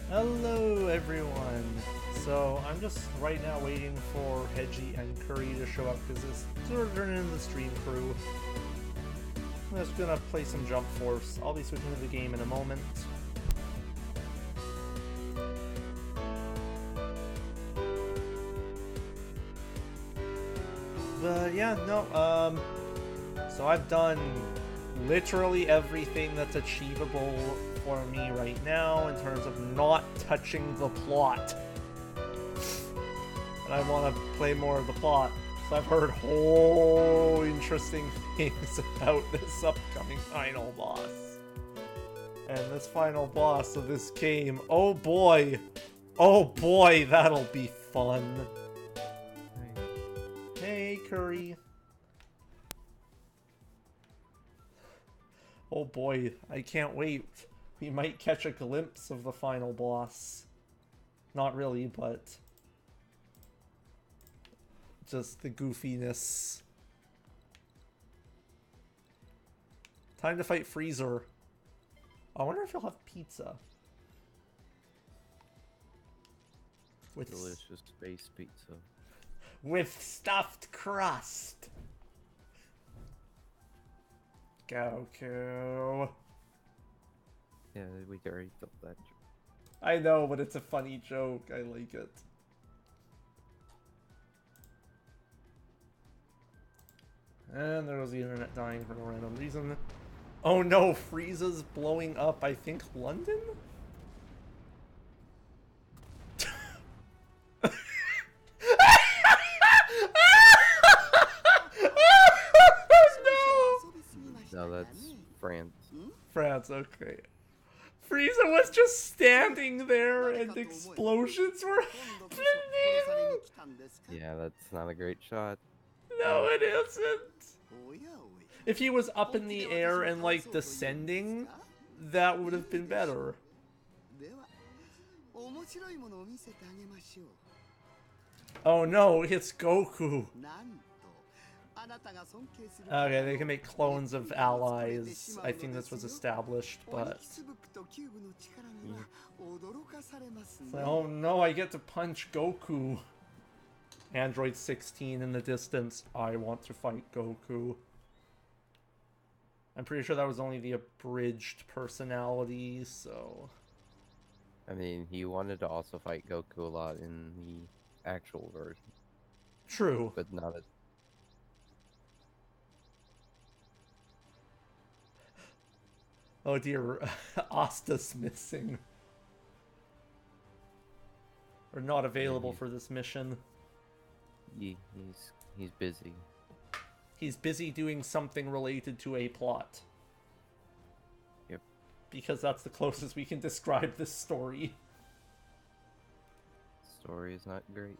Hello everyone! So I'm just right now waiting for Hedgie and Curry to show up because it's sort of turning into the stream crew. I'm just gonna play some Jump Force. I'll be switching to the game in a moment. But yeah, no, so I've done literally everything that's achievable for me right now in terms of not touching the plot. And I want to play more of the plot. So I've heard whole interesting things about this upcoming final boss. And this final boss of this game, oh boy, that'll be fun. Hey, Curry. Oh boy, I can't wait. We might catch a glimpse of the final boss. Not really, but just the goofiness. Time to fight Freezer. I wonder if he'll have pizza. With delicious space pizza. With stuffed crust. Goku. Yeah, we already built that. I know, but it's a funny joke. I like it. And there was the internet dying for no random reason. Oh no, Frieza's blowing up, I think, London? No, that's France. France, okay. Frieza was just standing there and explosions were happening! Yeah, that's not a great shot. No, it isn't! If he was up in the air and, like, descending, that would have been better. Oh no, it's Goku! Okay, they can make clones of allies. I think this was established, but... Oh no, I get to punch Goku! Android 16 in the distance. I want to fight Goku. I'm pretty sure that was only the abridged personality, so... I mean, he wanted to also fight Goku a lot in the actual version. True. But not as... Oh dear, Asta's missing. Or not available for this mission. He's busy. He's busy doing something related to a plot. Yep. Because that's the closest we can describe this story. Story is not great.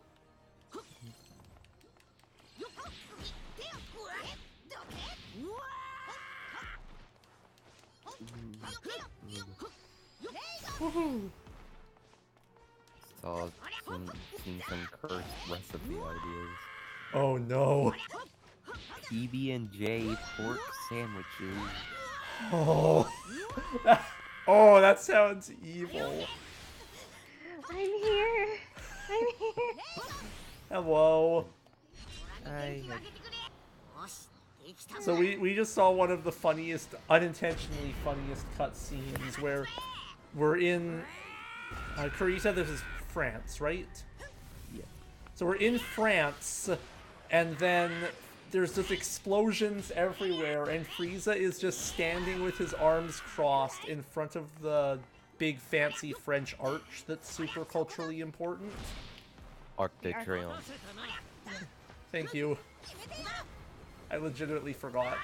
Woohoo! Seen some cursed recipe ideas. Oh no. PB&J pork sandwiches. Oh. Oh, that sounds evil. I'm here. I'm here. Hello. Hi. So we just saw one of the funniest, unintentionally funniest cutscenes where we're in... Curry said this is France, right? Yeah. So we're in France, and then there's just explosions everywhere, and Frieza is just standing with his arms crossed in front of the big fancy French arch that's super culturally important. Arc de Triomphe. Thank you. I legitimately forgot.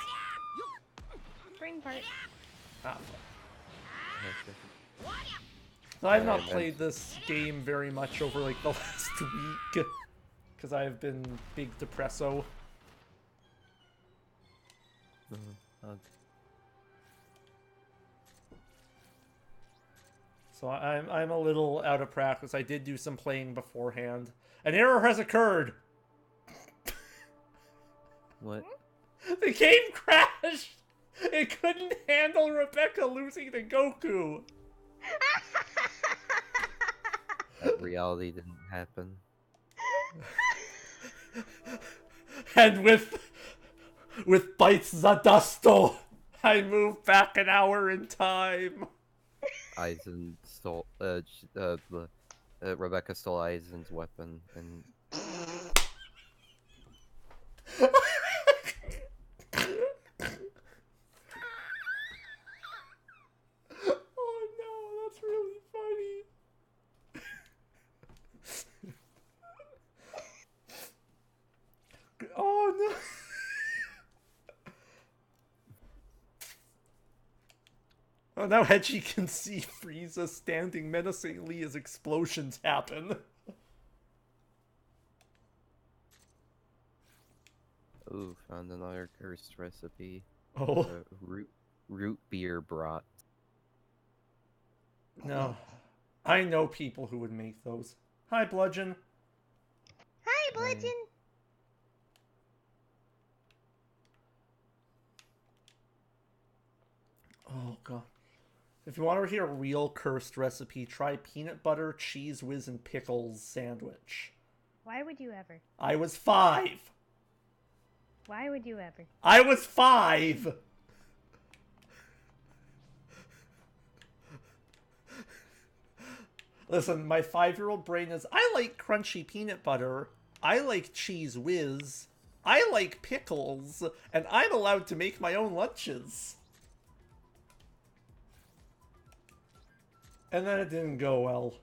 Brain part. Ah, so I've not played this game very much over like the last week because I've been big depresso. So I'm a little out of practice. I did do some playing beforehand. An error has occurred. What? The game crashed. It couldn't handle Rebecca losing to Goku. That reality didn't happen. And with Bites Zadusto, I move back an hour in time. Aizen stole Rebecca stole Aizen's weapon, and Oh no, that's really funny. Oh no. Oh, now Hedgie can see Frieza standing menacingly as explosions happen. ooh, found another cursed recipe. Oh, Root beer brat. no. I know people who would make those. Hi, Bludgeon. Hi, Bludgeon. Oh, God. If you want to hear a real cursed recipe, try peanut butter, cheese whiz, and pickles sandwich. Why would you ever? I was 5. Why would you ever? I was 5! Listen, my 5-year-old brain is, I like crunchy peanut butter, I like cheese whiz, I like pickles, and I'm allowed to make my own lunches. And then it didn't go well.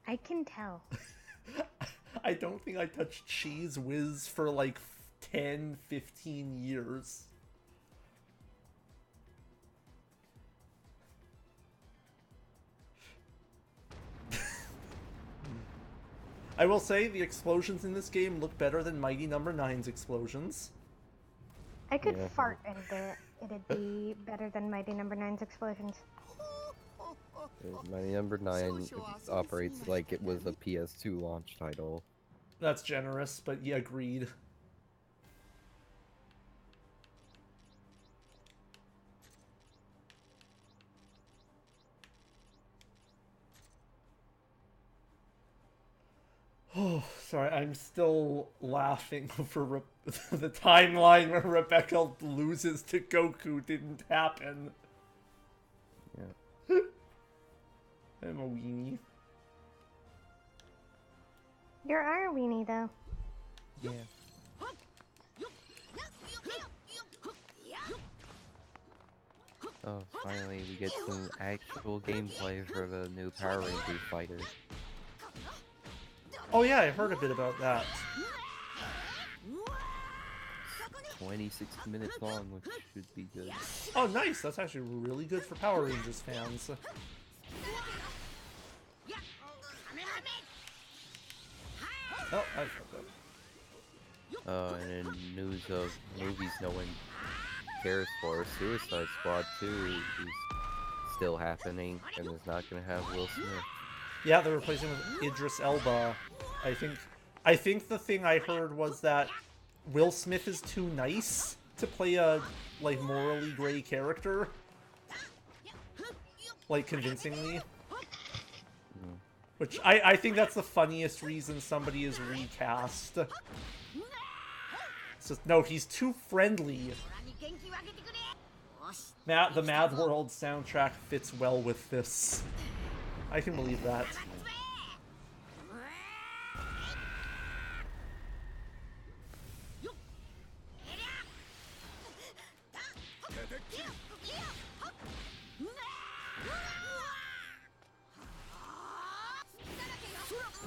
I can tell. I don't think I touched cheese whiz for like 10, 15 years. I will say the explosions in this game look better than Mighty Number 9's explosions. I could Yeah. fart and it'd be better than Mighty Number 9's explosions. My number 9 operates like it was a PS2 launch title. That's generous, but yeah, agreed. Oh, sorry, I'm still laughing over the timeline where Rebecca loses to Goku didn't happen. Yeah. I'm a weenie. You're our weenie, though. Yeah. Oh, finally we get some actual gameplay for the new Power Rangers fighter. Oh yeah, I heard a bit about that. 26 minutes long, which should be good. Oh nice, that's actually really good for Power Rangers fans. Oh, I fucked up. And in news of movies no one cares for, Suicide Squad 2 is still happening and is not going to have Will Smith. Yeah, they're replacing him with Idris Elba. I think the thing I heard was that Will Smith is too nice to play a, like, morally gray character. Like, convincingly. Which, I think that's the funniest reason somebody is recast. It's just, no, he's too friendly. The Mad World soundtrack fits well with this. I can believe that.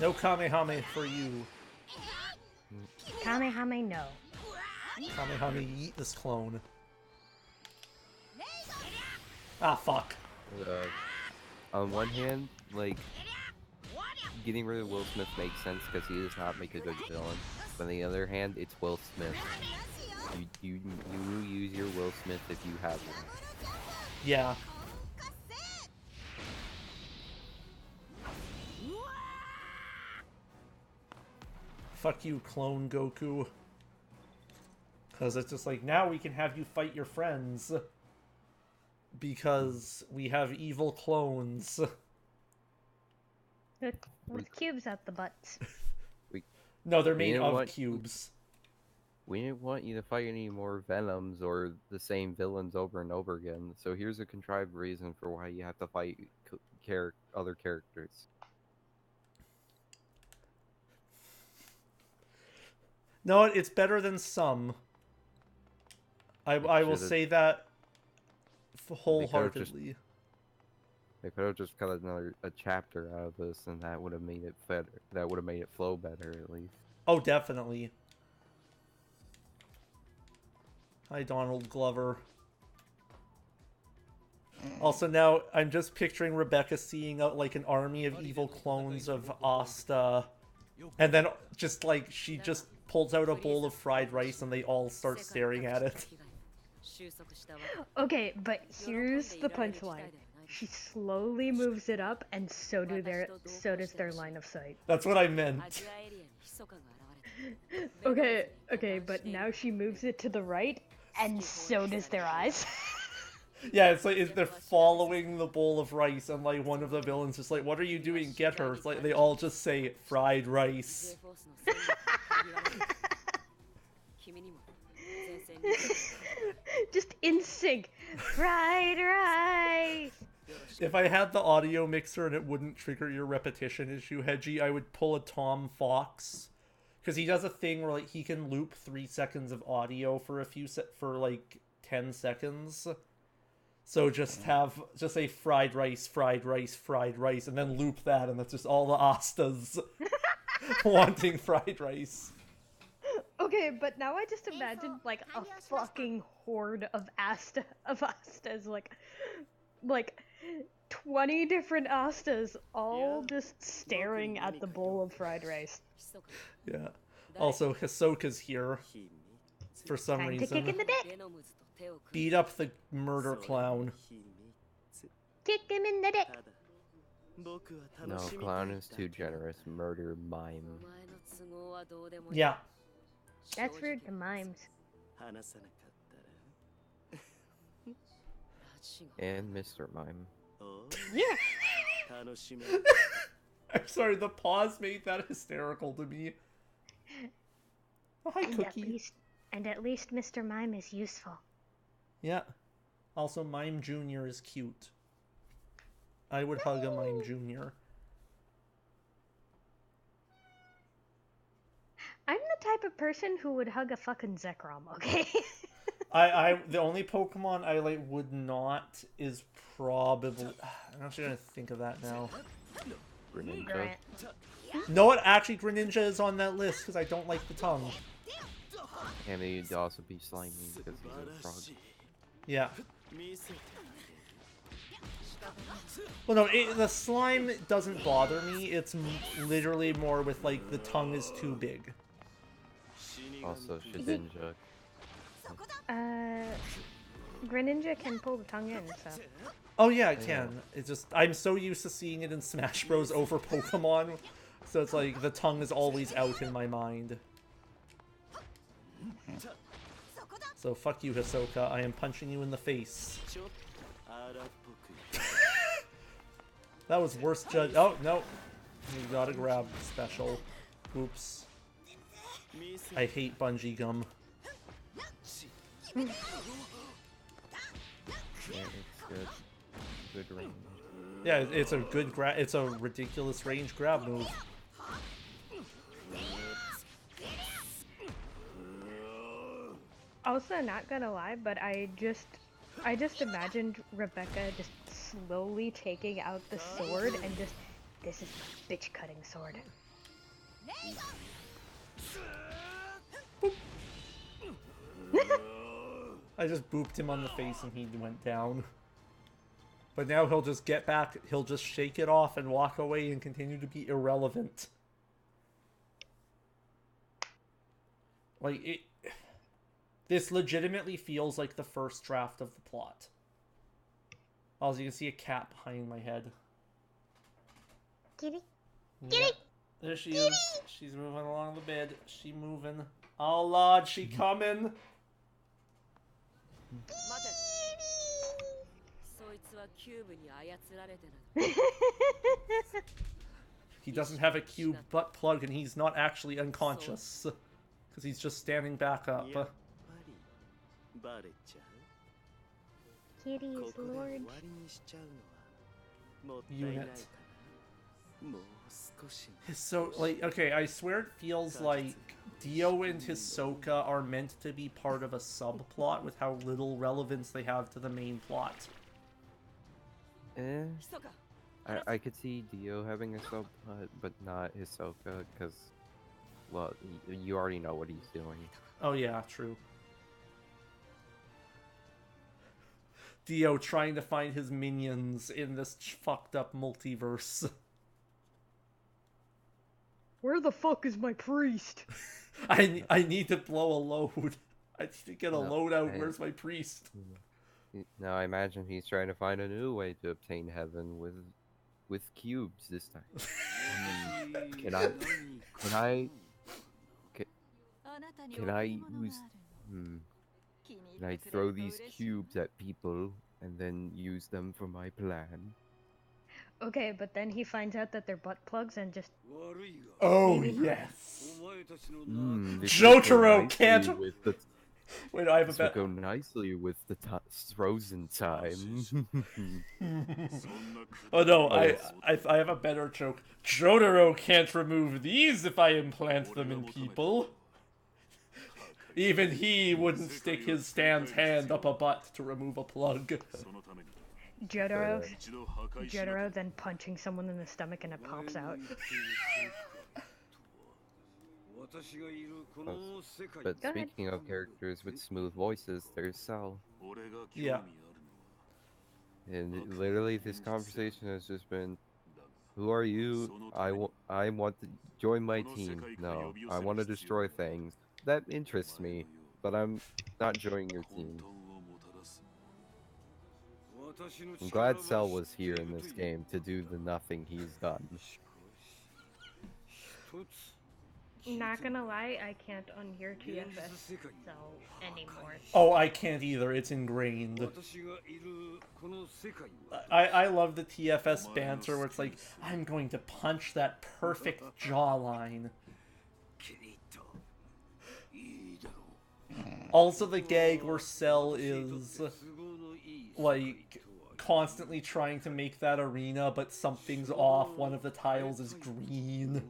No Kamehame for you. Kamehame, no. Kamehame, yeet this clone. Ah, fuck. On one hand, like, getting rid of Will Smith makes sense because he does not make a good villain. But on the other hand, it's Will Smith. You use your Will Smith if you have one. Yeah. Fuck you, clone Goku. Because it's just like, now we can have you fight your friends. Because we have evil clones. With cubes at the butts. No, they're We made didn't of want- cubes. We didn't want you to fight any more Venoms or the same villains over and over again, so here's a contrived reason for why you have to fight other characters. No, it's better than some. I will should've- say that wholeheartedly. They could have just cut a chapter out of this, and that would have made it better. That would have made it flow better, at least. Oh, definitely. Hi, Donald Glover. Also, now I'm just picturing Rebecca seeing like an army of evil clones of Asta, and then just like she just pulls out a bowl of fried rice and they all start staring at it. Okay, but here's the punchline. She slowly moves it up, and so does their line of sight. That's what I meant. Okay, but now she moves it to the right, and so does their eyes. Yeah, it's like they're following the bowl of rice, and like one of the villains is like, "What are you doing? Get her!" It's like they all just say fried rice. Just in sync. Fried rice. If I had the audio mixer and it wouldn't trigger your repetition issue, Hedgie, I would pull a Tom Fox, because he does a thing where like he can loop 3 seconds of audio for for like 10 seconds. So just say fried rice, fried rice, fried rice, and then loop that, and that's just all the Astas wanting fried rice. Okay, but now I just imagine like a fucking horde of Astas, like 20 different Astas, all just staring at the bowl of fried rice. Yeah. Also, Hisoka's here for some Time to reason. kick in the dick. Beat up the murder clown. Kick him in the dick. No, clown is too generous. Murder mime. Yeah. That's rude to mimes. And Mr. Mime. Yeah. I'm sorry, the pause made that hysterical to me. Oh, hi, Cookie. And at least Mr. Mime is useful. Yeah. Also, Mime Jr. is cute. I would hug a Mime Jr. I'm the type of person who would hug a fucking Zekrom, okay? The only Pokemon I like would not is probably. I'm actually gonna think of that now. Greninja. Grant. No, what? Actually, Greninja is on that list because I don't like the tongue. And he'd also be slimy because he's a frog. Yeah. Well, no, the slime doesn't bother me. It's literally more with like the tongue is too big. Also, Shedinja. Greninja can pull the tongue in, so. Oh yeah, it can. It's just I'm so used to seeing it in Smash Bros. Over Pokemon, so it's like the tongue is always out in my mind. So fuck you, Hisoka. I am punching you in the face. That was worst judge. Oh no, you gotta grab special. Oops. I hate bungee gum. Yeah, it's good. Good range. Yeah, it's a good it's a ridiculous range grab move. Also, not gonna lie, but I just imagined Rebecca just slowly taking out the sword and just, this is my bitch cutting sword. I just booped him on the face and he went down. But now he'll just get back, he'll just shake it off and walk away and continue to be irrelevant. Like, this legitimately feels like the first draft of the plot. Also, you can see a cat behind my head. Kitty. Yeah. There she is. She's moving along the bed. She moving. Oh lord, she coming. he doesn't have a cube butt plug and he's not actually unconscious. Because he's just standing back up. やっぱりバレちゃう Kitty's ここで終 Lord. わりにしちゃうのはもったいないか Unit. なもう少し So, like, okay, I swear it feels like Dio and Hisoka are meant to be part of a subplot with how little relevance they have to the main plot. I could see Dio having a subplot, but not Hisoka, because, well, you already know what he's doing. Oh yeah, true. Dio trying to find his minions in this fucked up multiverse. Where the fuck is my priest? I need to blow a load. I need to get a No, load out. I- Where's my priest? Now I imagine he's trying to find a new way to obtain heaven with cubes this time. Can I use can I throw these cubes at people and then use them for my plan? Okay, but then he finds out that they're butt plugs and just. Oh yes. This Jotaro would go can't- nicely with the- Wait, I have a This would bet. go nicely with the frozen time. Oh no, Yes. I have a better joke. Jotaro can't remove these if I implant them in people. Even he wouldn't stick his Stan's hand up a butt to remove a plug. そのために Jotaro, 一度破壊しな Jotaro then punching someone in the stomach and it pops out. But Go ahead. speaking of characters with smooth voices, there's Cell. 俺が興味 Yeah. あるのは And literally, this conversation has just been, "Who are you? I want to join my team. No, I want to destroy things. That interests me, but I'm not joining your 混 team." 沌をもたらす I'm glad Cell was here in this game to do the nothing he's done. Not gonna lie, I can't unhear TFS Cell anymore. Oh, I can't either. It's ingrained. I love the TFS banter where it's like, I'm going to punch that perfect jawline. キリッといいだろう Also, the gag where Cell is like constantly trying to make that arena, but something's off. One of the tiles is green.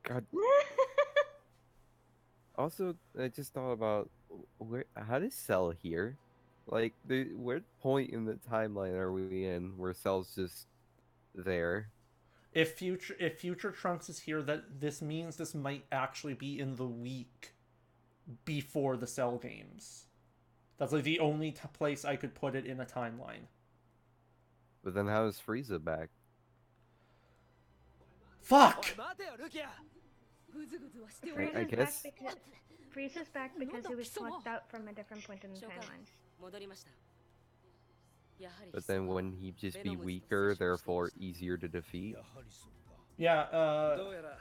God. Also, I just thought about how does Cell here? Like, what point in the timeline are we in where Cell's just there? If future Trunks is here, that this means this might actually be in the week before the Cell games. That's like the only place I could put it in a timeline. But then how is Frieza back? Fuck! I guess. Frieza's back because he was plucked out from a different point in the timeline. But then wouldn't he just be weaker, therefore easier to defeat? Yeah, どうやら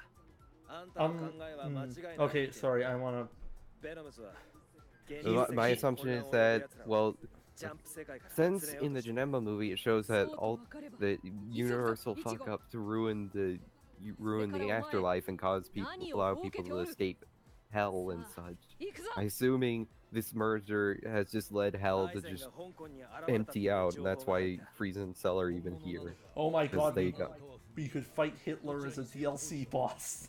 あんたの考えは間違いない okay, sorry, I wanna... ベノムスは My assumption is that, well, since in the Janemba movie it shows that all the universal fuck up to ruin the afterlife and allow people to escape hell and such. I'm assuming this merger has just led hell to just empty out, and that's why Frieza and Cell are even here. Oh my 'Cause god, they got we could fight Hitler as a DLC boss.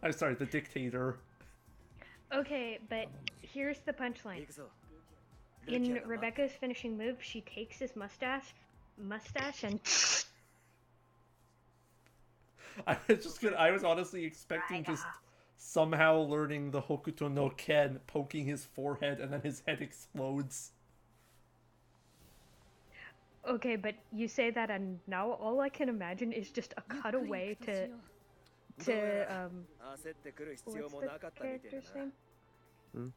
I'm sorry, the dictator. Okay, but here's the punchline. In Rebecca's finishing move, she takes his mustache and I was honestly expecting just somehow learning the Hokuto no Ken, poking his forehead, and then his head explodes. Okay, but you say that, and now all I can imagine is just a cutaway to what's the character's name?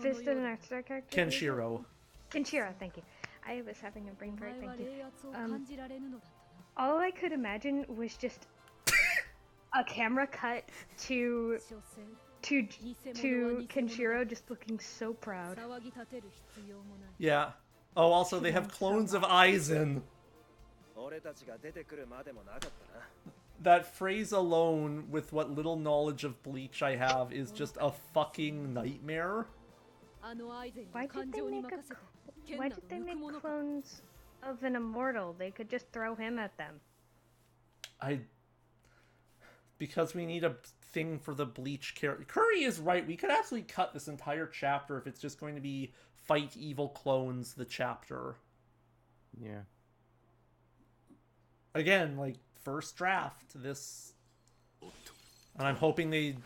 Fist and an extra character. Kenshiro. Kenshiro, thank you. I was having a brain fart. Thank you. All I could imagine was just a camera cut to Kenshiro just looking so proud. Yeah. Oh, also they have clones of Aizen. 俺たちが出てくるまでもなかったな。 That phrase alone, with what little knowledge of Bleach I have, is just a fucking nightmare. Why did they make clones of an immortal? They could just throw him at them. Because we need a thing for the Bleach character. Curry is right. We could actually cut this entire chapter if it's just going to be fight evil clones, the chapter. Yeah. Again, like, first draft, this... And I'm hoping they...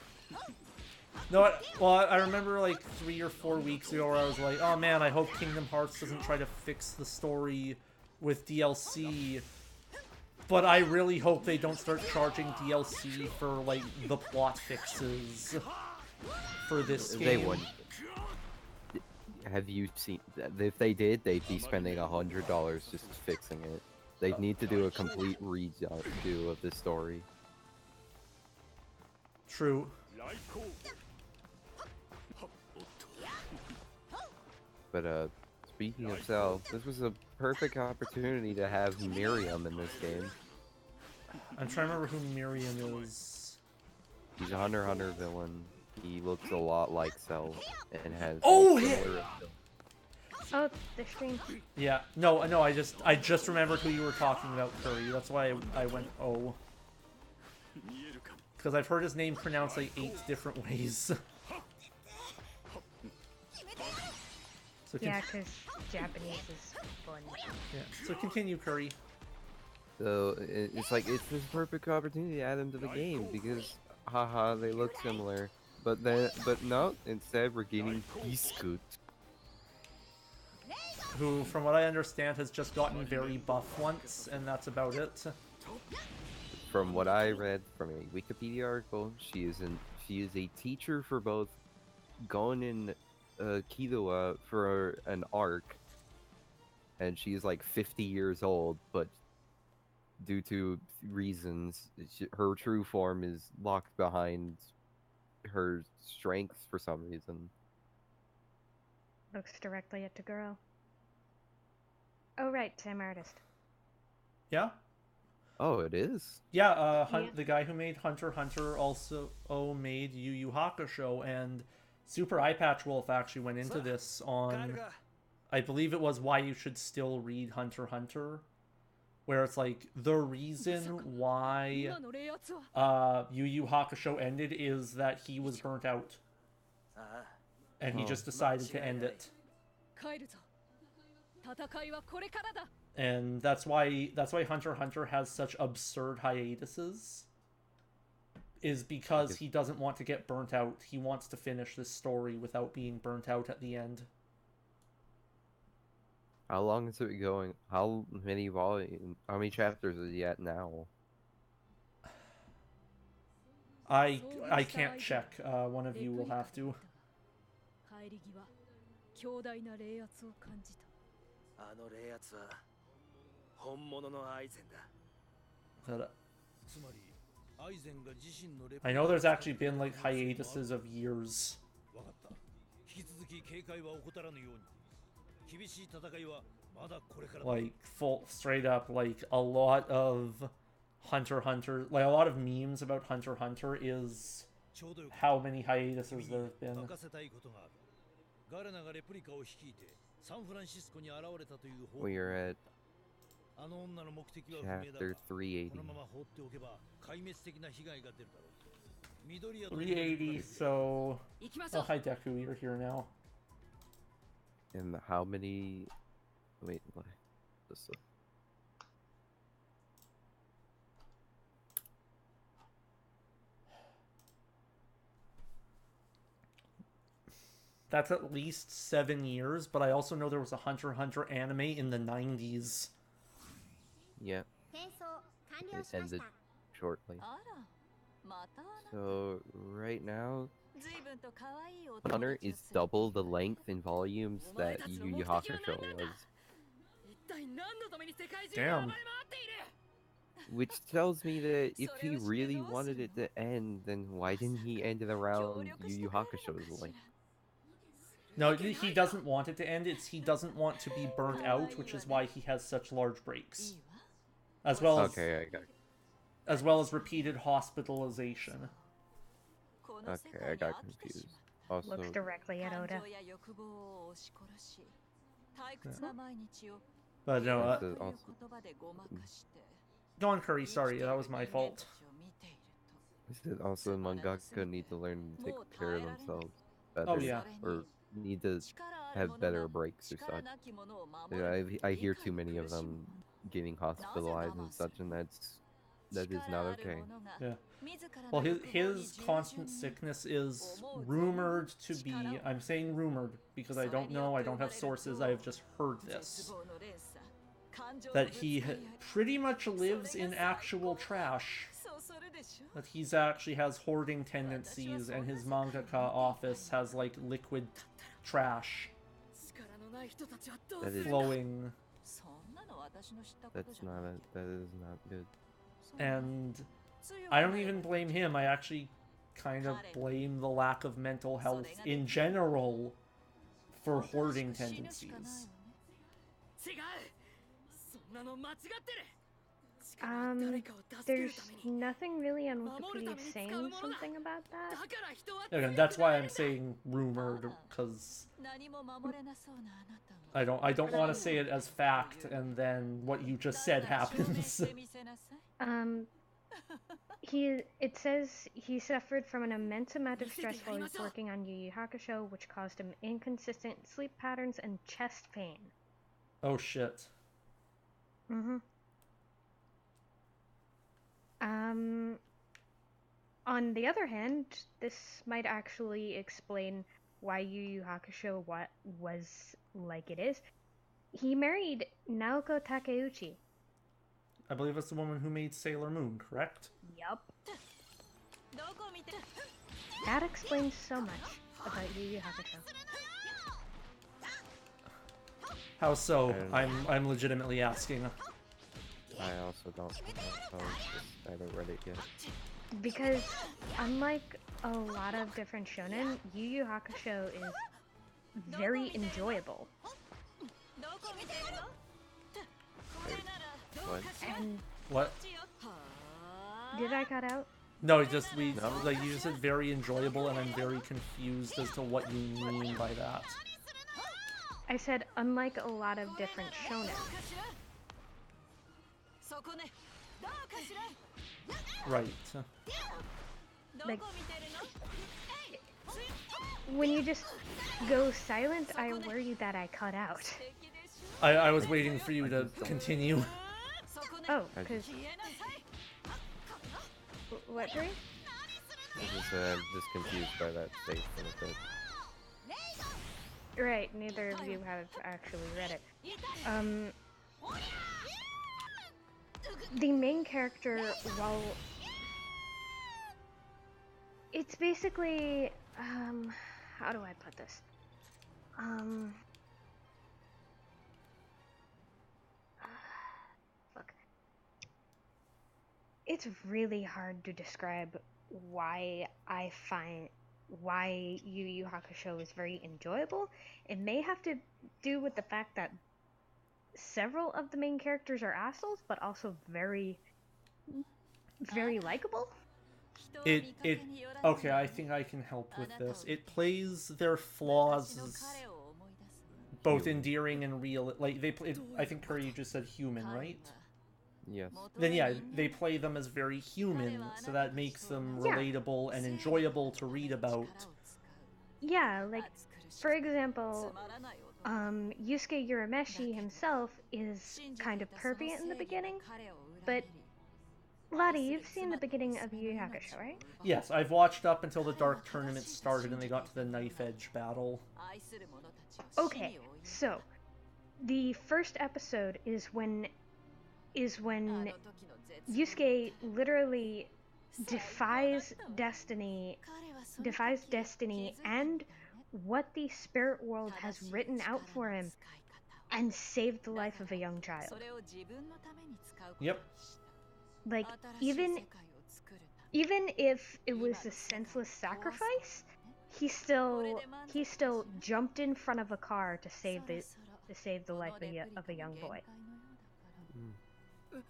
No, well, I remember like 3 or 4 weeks ago where I was like, oh man, I hope Kingdom Hearts doesn't try to fix the story with DLC. But I really hope they don't start charging DLC for, like, the plot fixes for this game. They wouldn't. Have you seen... If they did, they'd be spending $100 just fixing it. They'd need to do a complete redo of the story. True. But, speaking of Cell, this was a perfect opportunity to have Miriam in this game. I'm trying to remember who Miriam is. He's a Hunter x Hunter villain. He looks a lot like Cell and has... Oh, similar- Oh, the stream. Yeah, no, I just remembered who you were talking about, Curry. That's why I went, oh. Because I've heard his name pronounced like 8 different ways. So Yeah, because Japanese is fun. Yeah. So continue, Curry. So it's like it's this perfect opportunity to add them to the game because haha they look similar. But no, instead we're getting Biscuit. Who, from what I understand, has just gotten very buff once, and that's about it. From what I read from a Wikipedia article, she is a teacher for both Gon and Killua for an arc, and she's like 50 years old, but due to reasons, her true form is locked behind her strength for some reason. Looks directly at Toguro. Oh right, Sam Artist. Yeah? Oh, it is? Yeah, Yeah. the guy who made Hunter x Hunter also made Yu Yu Hakusho, and Super Eye Patch Wolf actually went into this on, I believe it was why you should still read Hunter x Hunter, where it's like, the reason why Yu Yu Hakusho ended is that he was burnt out, and he just decided to end it. And that's why Hunter x Hunter has such absurd hiatuses. Is because he doesn't want to get burnt out. He wants to finish this story without being burnt out at the end. How long is it going? How many chapters is he at now? I can't check. One of you will have to. あの冷圧は本物のアイゼンだ。 But, つまりアイゼンが自身のレポ I know there's actually been like hiatuses of years. わかった。引き続き警戒は怠らぬように。厳しい戦いはまだこれからだ。 Like full straight up, like a lot of Hunter x Hunter, like a lot of memes about Hunter x Hunter is ちょうどよく how many hiatuses there have been. 明かせたいことがある。ガレナがレプリカを率いてサンフランシスコに現れたという報告。 We are at あの女の目的は不明だが、 chapter 380. このまま放っておけば壊滅的な被害が出るだろう。緑谷と 380, so... Oh, hi Deku, you're here now. And how many... Wait, what? This, That's at least 7 years, but I also know there was a Hunter x Hunter anime in the 90s. yeah, it ended shortly. So, right now, Hunter is double the length and volumes that Yu Yu Hakusho was. Damn. Which tells me that if he really wanted it to end, then why didn't he end it around Yu Yu Hakusho's length? No, he doesn't want it to end. It's he doesn't want to be burnt out, which is why he has such large breaks. as well as Okay, I got. as well as repeated hospitalization. Okay, I got confused. Also, Looks directly at Oda. But no, this is also go on, Curry. Sorry, that was my fault. this is also mangaka need to learn to take care of themselves better, Oh, yeah. or need to have better breaks or such. Yeah, I hear too many of them getting hospitalized and such, and that is not okay. Yeah. Well, his constant sickness is rumored to be. I'm saying rumored because I don't know. I don't have sources. I have just heard this. That he pretty much lives in actual trash. That he's actually has hoarding tendencies, and his mangaka office has like liquid trash That is flowing, that is not good. and I don't even blame him. I actually kind of blame the lack of mental health in general for hoarding tendencies. There's nothing really on Wikipedia saying something about that. Again, that's why I'm saying rumored, because I don't want to say it as fact, and then what you just said happens. It says he suffered from an immense amount of stress while he was working on Yu Yu Hakusho, which caused him inconsistent sleep patterns and chest pain. Oh shit. On the other hand, this might actually explain why Yu Yu Hakusho was like it is. He married Naoko Takeuchi. I believe it's the woman who made Sailor Moon, correct? Yup. That explains so much about Yu Yu Hakusho. How so? I'm legitimately asking. I also don't know. I haven't read it yet. Because unlike a lot of different shonen, Yu Yu Hakusho is very enjoyable. What? And What? did I cut out? No, you just said very enjoyable, and I'm very confused as to what you mean by that. I said unlike a lot of different shonen. Right. Like, when you just go silent, I worry that I cut out. I was waiting for you to continue. Oh, because... What, Dre? I'm just confused by that statement a bit. Right, neither of you have actually read it. The main character, while... It's basically... how do I put this? Fuck. It's really hard to describe why Yu Yu Hakusho is very enjoyable. It may have to do with the fact that several of the main characters are assholes, but also very, very likable. Okay, I think I can help with this. It plays their flaws as both endearing and real. Like, I think Curry just said human, right? Yes. Then yeah, they play them as very human, so that makes them relatable and enjoyable to read about. Yeah, like, for example, Yusuke Urameshi himself is kind of pervy in the beginning, but Lottie, you've seen the beginning of Yu Yu Hakusho, right? Yes, I've watched up until the Dark Tournament started and they got to the Knife Edge battle. Okay, so the first episode is when Yusuke literally defies destiny and what the spirit world has written out for him and saved the life of a young child. Yep. Like, even if it was a senseless sacrifice, he still jumped in front of a car to save the life of a young boy.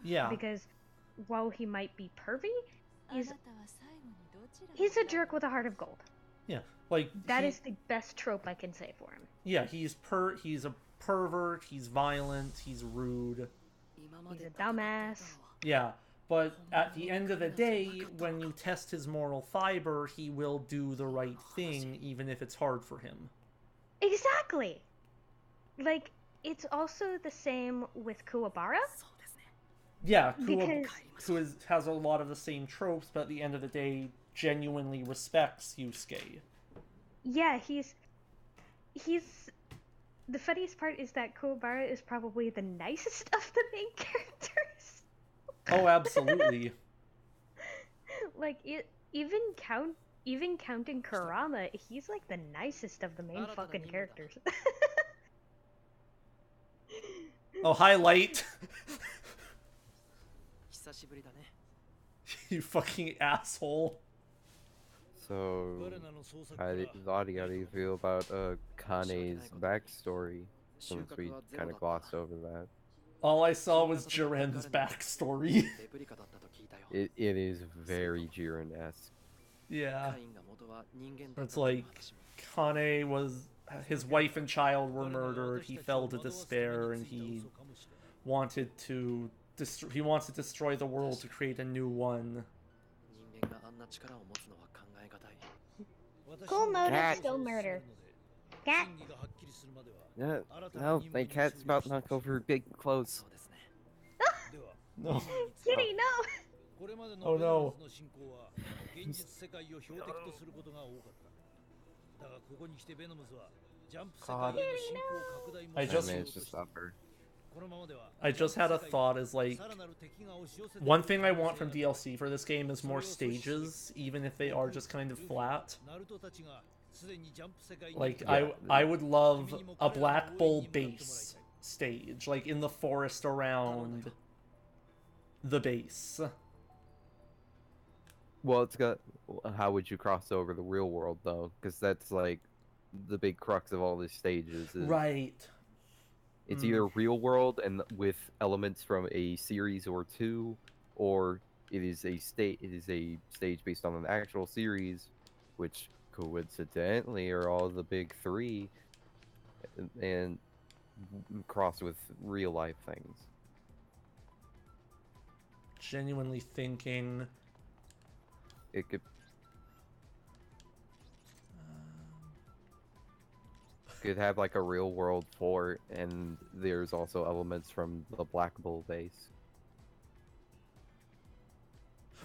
Yeah. Because while he might be pervy, he's a jerk with a heart of gold. Yeah. Like That is the best trope I can say for him. Yeah, he's a pervert, he's violent, he's rude. He's a dumbass. Yeah. But at the end of the day, when you test his moral fiber, he will do the right thing, even if it's hard for him. Exactly! Like, it's also the same with Kuwabara. Yeah, Because- has a lot of the same tropes, but at the end of the day, genuinely respects Yusuke. Yeah, he's... The funniest part is that Kuwabara is probably the nicest of the main characters. Oh, absolutely. Like, even counting Kurama, he's like the nicest of the main fucking characters. Oh, highlight! You fucking asshole. So, how do you feel about Kane's backstory? Since we kind of glossed over that. All I saw was Jiren's backstory. It is very Jiren-esque. Yeah. It's like, Kane was... His wife and child were murdered, he fell to despair, and he wanted to... He wants to destroy the world to create a new one. Cool motive, Cat. still murder. Cat. No, my cat's about to knock over big clothes. No. Kitty, no! Oh no. God. Managed to stop her. I just had a thought is like, one thing I want from DLC for this game is more stages, even if they are just kind of flat. Like, Yeah. I would love a Black Bull base stage, like in the forest around the base. Well, it's got. How would you cross over the real world though? Because that's like the big crux of all these stages. Is Right. It's either real world and with elements from a series or two, or it is a stage based on an actual series, which coincidentally are all the big three, and cross with real life things. Genuinely thinking. It could have like a real world fort, and there's also elements from the Black Bull base.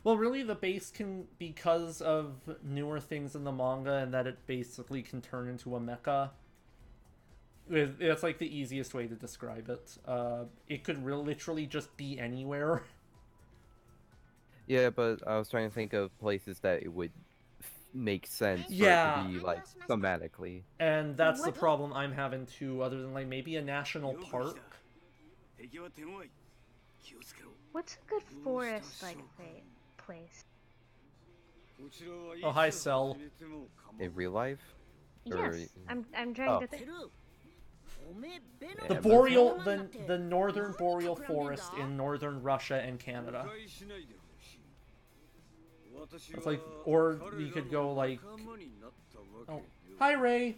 Well, really, the base can, because of newer things in the manga, and that it basically can turn into a mecha. That's like the easiest way to describe it. It could literally just be anywhere. Yeah, but I was trying to think of places that it would make sense for Yeah. it to be like thematically. And that's the What? problem I'm having too, other than like maybe a national park. What's a good forest, like, place? Oh, hi, Cell. In real life? Or- Yes, I'm trying Oh. to think. The Yeah, boreal, the northern boreal forest in northern Russia and Canada. It's like, or you could go like, oh, hi Ray.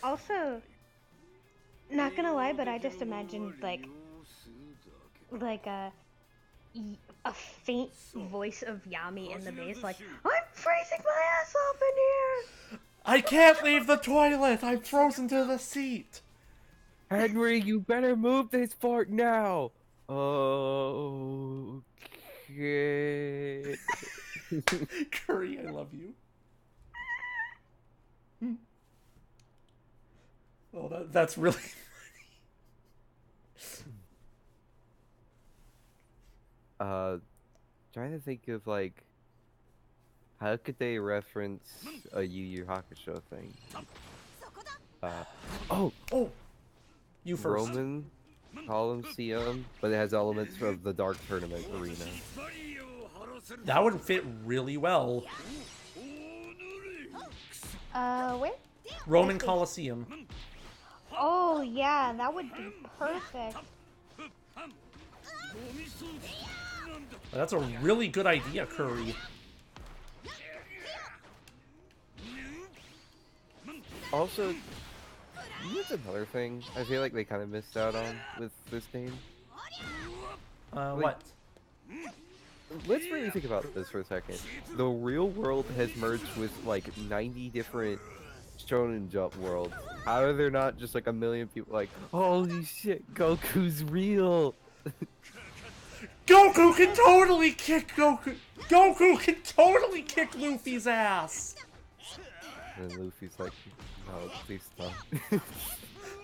Also, not gonna lie, but I just imagined like a faint voice of Yami in the maze, like, I'm freezing my ass off in here. I can't leave the toilet. I'm frozen to the seat. Henry, you better move this fort now! Okay. Curry, I love you. Oh, that's really Trying to think of like, how could they reference a Yu Yu Hakusho thing? Oh, Oh, you first. Roman Colosseum, but it has elements of the Dark Tournament arena. That would fit really well. Where? Roman Colosseum. Oh yeah, Yeah, that would be perfect. That's a really good idea, Curry. Also, here's another thing I feel like they kind of missed out on with this game. What? Let's really think about this for a second. The real world has merged with like 90 different Shonen Jump worlds. How are there not just like a million people like, holy shit, Goku's real? Goku can totally kick Goku! Goku can totally kick Luffy's ass! And Luffy's like, no, please stop.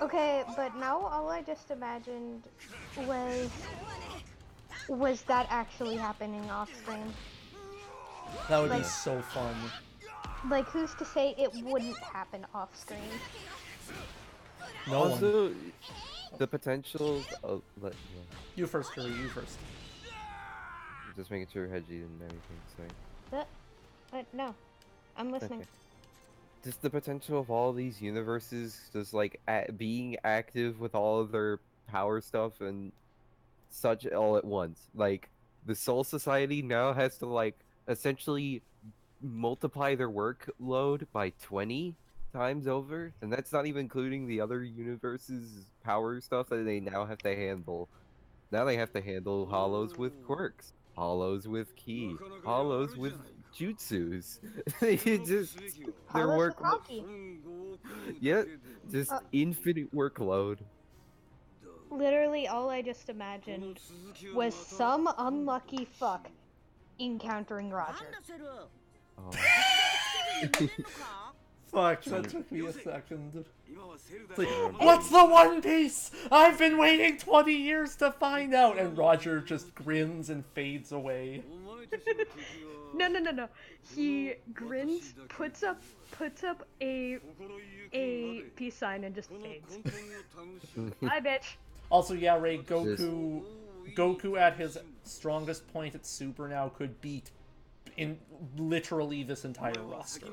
Okay, but now all I just imagined was that actually happening off screen. That would be Like- so fun. Like, who's to say it wouldn't happen off screen? No one. Also, the potential of, You first, Curry, you first. just making sure Hedgie and everything, sorry. No, I'm listening. Okay. Just the potential of all these universes just like being active with all of their power stuff and such all at once. Like the Soul Society now has to like essentially multiply their workload by 20 times over, and that's not even including the other universes' power stuff that they now have to handle. Now they have to handle hollows with quirks, hollows with ki, hollows with jutsus. It just their Hollows work, with hockey. yeah, just infinite workload. Literally, all I just imagined was some unlucky fuck encountering Roger. Oh. Fuck, that took me a second. It's like, what's the One Piece? I've been waiting 20 years to find out! And Roger just grins and fades away. No. He grins, puts up a peace sign, and just fades. Bye, bitch. Also, yeah, Ray, Goku at his strongest point at Super now could beat in literally this entire roster.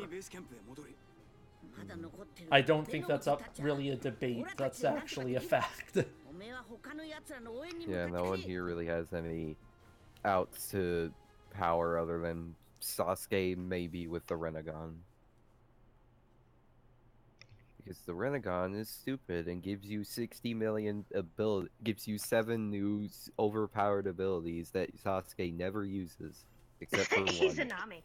I don't think that's up really a debate. That's actually a fact. Yeah, no one here really has any outs to power other than Sasuke, maybe with the Renegon. Because the Renegon is stupid and gives you 60 million gives you 7 new overpowered abilities that Sasuke never uses, except for one. Izanami.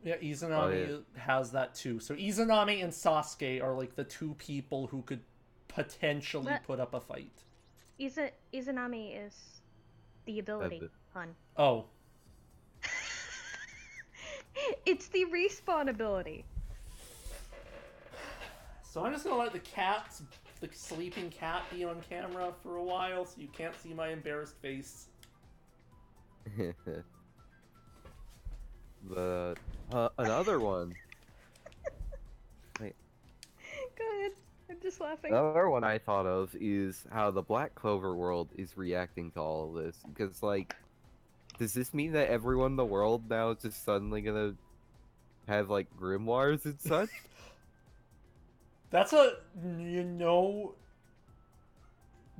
Yeah, Izanami has that too. So Izanami and Sasuke are like the two people who could potentially put up a fight. Izanami is the ability, hun. Oh. It's the respawn ability. So I'm just gonna let the sleeping cat be on camera for a while so you can't see my embarrassed face. But another one. Wait. Go ahead. I'm just laughing. Another one I thought of is how the Black Clover world is reacting to all of this. Because, like, does this mean that everyone in the world now is just suddenly gonna have, like, grimoires and such? That's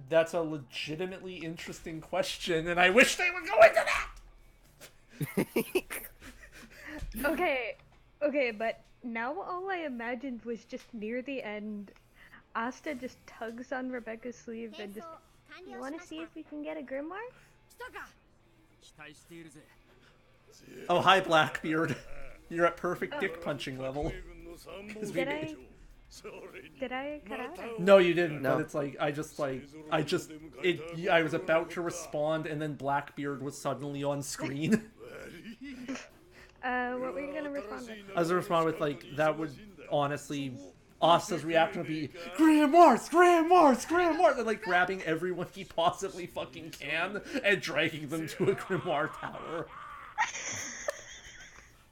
that's a legitimately interesting question, and I wish they would go into that! Okay, but now all I imagined was just near the end, Asta just tugs on Rebecca's sleeve and just, you want to see if we can get a grimoire? Oh, hi, Blackbeard. You're at perfect dick punching level. Did I cut out? No, you didn't. No. But it's like I was about to respond, and then Blackbeard was suddenly on screen. What were you gonna respond with? I was gonna respond with like that would honestly, Asta's reaction would be grimoires, and like grabbing everyone he possibly fucking can and dragging them to a grimoire tower.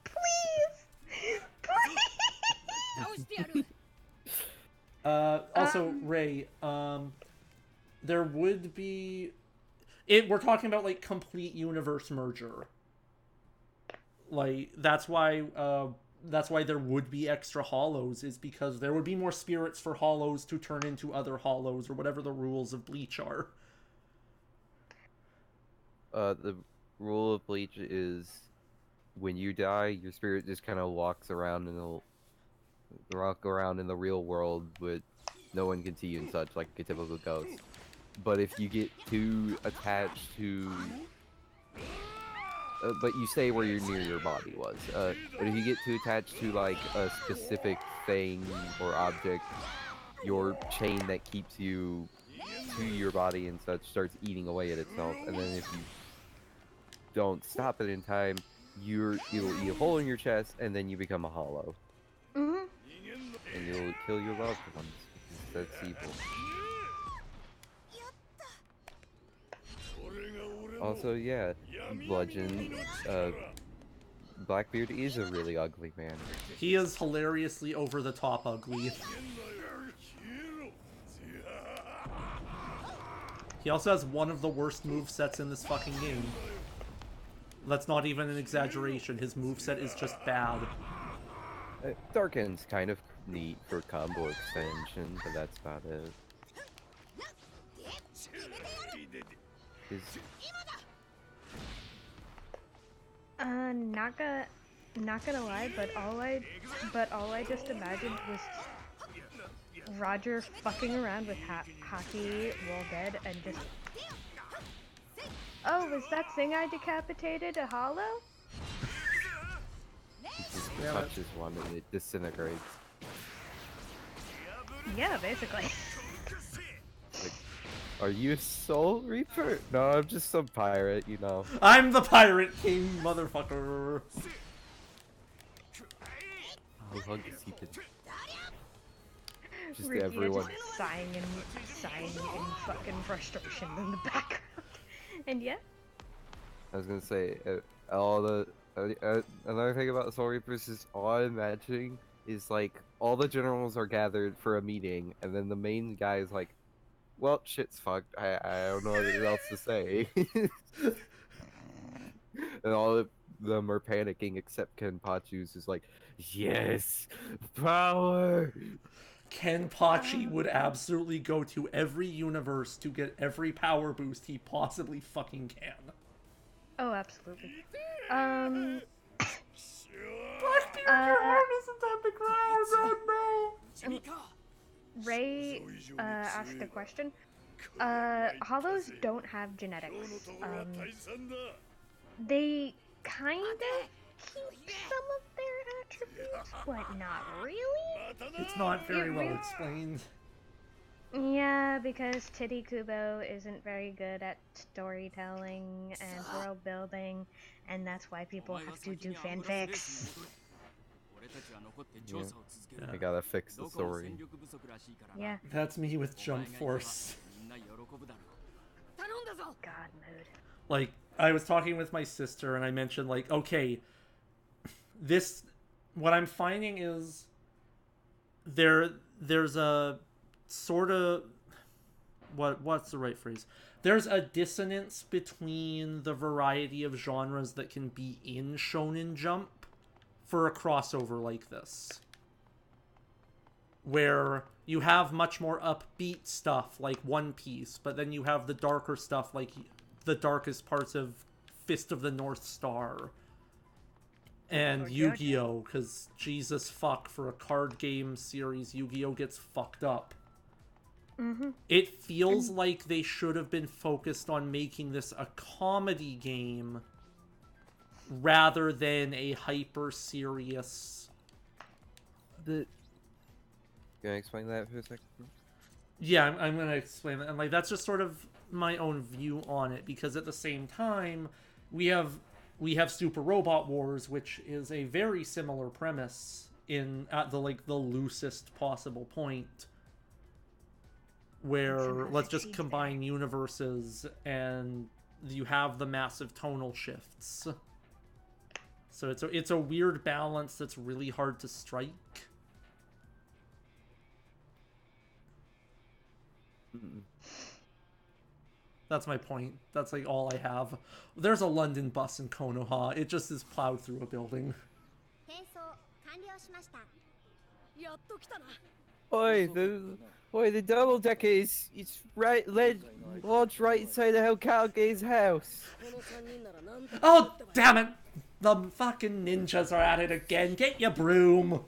Please. Also, Ray, there would be... We're talking about, like, complete universe merger. Like, that's why, that's why there would be extra hollows, is because there would be more spirits for hollows to turn into other hollows, or whatever the rules of Bleach are. The rule of Bleach is when you die, your spirit just kind of walks around in the real world, but no one can see you and such, like a typical ghost. But if you get too attached to, but you stay where near your body was. But if you get too attached to like a specific thing or object, your chain that keeps you to your body and such starts eating away at itself, and then if you don't stop it in time, you'll eat a hole in your chest, and then you become a hollow. Mhm. And you'll kill your loved ones, because that's evil. Also, yeah, Bludgeon, Blackbeard is a really ugly man. He is hilariously over-the-top ugly. He also has one of the worst movesets in this fucking game. That's not even an exaggeration. His moveset is just bad. Dark End's kind of neat for combo extension, but that's about it. Not gonna lie, but all I just imagined was Roger fucking around with Haki while dead and just. Oh, was that thing I decapitated a hollow? He just touches one and it disintegrates. Yeah, basically. Like, are you a Soul Reaper? No, I'm just some pirate, you know. I'm the Pirate King, motherfucker! How long has he been? Just Rukia everyone. just sighing in fucking frustration in the background. And yeah. I was gonna say, another thing about Soul Reapers is all I'm imagining is like all the generals are gathered for a meeting, and then the main guy is like, "Well, shit's fucked. I don't know what else to say," and all of them are panicking except Kenpachi's is like, "Yes, power." Kenpachi would absolutely go to every universe to get every power boost he possibly fucking can. Oh, absolutely. Blackbeard, your heart isn't on the ground, oh no! Ray asked a question. Hollows don't have genetics. They kind of keep some of their attributes, but not really. It's not very well really- explained. Yeah, because Titty Kubo isn't very good at storytelling and world building, and that's why people have to do fanfics. Yeah. I gotta fix the story. Yeah, That's me with Jump Force. God mood. Like, I was talking with my sister and I mentioned, like, okay, what I'm finding is there's a sort of, what's the right phrase? There's a dissonance between the variety of genres that can be in Shonen Jump for a crossover like this, where you have much more upbeat stuff like One Piece, but then you have the darker stuff like the darkest parts of Fist of the North Star and Yu-Gi-Oh! Because Jesus fuck, for a card game series, Yu-Gi-Oh! Gets fucked up. Mm-hmm. It feels like they should have been focused on making this a comedy game rather than a hyper serious. Can I explain that for a second? Yeah, I'm gonna explain that. And like, that's just sort of my own view on it, because at the same time, we have Super Robot Wars, which is a very similar premise at the loosest possible point, where let's just combine universes and you have the massive tonal shifts. So it's a weird balance that's really hard to strike. That's my point. That's like all I have. There's a London bus in Konoha. It just is plowed through a building. Oi, the double decker is it's right lodged right inside the Hokage's house. Oh, damn it! The fucking ninjas are at it again. Get your broom.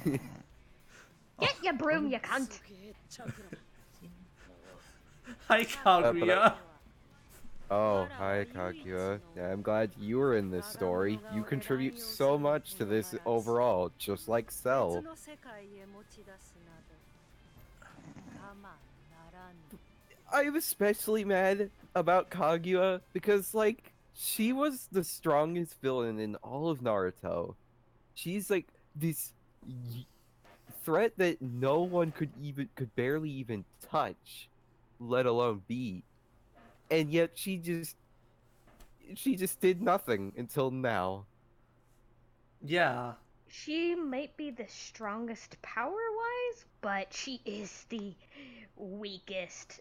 Get your broom, you cunt. Hi, Kaguya. Oh, hi Kaguya. Yeah, I'm glad you were in this story. You contribute so much to this overall, just like Cell. I'm especially mad about Kaguya because, like, she was the strongest villain in all of Naruto. She's like this threat that no one could barely even touch, let alone beat. And yet she just did nothing until now. Yeah. She might be the strongest power-wise, but she is the weakest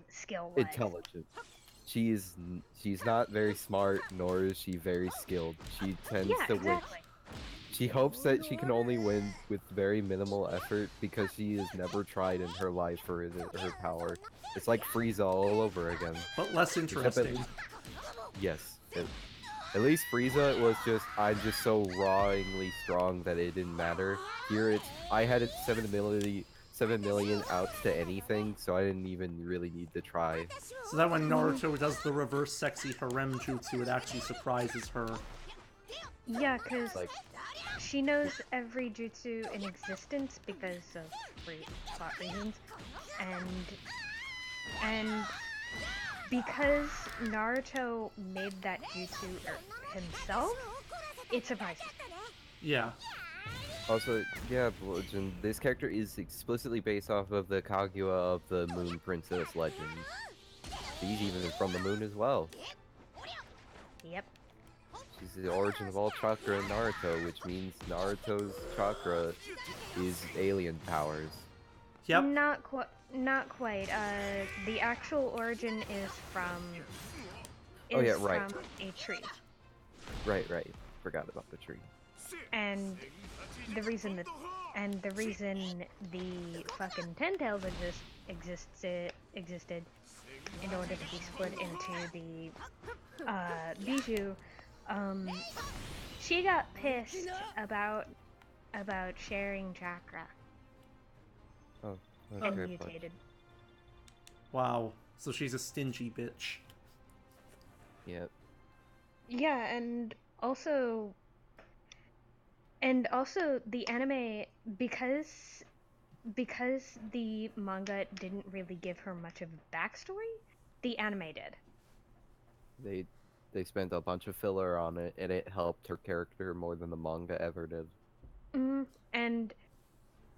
skill-wise. Intelligent. She's not very smart, nor is she very skilled. She tends Yeah, to win. exactly. She hopes that she can only win with very minimal effort because she has never tried in her life for her power. It's like Frieza all over again. But less interesting. Yes. At least Frieza was just, I'm just so rawingly strong that it didn't matter. Here it's, I had 7 million outs to anything, so I didn't even really need to try. So that when Naruto does the reverse sexy harem jutsu, it actually surprises her. Yeah, because Like, she knows every jutsu in existence because of plot reasons, and because Naruto made that jutsu himself, it surprises me. Yeah. also, yeah, Bludgeon, this character is explicitly based off of the Kaguya of the Moon Princess legend. She's even from the moon as well. Yep. She's the origin of all chakra in Naruto, which means Naruto's chakra is alien powers. Yep. Not quite. The actual origin is from. Oh, yeah, right. From a tree. Right. Forgot about the tree. And the reason the fucking Ten Tails existed in order to be split into the Bijou, she got pissed about sharing chakra Oh, and okay, mutated. Wow. So she's a stingy bitch. Yep. Yeah, and also the anime, because the manga didn't really give her much of a backstory, the anime did. They spent a bunch of filler on it, and it helped her character more than the manga ever did. And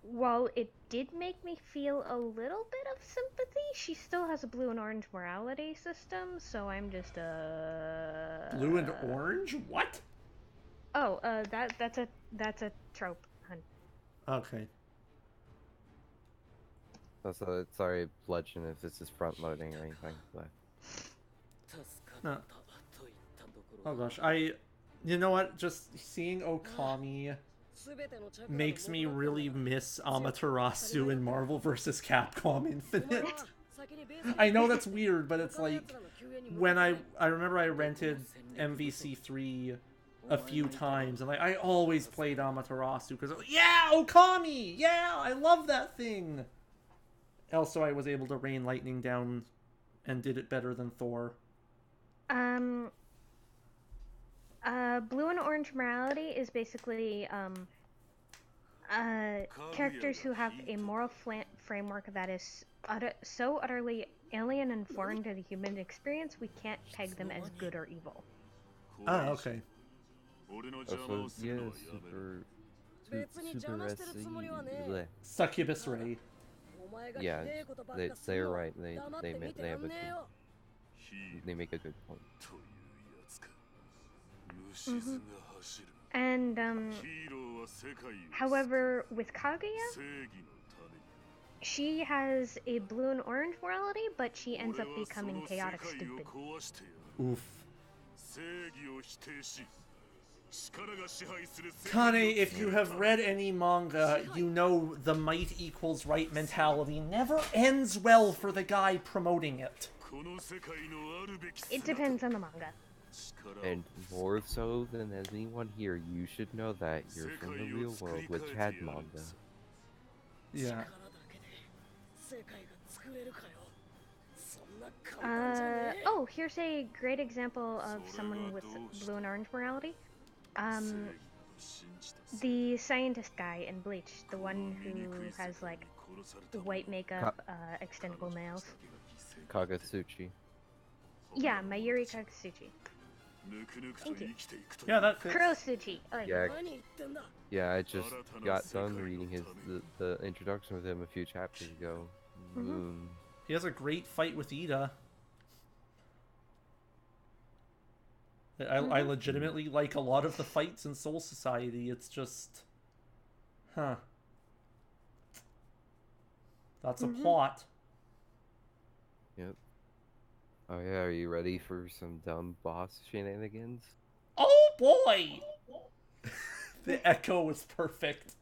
while it did make me feel a little bit of sympathy, she still has a blue and orange morality system, so I'm just Blue and orange? What? Oh, that's a trope, hun. Okay. Also, sorry, Bludgeon, if this is front loading or anything, but No. Oh gosh, you know what? Just seeing Okami makes me really miss Amaterasu in Marvel vs. Capcom Infinite. I know that's weird, but it's like when I remember I rented MVC3 a few times, and like I always played Amaterasu because yeah, Okami, yeah, I love that thing. Also, I was able to rain lightning down and did it better than Thor. Blue and orange morality is basically characters who have a moral framework that is so utterly alien and foreign to the human experience, we can't peg them as good or evil. Ah, okay. also, yeah, super SC, Succubus Ray. yeah, they're right. They have a good, they make a good point. And however, with Kaguya, she has a blue and orange morality, but she ends up becoming chaotic stupid. Oof. Kane, if you have read any manga, you know the might equals right mentality never ends well for the guy promoting it. It depends on the manga. And more so than anyone here, you should know that you're from the real world with Chad manga. Yeah. Oh, here's a great example of someone with blue and orange morality. The scientist guy in Bleach, the one who has like white makeup, extendable nails. Kagatsuchi. Yeah, Mayuri Kagutsuchi. Thank you. Yeah, that fits. Kurosuchi. Oh, Yeah, yeah. I just got done reading the introduction with him a few chapters ago. He has a great fight with Ida. I legitimately like a lot of the fights in Soul Society. It's just... Huh. That's a plot. Yep. Oh yeah, are you ready for some dumb boss shenanigans? Oh boy! The echo was perfect.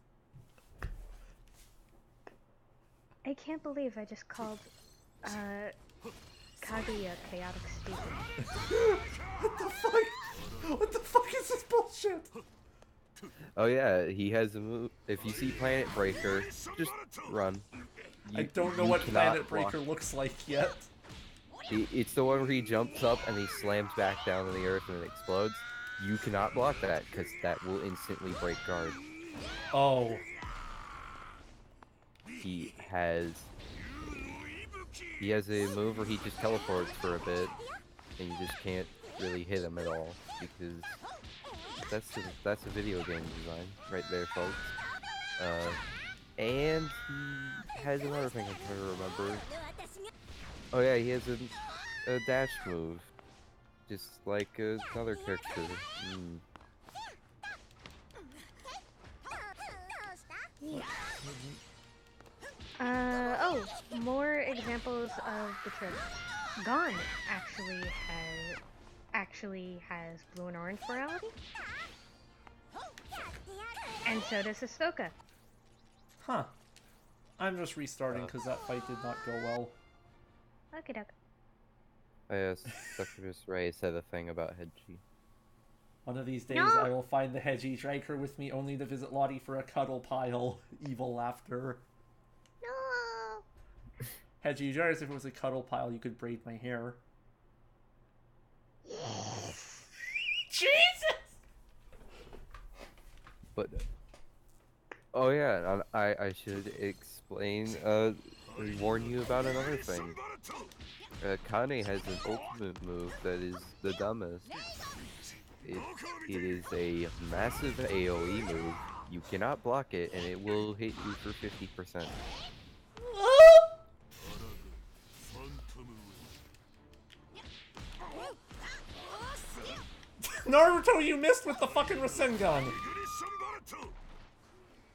I can't believe I just called Kaguya chaotic stupid. What the fuck? What the fuck is this bullshit? Oh yeah, he has a move. If you see Planet Breaker, just run. I don't know what Planet Breaker looks like yet. It's the one where he jumps up and he slams back down to the earth and it explodes. You cannot block that because that will instantly break guard. Oh. He has a move where he just teleports for a bit and you just can't really hit him at all because that's a video game design right there, folks. And he has another thing I'm trying to remember. Oh yeah, he has a dash move, just like another character. Oh, more examples of the trick. Gon actually has blue and orange morality. And so does Hisoka. Huh. I'm just restarting because that fight did not go well. Okay, doke. Oh yes, Septimus Ray said a thing about Hedgie. One of these days No! I will find the Hedgie, drag her with me only to visit Lottie for a cuddle pile. Evil laughter. No. Hedgie, you notice if it was a cuddle pile you could braid my hair. Jesus! But oh yeah, I should explain. Warn you about another thing. Kane has an ultimate move that is the dumbest. It is a massive AoE move. You cannot block it, and it will hit you for 50%. Naruto, you missed with the fucking Rasengan!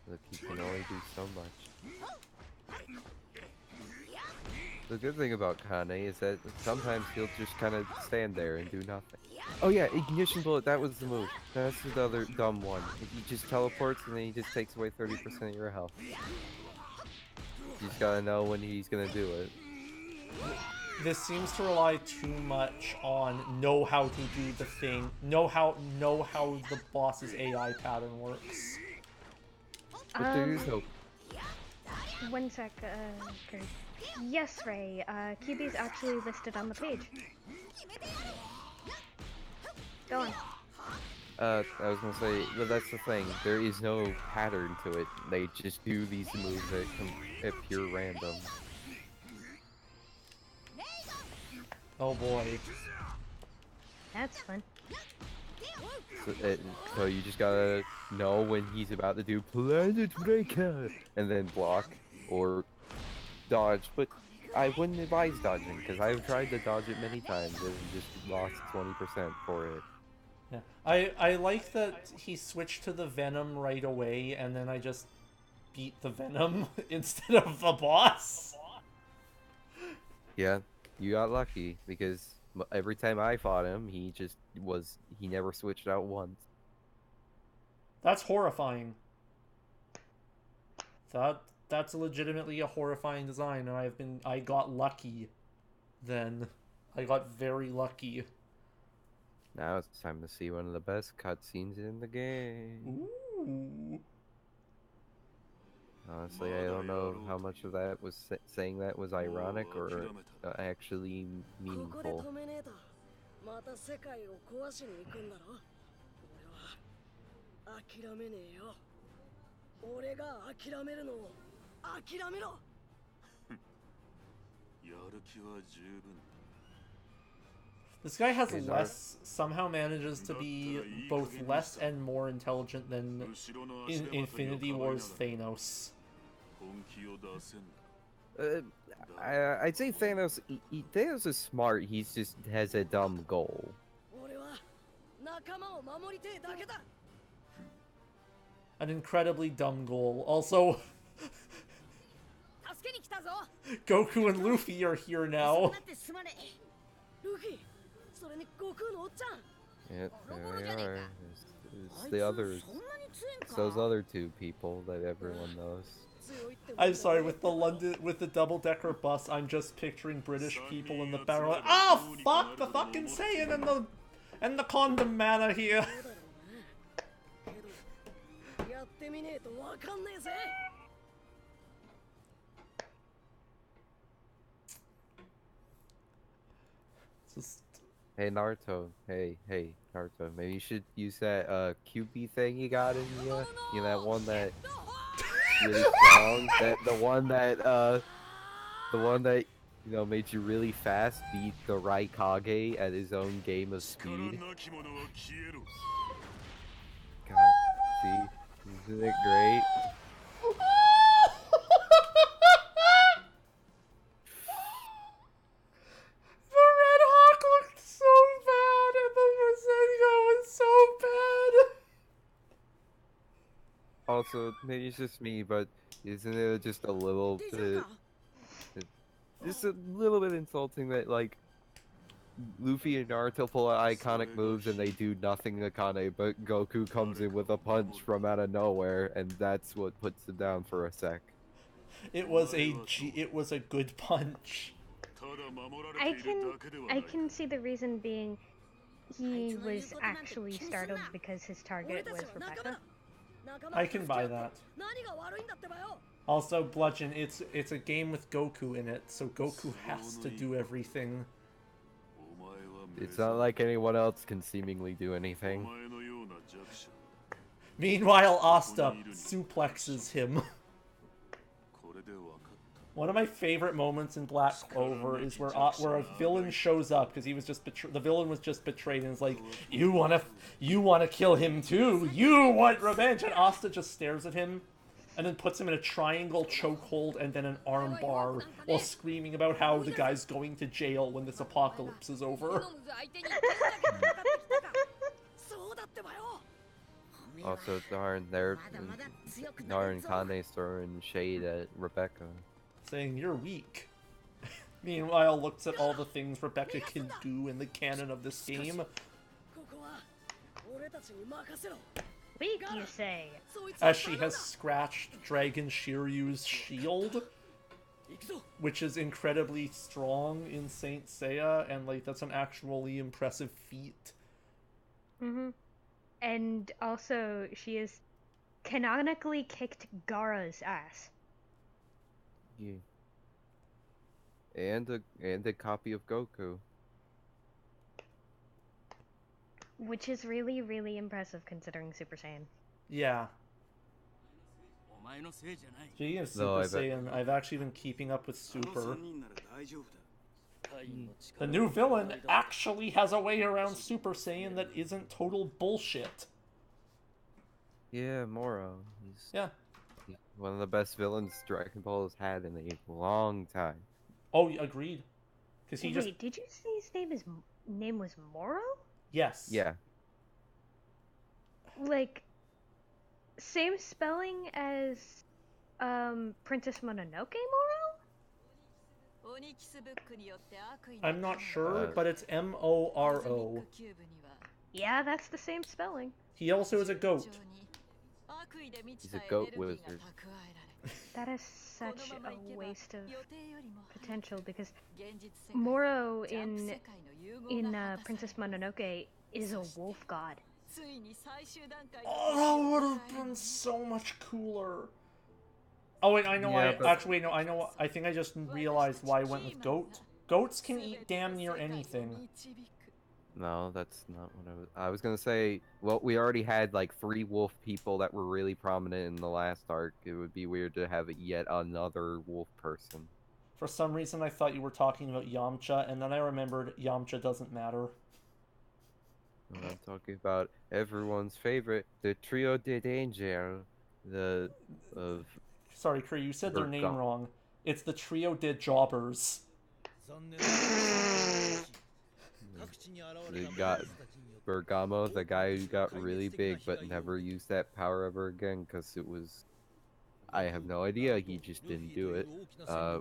Look, you can only do so much. The good thing about Kane is that sometimes he'll just kind of stand there and do nothing. Oh yeah, Ignition Bullet, that was the move. That's the other dumb one. He just teleports and then he just takes away 30% of your health. You just gotta know when he's gonna do it. This seems to rely too much on know how to do the thing, know how the boss's AI pattern works. But there is hope. One sec, Kurt. Yes, Ray, QB's actually listed on the page. Go on. I was gonna say, but that's the thing. There is no pattern to it. They just do these moves that appear random. Oh boy. That's fun. So you just gotta know when he's about to do Planet Breaker and then block or dodge. But I wouldn't advise dodging because I've tried to dodge it many times and just lost 20% for it. Yeah. I like that he switched to the Venom right away and then I just beat the Venom instead of the boss. Yeah, you got lucky because every time I fought him, he never switched out once. That's horrifying. That's legitimately a horrifying design, and I got lucky. Then I got very lucky. Now it's time to see one of the best cutscenes in the game. Ooh. Honestly, I don't know how much of that was saying that was ironic or actually ここで meaningful. 止めねえとまた世界を壊しに行くんだろ俺は諦めねえよ俺が諦めるのを諦めろやる気は十分 This guy has Okay, somehow manages to be both less and more intelligent than 後ろの in 足手まといを Infinity かばいながら War's Thanos. 本気を出せん I'd say Thanos. Thanos is smart. He just has a dumb goal. 俺は仲間を守りてえだけだ An incredibly dumb goal. Also, 助けに来たぞ Goku and Luffy are here now. ってすまねえルフィそれに悟空のおっちゃん Yeah, there they are. It's the others. It's those other two people that everyone knows. 強いって I'm sorry, with the double-decker bus, I'm just picturing British people in the barrel. Like, oh fuck the fucking Saiyan and the condom mana here. けどやってみねえとわかんねえぜ Just Hey Naruto, hey Naruto, maybe you should use that QB thing you got in you. You know that one that really strong. The one that you know made you really fast beat the Raikage at his own game of 力 speed. なき者は消えろ God, see, isn't it great? The Red Hawk looked so bad, and the Rasengan was so bad. Also, maybe it's just me, but isn't it just a little 大丈夫 bit, か just a little bit insulting that like Luffy and Naruto pull out iconic moves and they do nothing to Akane, but Goku comes in with a punch from out of nowhere, and that's what puts him down for a sec. It was a good punch. ただ守ら I れている can だけではない I can see the reason being he was actually startled because his 俺 target た was ちは仲間 Rebecca. だ仲間 I can buy that. 何が悪いんだってばよ Also, Bludgeon, it's a game with Goku in it, so Goku has to do everything. お前は目 It's 覚 not like anyone else can seemingly do お anything. 前のような弱者 Meanwhile, Asta suplexes him. これで分かった One of my favorite moments in Black Clover is where a villain shows up because the villain was just betrayed and is like, you wanna kill him too? You want revenge? And Asta just stares at him and then puts him in a triangle chokehold and then an armbar while screaming about how the guy's going to jail when this apocalypse is over. 相手にどんだけ戦ってきたかそうだってばよ Also, darn, Kane's throwing shade at Rebecca. Saying you're weak. Meanwhile, looks at all the things Rebecca can do in the canon of this game. ここは俺たちに任せろ Weak, you say? そいつは As she has scratched Dragon Shiryu's shield, 行くぞ which is incredibly strong in Saint Seiya, and like that's an actually impressive feat. Mm-hmm. And also, she has canonically kicked Gaara's ass. Yeah. And a copy of Goku. Which is really, really impressive considering Super Saiyan. Yeah. お前のせいじゃない Speaking of No, Super I bet- Saiyan, I've actually been keeping up with あの Super. 3人なら大丈夫だ The new villain actually has a way around Super Saiyan that isn't total bullshit. Yeah, Moro. He's Yeah. one of the best villains Dragon Ball has had in a long time. Oh, agreed. Because he Wait, just did you say his name was Moro? yes. Yeah. Like, same spelling as Princess Mononoke Moro? I'm not sure, but it's Moro. Yeah, that's the same spelling. He also is a goat. He's a goat wizard. That is such a waste of potential because Moro in Princess Mononoke is a wolf god. Oh, that would have been so much cooler. Oh wait, I know. Yeah, but- Actually wait, no. I know. I think I just realized why I went with goat. Goats can eat damn near anything. No, that's not what I was gonna say. Well, we already had like 3 wolf people that were really prominent in the last arc. It would be weird to have yet another wolf person. For some reason, I thought you were talking about Yamcha, and then I remembered Yamcha doesn't matter. I'm talking about everyone's favorite, the Trio de Danger, the of Sorry, Kree, you said their name Bergamo. wrong. It's the Trio de Jobbers. 残念ながら各地に現れ They た got ボスたちによって Bergamo, the guy who got really big but never used that power ever again because it was. I have no idea. He just didn't do it.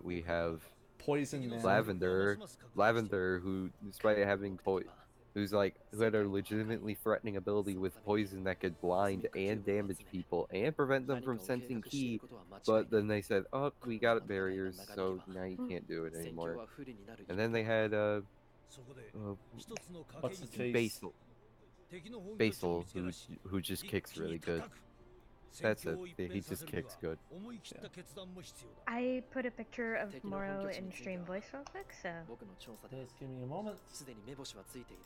We have Poison Man. Lavender, who, despite having who had a legitimately threatening ability with poison that could blind and damage people and prevent them from sensing ki, but then they said, "Oh, we got barriers, so now you can't do it anymore." And then they had そこで what's 一つの賭け What's に his face? Basil, 敵の本拠地を Basil, 見つけ出し who just 一 kicks 気に really 叩 good. く That's 戦況を it. 一 He 変さ just せるに kicks は good. 思い切った決断も必要だ I put a picture of Moro in stream voice real quick, so 僕の調査で Just give me a moment. すでに目星はついている。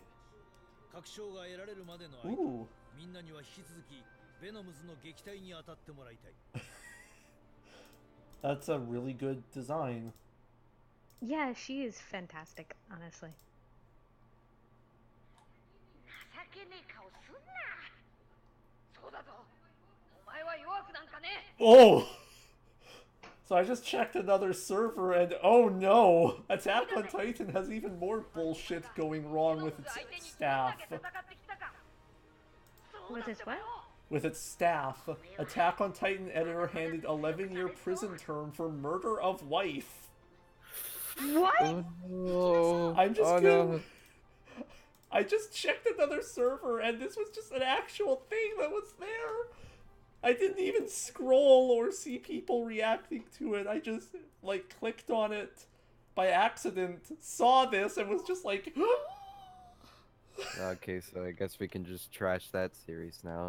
確証が得られるまでの間 Ooh. みんなには引き続きベノムズの撃退に当たってもらいたい That's a really good design. yeah, she is fantastic, honestly. 情けねえ顔すんな。そうだぞ。お前は弱くなんかね。 Oh! So I just checked another server and oh no! Attack on Titan has even more bullshit going wrong with its staff. With his what? With its staff, Attack on Titan editor handed 11-year prison term for murder of wife. What? Oh no! I'm just oh gonna... no! I just checked another server and this was just an actual thing that was there. I didn't even scroll or see people reacting to it. I just, like, clicked on it by accident, saw this, and was just like... Okay, so I guess we can just trash that series now.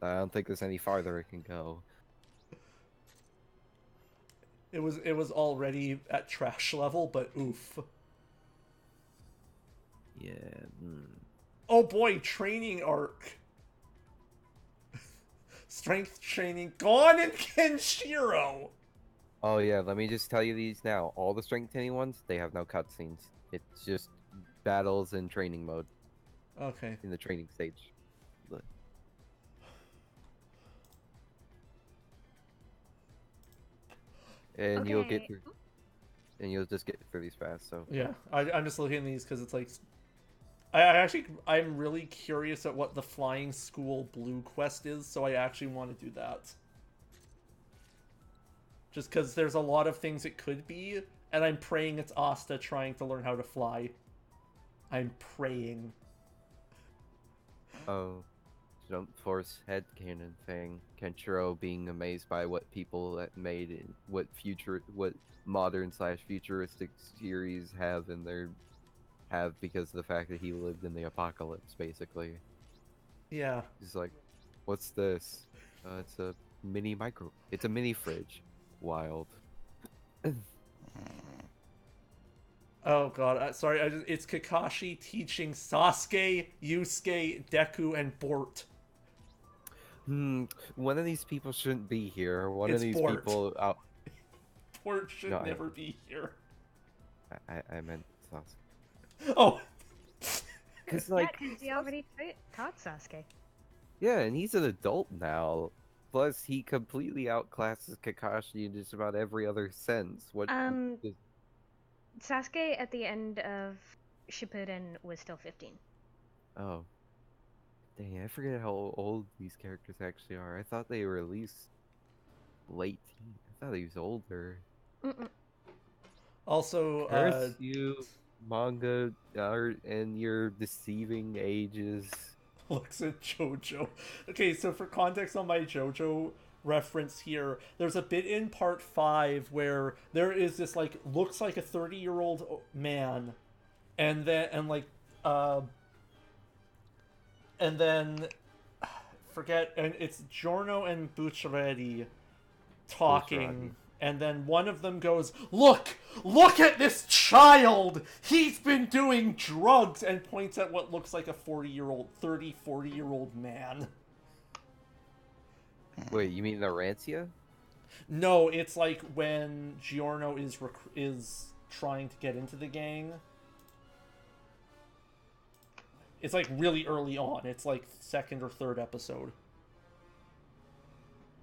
I don't think there's any farther it can go. It was already at trash level, but oof. Yeah. Oh boy, training arc. Strength training gone in Kenshiro. Oh yeah, let me just tell you these now. All the strength training ones, they have no cutscenes. It's just battles in training mode, Okay. in the training stage. But- And you'll get Okay. through, and you'll just get through these fast. So Yeah, I'm just looking at these because it's like, I'm really curious at what the Flying School Blue quest is, so I actually want to do that. Just because there's a lot of things it could be, and I'm praying it's Asta trying to learn how to fly. I'm praying. oh, jump force headcanon thing. Kenshiro being amazed by what people that made it, what modern / futuristic series have in their because of the fact that he lived in the apocalypse, basically. Yeah. He's like, what's this? It's a it's a mini fridge. Wild. Oh god, sorry, it's Kakashi teaching Sasuke, Yusuke, Deku, and Bort. One of these people shouldn't be here. One It's of these Bort. people out. Bort should No, never be here. I meant Sasuke. Oh! Cause Yeah, like, 'cause he already taught Sasuke. yeah, and he's an adult now. Plus, he completely outclasses Kakashi in just about every other sense. What? is- Sasuke at the end of Shippuden was still 15. Oh. Dang, I forget how old these characters actually are. I thought they were at least late teen. I thought he was older. Mm-mm. Also, Curse you, manga art, and your deceiving ages. looks at JoJo. Okay, so for context on my JoJo reference here, there's a bit in part 5 where there is this like looks like a 30-year-old man, and then forget, and it's Giorno and Bucciarati talking. Bucciarati. And then one of them goes, Look at this child! He's been doing drugs! And points at what looks like a 40-year-old man. Wait, you mean the Rancia? No, it's like when Giorno is trying to get into the gang. It's like really early on. It's like second or third episode.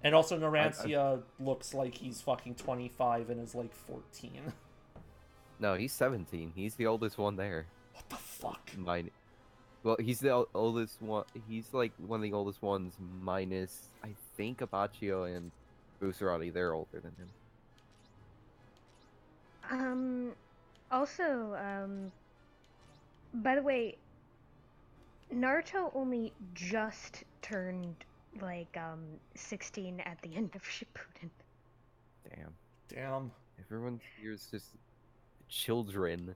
And also Narancia looks like he's fucking 25 and is like 14. No, he's 17. He's the oldest one there. What the fuck? Well, he's the oldest one. He's like one of the oldest ones, minus I think Abbacchio and Bucciarati. They're older than him. Also, by the way, Naruto only just turned like 16 at the end of Shippuden. Damn. Everyone here is just children.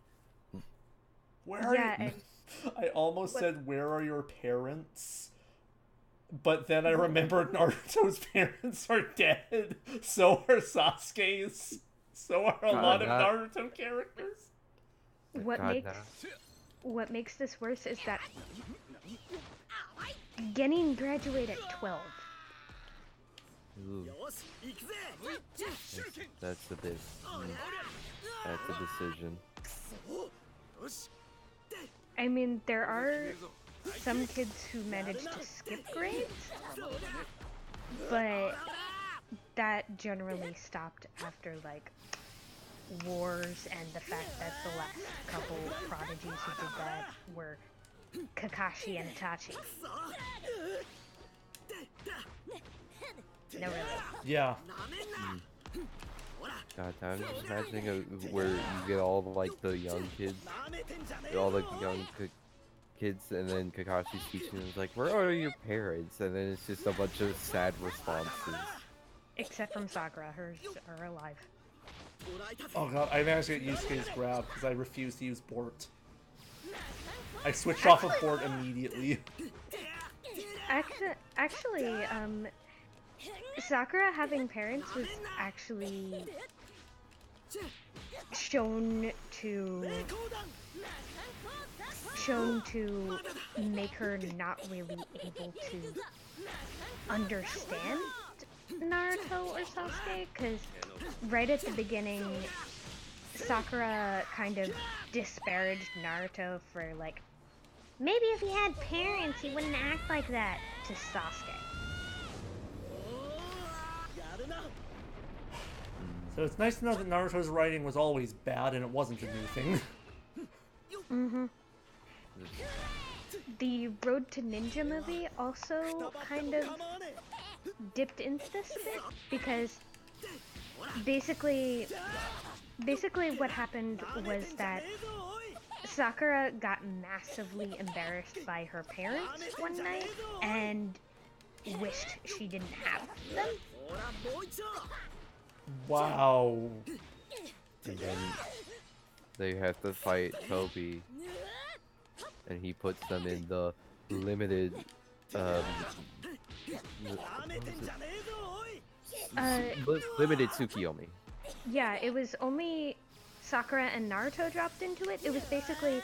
Where are you? I almost said, where are your parents? But then I remembered Naruto's parents are dead. So are Sasuke's. So are a lot of Naruto characters. What makes this worse is that Genin graduated at 12. Ooh. That's a bit. That's a decision. I mean, there are some kids who manage to skip grades, but that generally stopped after like wars and the fact that the last couple prodigies who did that were Kakashi and Itachi. No, really. Yeah. God, I'm just imagining where you get all the, like the young kids, kids, and then Kakashi's teaching them like, "Where are your parents?" And then it's just a bunch of sad responses. Except from Sakura, hers are alive. Oh god, I managed to get Yusuke's grab because I refused to use Bort. I switched off of Bort immediately. Actually, Sakura having parents was actually shown to make her not really able to understand Naruto or Sasuke, because right at the beginning, Sakura kind of disparaged Naruto for like, maybe if he had parents, he wouldn't act like that, to Sasuke. So it's nice to know that Naruto's writing was always bad and it wasn't a new thing. Mm-hmm. The Road to Ninja movie also kind of dipped into this a bit, because basically what happened was that Sakura got massively embarrassed by her parents one night and wished she didn't have them. Wow. And then they have to fight Toby, and he puts them in the limited, limited Tsukiyomi. Yeah, it was only Sakura and Naruto dropped into it. It was basically,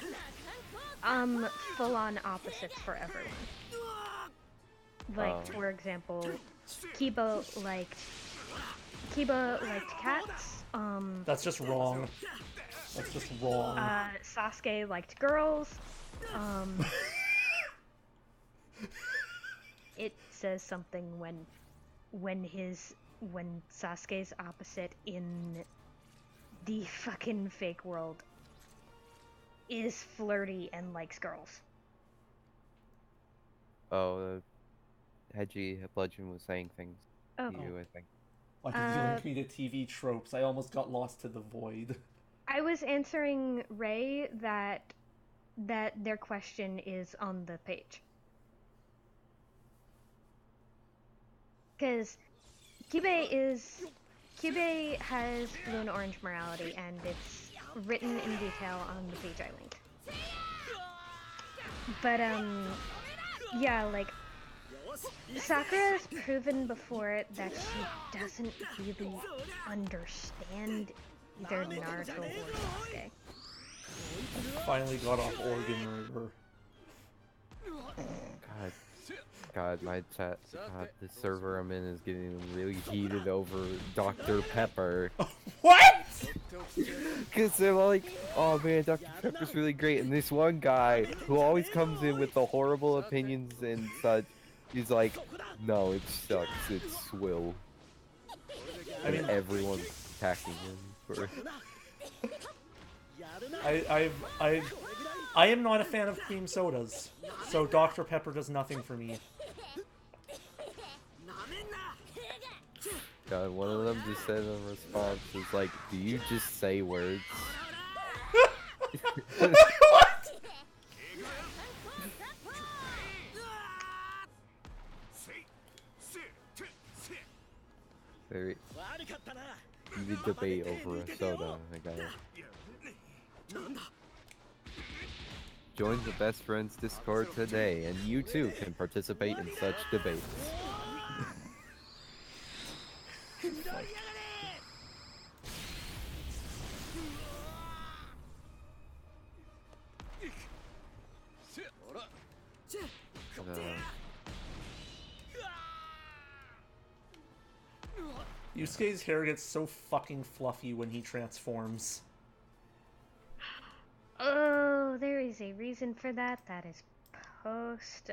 full-on opposites for everyone. Like, for example, Kiba liked cats. That's just wrong. That's just wrong. Sasuke liked girls. It says something when Sasuke's opposite in the fucking fake world is flirty and likes girls. Oh, Hedgie Bludgeon was saying things to you, I think. Like you linked me to TV tropes. I almost got lost to the void. I was answering Ray that their question is on the page. Because Kyubey has blue and orange morality, and it's written in detail on the page I linked. But yeah, like Sakura's proven before that she doesn't really understand either Naruto or Sasuke. Finally got off Organ River. God, my chat, the server I'm in is getting really heated over Dr. Pepper. What? Because they're like, oh man, Dr. Pepper's really great, and this one guy who always comes in with the horrible opinions and such, he's like, no, it sucks, it's swill. I mean, everyone's attacking him for... I am not a fan of cream sodas, so Dr. Pepper does nothing for me. God, one of them just said in response, is like, do you just say words? What? Very heated debate over a soda, I got it. Join the Best Friends Discord today, and you too can participate in such debates. Yusuke's hair gets so fucking fluffy when he transforms. Oh, there is a reason for that. That is post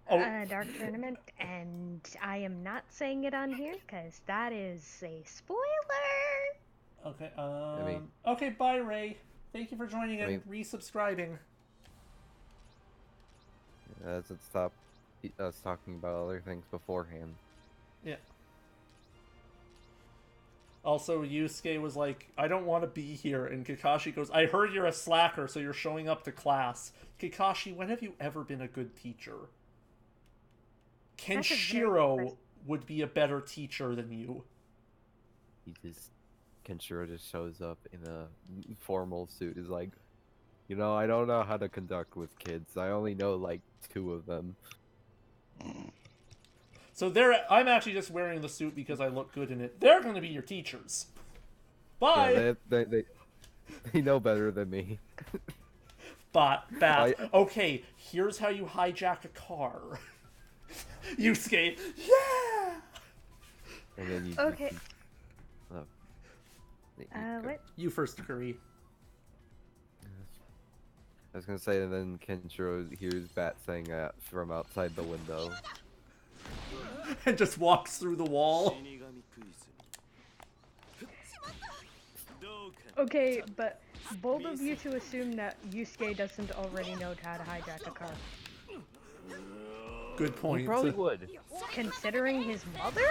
Dark Tournament, and I am not saying it on here because that is a spoiler. Okay. Okay. Bye, Ray. Thank you for joining and resubscribing. Let's stop us talking about other things beforehand. Yeah. Also, Yusuke was like, I don't want to be here, and Kakashi goes, I heard you're a slacker, so you're showing up to class. Kakashi, when have you ever been a good teacher? Kenshiro would be a better teacher than you. Kenshiro just shows up in a formal suit, is like, you know, I don't know how to conduct with kids. I only know, like, 2 of them. So I'm actually just wearing the suit because I look good in it. They're going to be your teachers. Bye! Yeah, they know better than me. Bat. Okay, here's how you hijack a car. Yusuke, yeah! And then you... Okay. What? You first, Curry. I was gonna say, and then Kenshiro hears Bat saying that from outside the window. And just walks through the wall. Okay, but bold of you to assume that Yusuke doesn't already know how to hijack a car. Good point. He probably would. Considering his mother?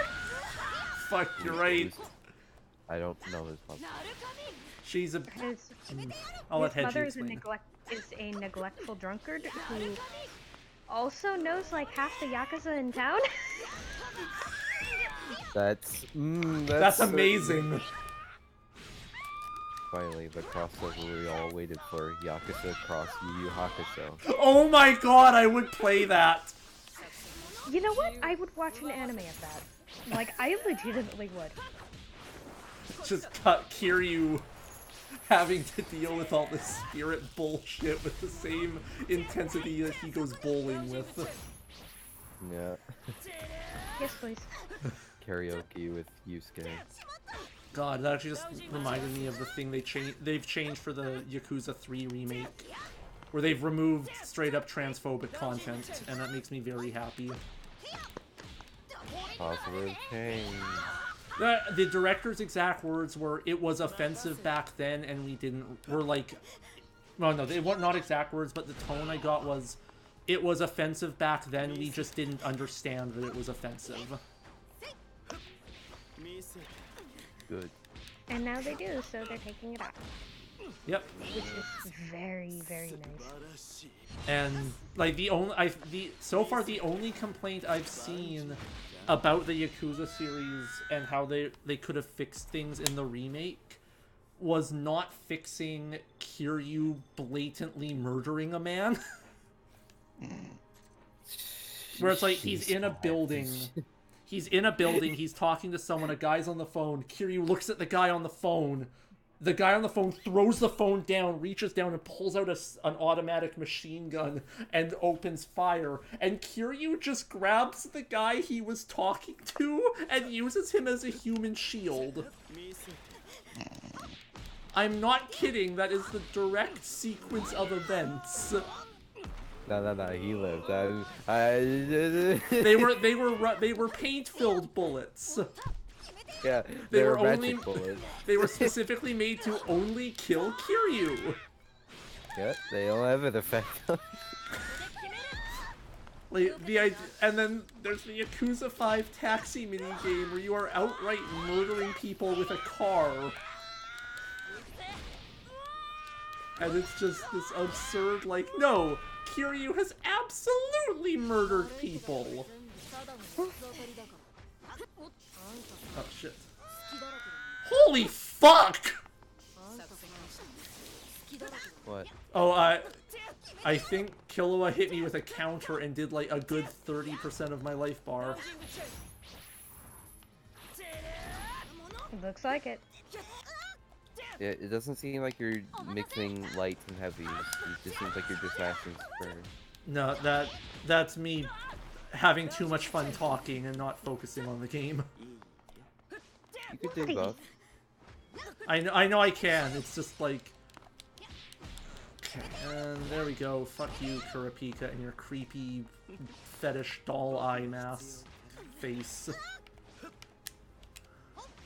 Fuck, you're right. I don't know his mother. She's a... I'll let Hedgie explain. Is a neglectful drunkard who also knows like half the Yakuza in town. That's amazing. Finally, the crossover we all waited for, Yakuza cross Yu Yu Hakusho. Oh my god, I would play that! You know what? I would watch an anime of that. Like, I legitimately would. Just cut Kiryu having to deal with all this spirit bullshit with the same intensity that he goes bowling with. Yeah. Yes, please. Karaoke with Yusuke. God, that actually just reminded me of the thing they've changed for the Yakuza 3 remake, where they've removed straight up transphobic content, and that makes me very happy. Positive change. The director's exact words were, it was offensive back then and we didn't, we're like, well no, they weren't not exact words, but the tone I got was, it was offensive back then, we just didn't understand that it was offensive. Good. And now they do, so they're taking it off. Yep. which is very, very nice. And like so far the only complaint I've seen about the Yakuza series and how they could have fixed things in the remake was not fixing Kiryu blatantly murdering a man. Where it's like he's in a building, he's talking to someone, a guy's on the phone, Kiryu looks at the guy on the phone throws the phone down, reaches down and pulls out an automatic machine gun and opens fire, and Kiryu just grabs the guy he was talking to and uses him as a human shield. I'm not kidding, that is the direct sequence of events. No, he lived. They were paint-filled bullets. Yeah, They were magic bullets. They were specifically made to only kill Kiryu. Yeah, they don't have an effect. Like and then there's the Yakuza 5 taxi minigame where you are outright murdering people with a car. And it's just this absurd, like, no, Kiryu has absolutely murdered people. Oh shit. Holy fuck! What? Oh, I think Killua hit me with a counter and did like a good 30% of my life bar. Looks like it. Yeah, it doesn't seem like you're mixing lights and heavies. It just seems like you're just mashing square. No, that's me having too much fun talking and not focusing on the game. You could do both. I know I can. It's just like, okay, and there we go. Fuck you, Kurapika, and your creepy fetish doll eye mask face.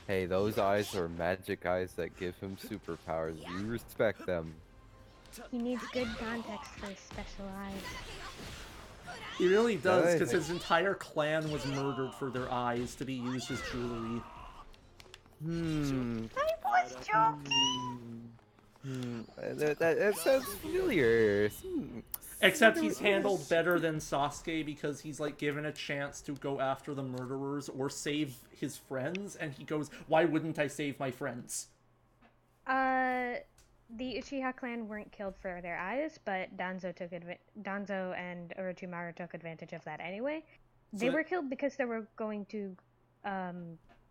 Hey, those eyes are magic eyes that give him superpowers. You respect them. He needs good context for his special eyes. He really does, because his entire clan was murdered for their eyes to be used as jewelry. I was joking! That sounds familiar. Except he's handled better than Sasuke because he's like given a chance to go after the murderers or save his friends, and he goes, why wouldn't I save my friends? The Uchiha clan weren't killed for their eyes, but Danzo and Orochimaru took advantage of that anyway. They were killed because they were going to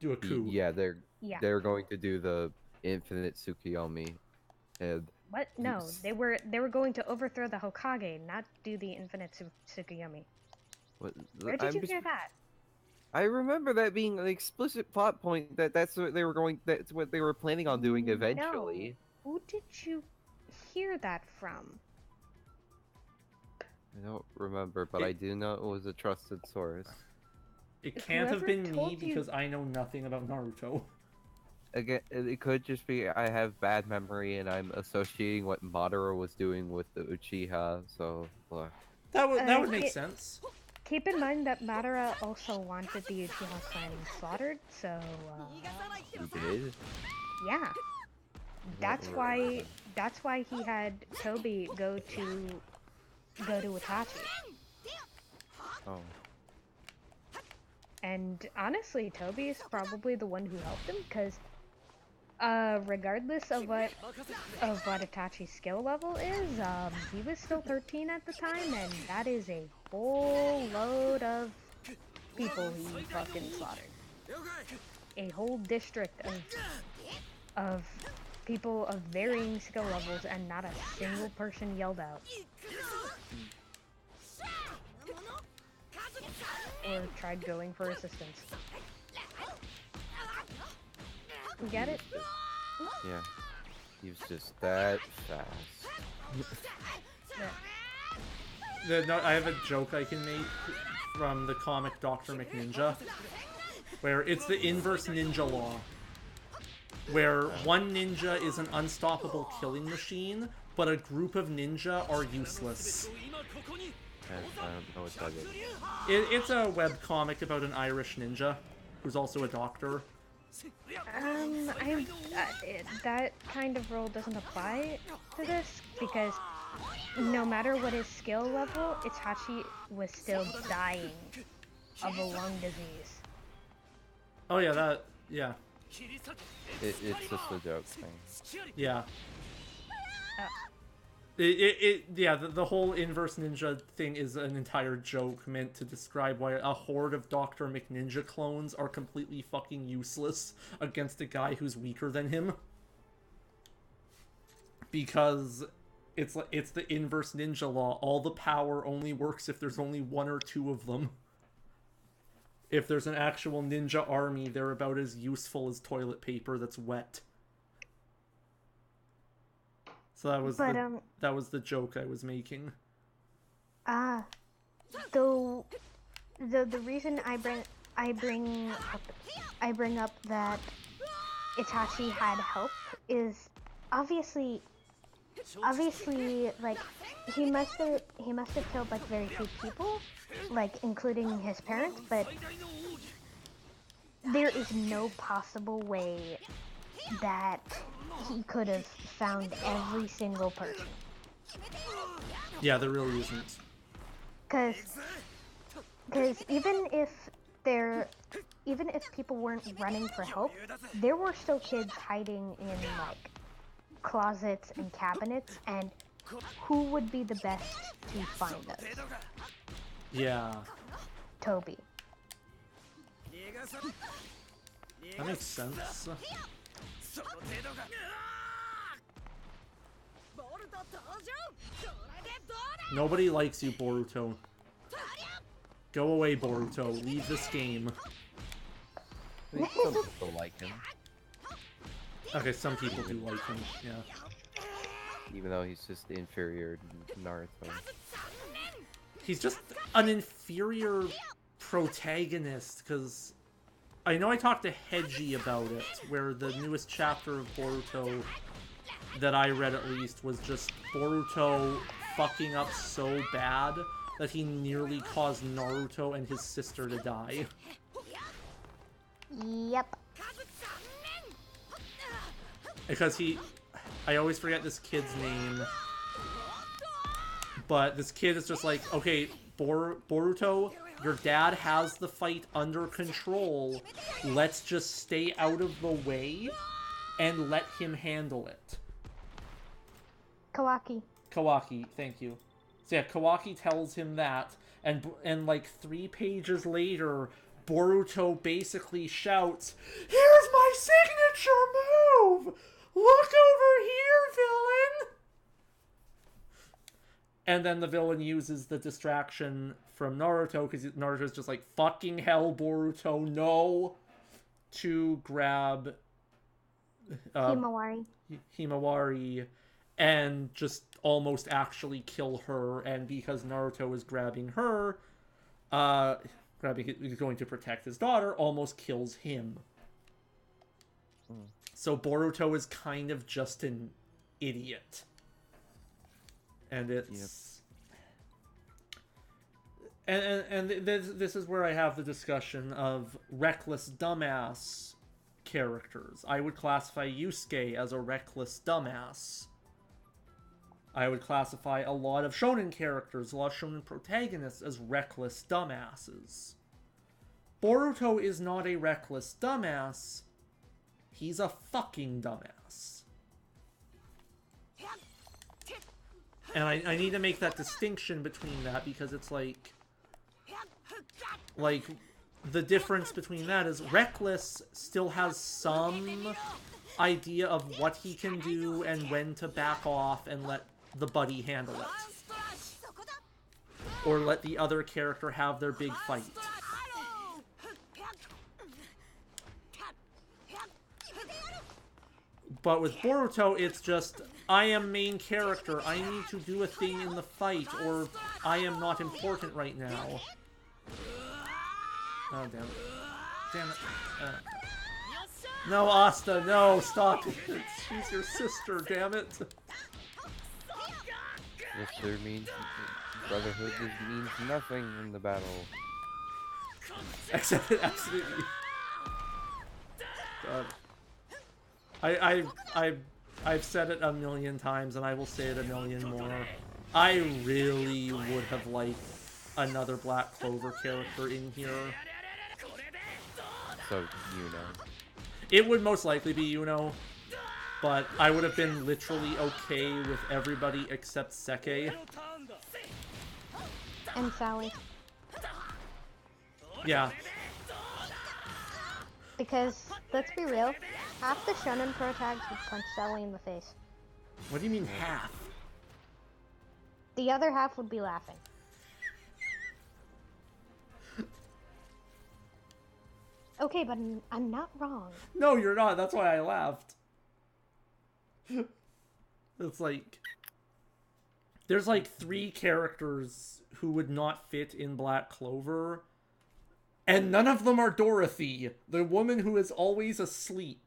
do a coup. Yeah, they're going to do the infinite Tsukuyomi. And what? No, they were going to overthrow the Hokage, not do the infinite Tsukuyomi. What, Where did you hear that? I remember that being an explicit plot point. That's what they were going. That's what they were planning on doing eventually. No. Who did you hear that from? I don't remember, but I do know it was a trusted source. It can't have been me because I know nothing about Naruto. Again, it could just be I have bad memory and I'm associating what Madara was doing with the Uchiha, so... That would make sense. Keep in mind that Madara also wanted the Uchiha clan slaughtered, so... He did? Yeah. That's why he had Toby go to Itachi. Oh. And honestly, Toby is probably the one who helped him, because regardless of what Itachi's skill level is, he was still 13 at the time, and that is a whole load of people he fucking slaughtered. A whole district of people of varying skill levels, and not a single person yelled out. Or tried going for assistance. You get it? Yeah. He was just that fast. Yeah. I have a joke I can make from the comic Dr. McNinja, where it's the inverse ninja law, where one ninja is an unstoppable killing machine, but a group of ninja are useless. I don't know what that is. It's a webcomic about an Irish ninja who's also a doctor. That kind of role doesn't apply to this because no matter what his skill level, Itachi was still dying of a lung disease. Oh yeah, yeah. It's just a joke thing. Yeah. Uh, The whole inverse ninja thing is an entire joke meant to describe why a horde of Dr. McNinja clones are completely fucking useless against a guy who's weaker than him. Because it's the inverse ninja law. All the power only works if there's only one or two of them. If there's an actual ninja army, they're about as useful as toilet paper that's wet. So that was the joke I was making. The reason I bring up that Itachi had help is obviously like he must have killed like very few people, like including his parents, but there is no possible way that he could have found every single person. Yeah, there really isn't. Because even if people weren't running for help, there were still kids hiding in like closets and cabinets, and who would be the best to find those? Yeah. Toby. That makes sense. Nobody likes you, Boruto. Go away, Boruto. Leave this game. I think some people like him, Okay, some people do like him, yeah. even though he's just inferior to Naruto. He's just an inferior protagonist, because I know I talked to Heiji about it, where the newest chapter of Boruto that I read at least was just Boruto fucking up so bad that he nearly caused Naruto and his sister to die. Yep. Because I always forget this kid's name, but this kid is just like, okay, Boruto, your dad has the fight under control. Let's just stay out of the way and let him handle it. Kawaki, thank you. So yeah, Kawaki tells him that, and like 3 pages later, Boruto basically shouts, "Here's my signature move! Look over here, villain!" And then the villain uses the distraction from Naruto, because Naruto's just like, fucking hell, Boruto, no! To grab Himawari and just almost actually kill her, and because Naruto is grabbing her, he's going to protect his daughter, almost kills him. So Boruto is kind of just an idiot. And it's... Yep. And this is where I have the discussion of reckless dumbass characters. I would classify Yusuke as a reckless dumbass. I would classify a lot of shonen characters, a lot of shonen protagonists as reckless dumbasses. Boruto is not a reckless dumbass. He's a fucking dumbass. And I need to make that distinction between that, because it's like the difference between that is reckless still has some idea of what he can do and when to back off and let the buddy handle it. Or let the other character have their big fight. But with Boruto, it's just, I am main character, I need to do a thing in the fight, or I am not important right now. Oh, damn it. Damn it. No, Asta, no, stop it. She's your sister, damn it. Sister means brotherhood means nothing in the battle. Except it absolutely I've said it a million times, and I will say it a million more. I really would have liked another Black Clover character in here. So, you know. It would most likely be Yuno, but I would have been literally okay with everybody except Seke. And Sally. Yeah. Because, let's be real, half the Shonen Pro tags would punch Sally in the face. What do you mean half? The other half would be laughing. Okay, but I'm not wrong. No, you're not. That's why I laughed. It's like... There's like 3 characters who would not fit in Black Clover. And none of them are Dorothy, the woman who is always asleep.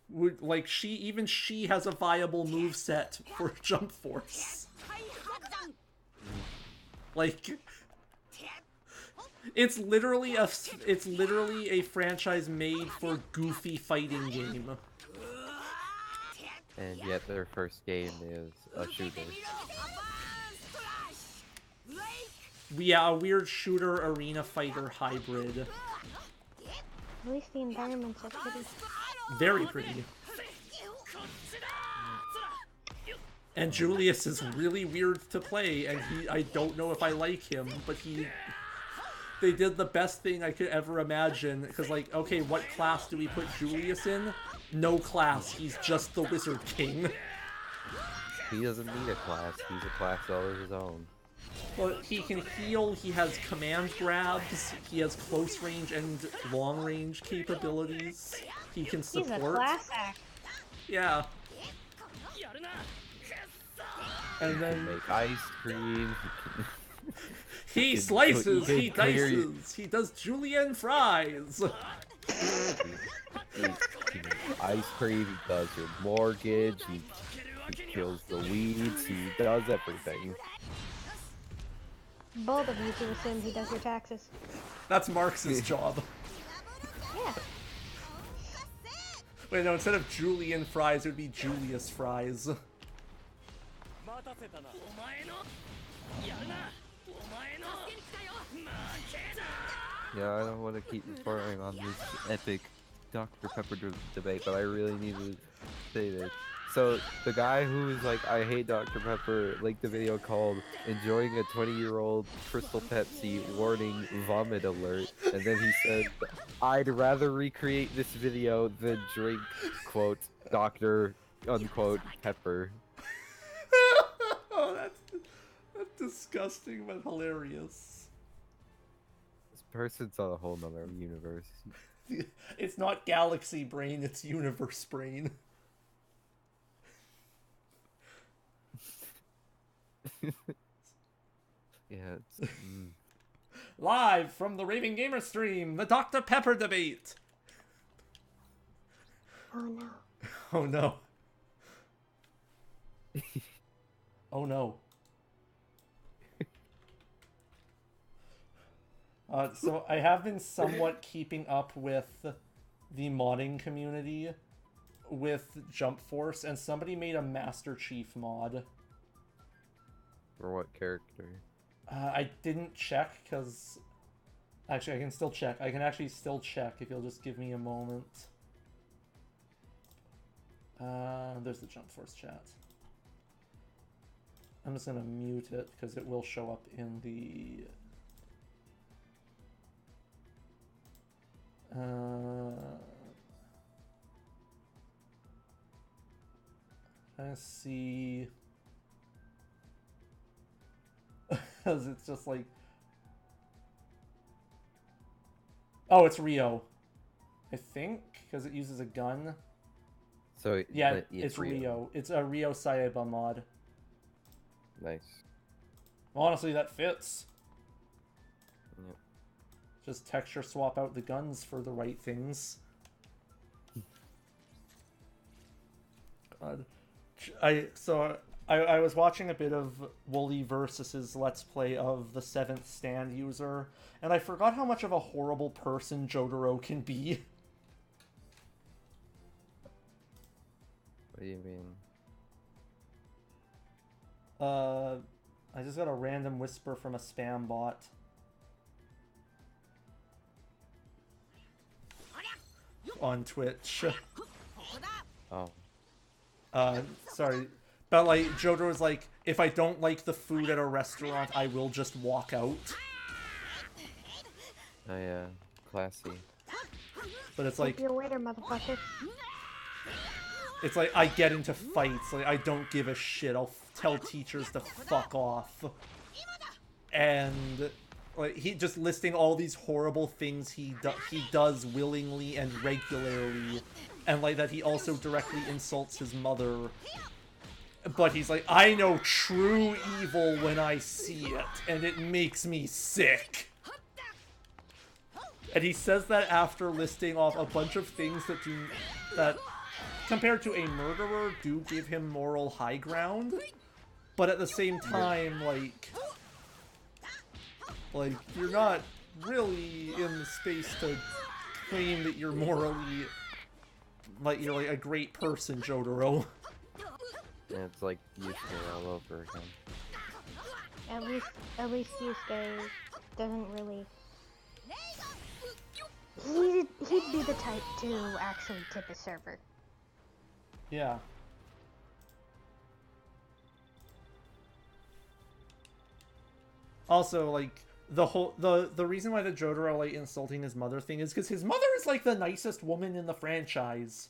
Would, like, even she has a viable moveset for Jump Force. Like... It's literally a franchise made for goofy fighting game. And yet their first game is a shooter. Yeah, a weird shooter arena fighter hybrid. At least the environments are pretty. Very pretty. And Julius is really weird to play, and I don't know if I like him, but they did the best thing I could ever imagine, because like, okay, what class do we put Julius in? No class, he's just the Wizard King. He doesn't need a class, he's a class all of his own. Well, he can heal, he has command grabs, he has close range and long range capabilities, he can support. He's a class act. Yeah. And then... Make ice cream. He slices, he dices, he does julienne fries. He makes ice cream, he does your mortgage, he kills the weeds, he does everything. Bold of you to assume he does your taxes. That's Marx's job. Yeah. Wait, no, instead of julienne fries, it would be Julius fries. Yeah, I don't want to keep pouring on this epic Dr. Pepper debate, but I really need to say this. So, the guy who's like, I hate Dr. Pepper, linked the video called Enjoying a 20-year-old Crystal Pepsi, warning, vomit alert. And then he said, I'd rather recreate this video than drink, quote, Dr. unquote, Pepper. Oh, that's disgusting but hilarious. This person's on a whole nother universe. It's not galaxy brain, it's universe brain. Yeah, it's... Live from the Raving Gamer stream, the Dr. Pepper debate! Oh no. Oh no. Oh no. So I have been somewhat keeping up with the modding community with Jump Force, and somebody made a Master Chief mod. For what character? I didn't check, because... Actually, I can still check. I can actually still check if you'll just give me a moment. There's the Jump Force chat. I'm just gonna mute it, because it will show up in the... Trying to see... Because it's just like... Oh, it's Rio. I think, because it uses a gun. So yeah, it's Rio. It's a Rio Saeba mod. Nice. Honestly, that fits. Yep. Just texture swap out the guns for the right things. God. I was watching a bit of Wooly Versus's Let's Play of the 7th Stand user, and I forgot how much of a horrible person Jotaro can be. What do you mean? I just got a random whisper from a spam bot. On Twitch. Oh. Sorry. But like, Jotaro's like, if I don't like the food at a restaurant, I will just walk out. Oh yeah, classy. But it's like, See you later, motherfucker. it's like I get into fights. Like, I don't give a shit. I'll tell teachers to fuck off. And like, he just listing all these horrible things he does willingly and regularly, and like that he also directly insults his mother. But he's like, I know true evil when I see it, and it makes me sick. And he says that after listing off a bunch of things that compared to a murderer, do give him moral high ground. But at the same time, like you're not really in the space to claim that you're morally, like, you're like a great person, Jotaro. Yeah, it's like Yusuke all over again. At least Yusuke doesn't really. He'd be the type to actually tip a server. Yeah. Also, like, the reason why the Jotaro, like, insulting his mother thing is because his mother is, like, the nicest woman in the franchise.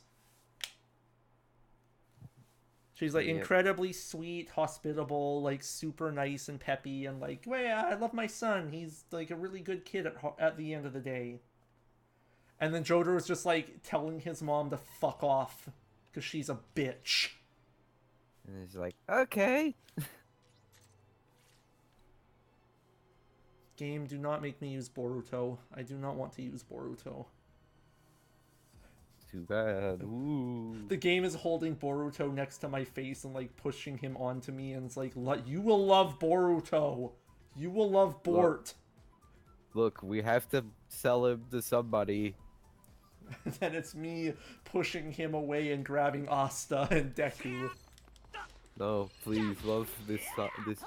She's, like, incredibly sweet, hospitable, like, super nice and peppy, and, like, well, yeah, I love my son. He's, like, a really good kid at the end of the day. And then Jotaro's just, like, telling his mom to fuck off because she's a bitch. And he's like, okay. Game, do not make me use Boruto. I do not want to use Boruto. Too bad. Ooh. The game is holding Boruto next to my face and, like, pushing him onto me, and it's like, you will love Boruto. You will love Bort. Look, we have to sell him to somebody. And then it's me pushing him away and grabbing Asta and Deku. No, please love this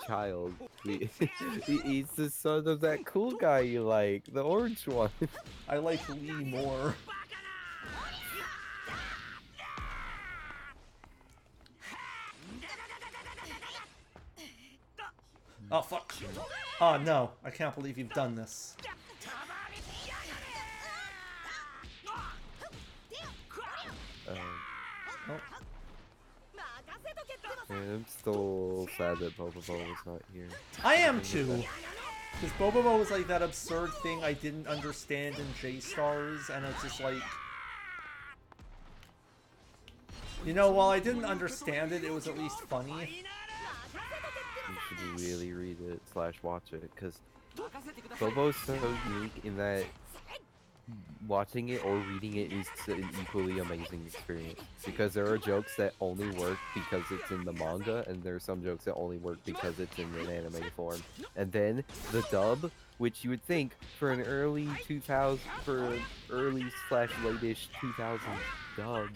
child. He's the son of that cool guy you like, the orange one. I like Lee more. Oh, fuck. Oh, no. I can't believe you've done this. Oh. Man, I'm still sad that Bobobo was not here. I am too. Because Bobobo was like that absurd thing I didn't understand in J-Stars, and it's just like... You know, while I didn't understand it, it was at least funny. You should really read it / watch it, because Bobo's so unique in that watching it or reading it is an equally amazing experience. Because there are jokes that only work because it's in the manga, and there are some jokes that only work because it's in an anime form. And then the dub, which you would think for an early 2000, for an early / late-ish 2000 dub,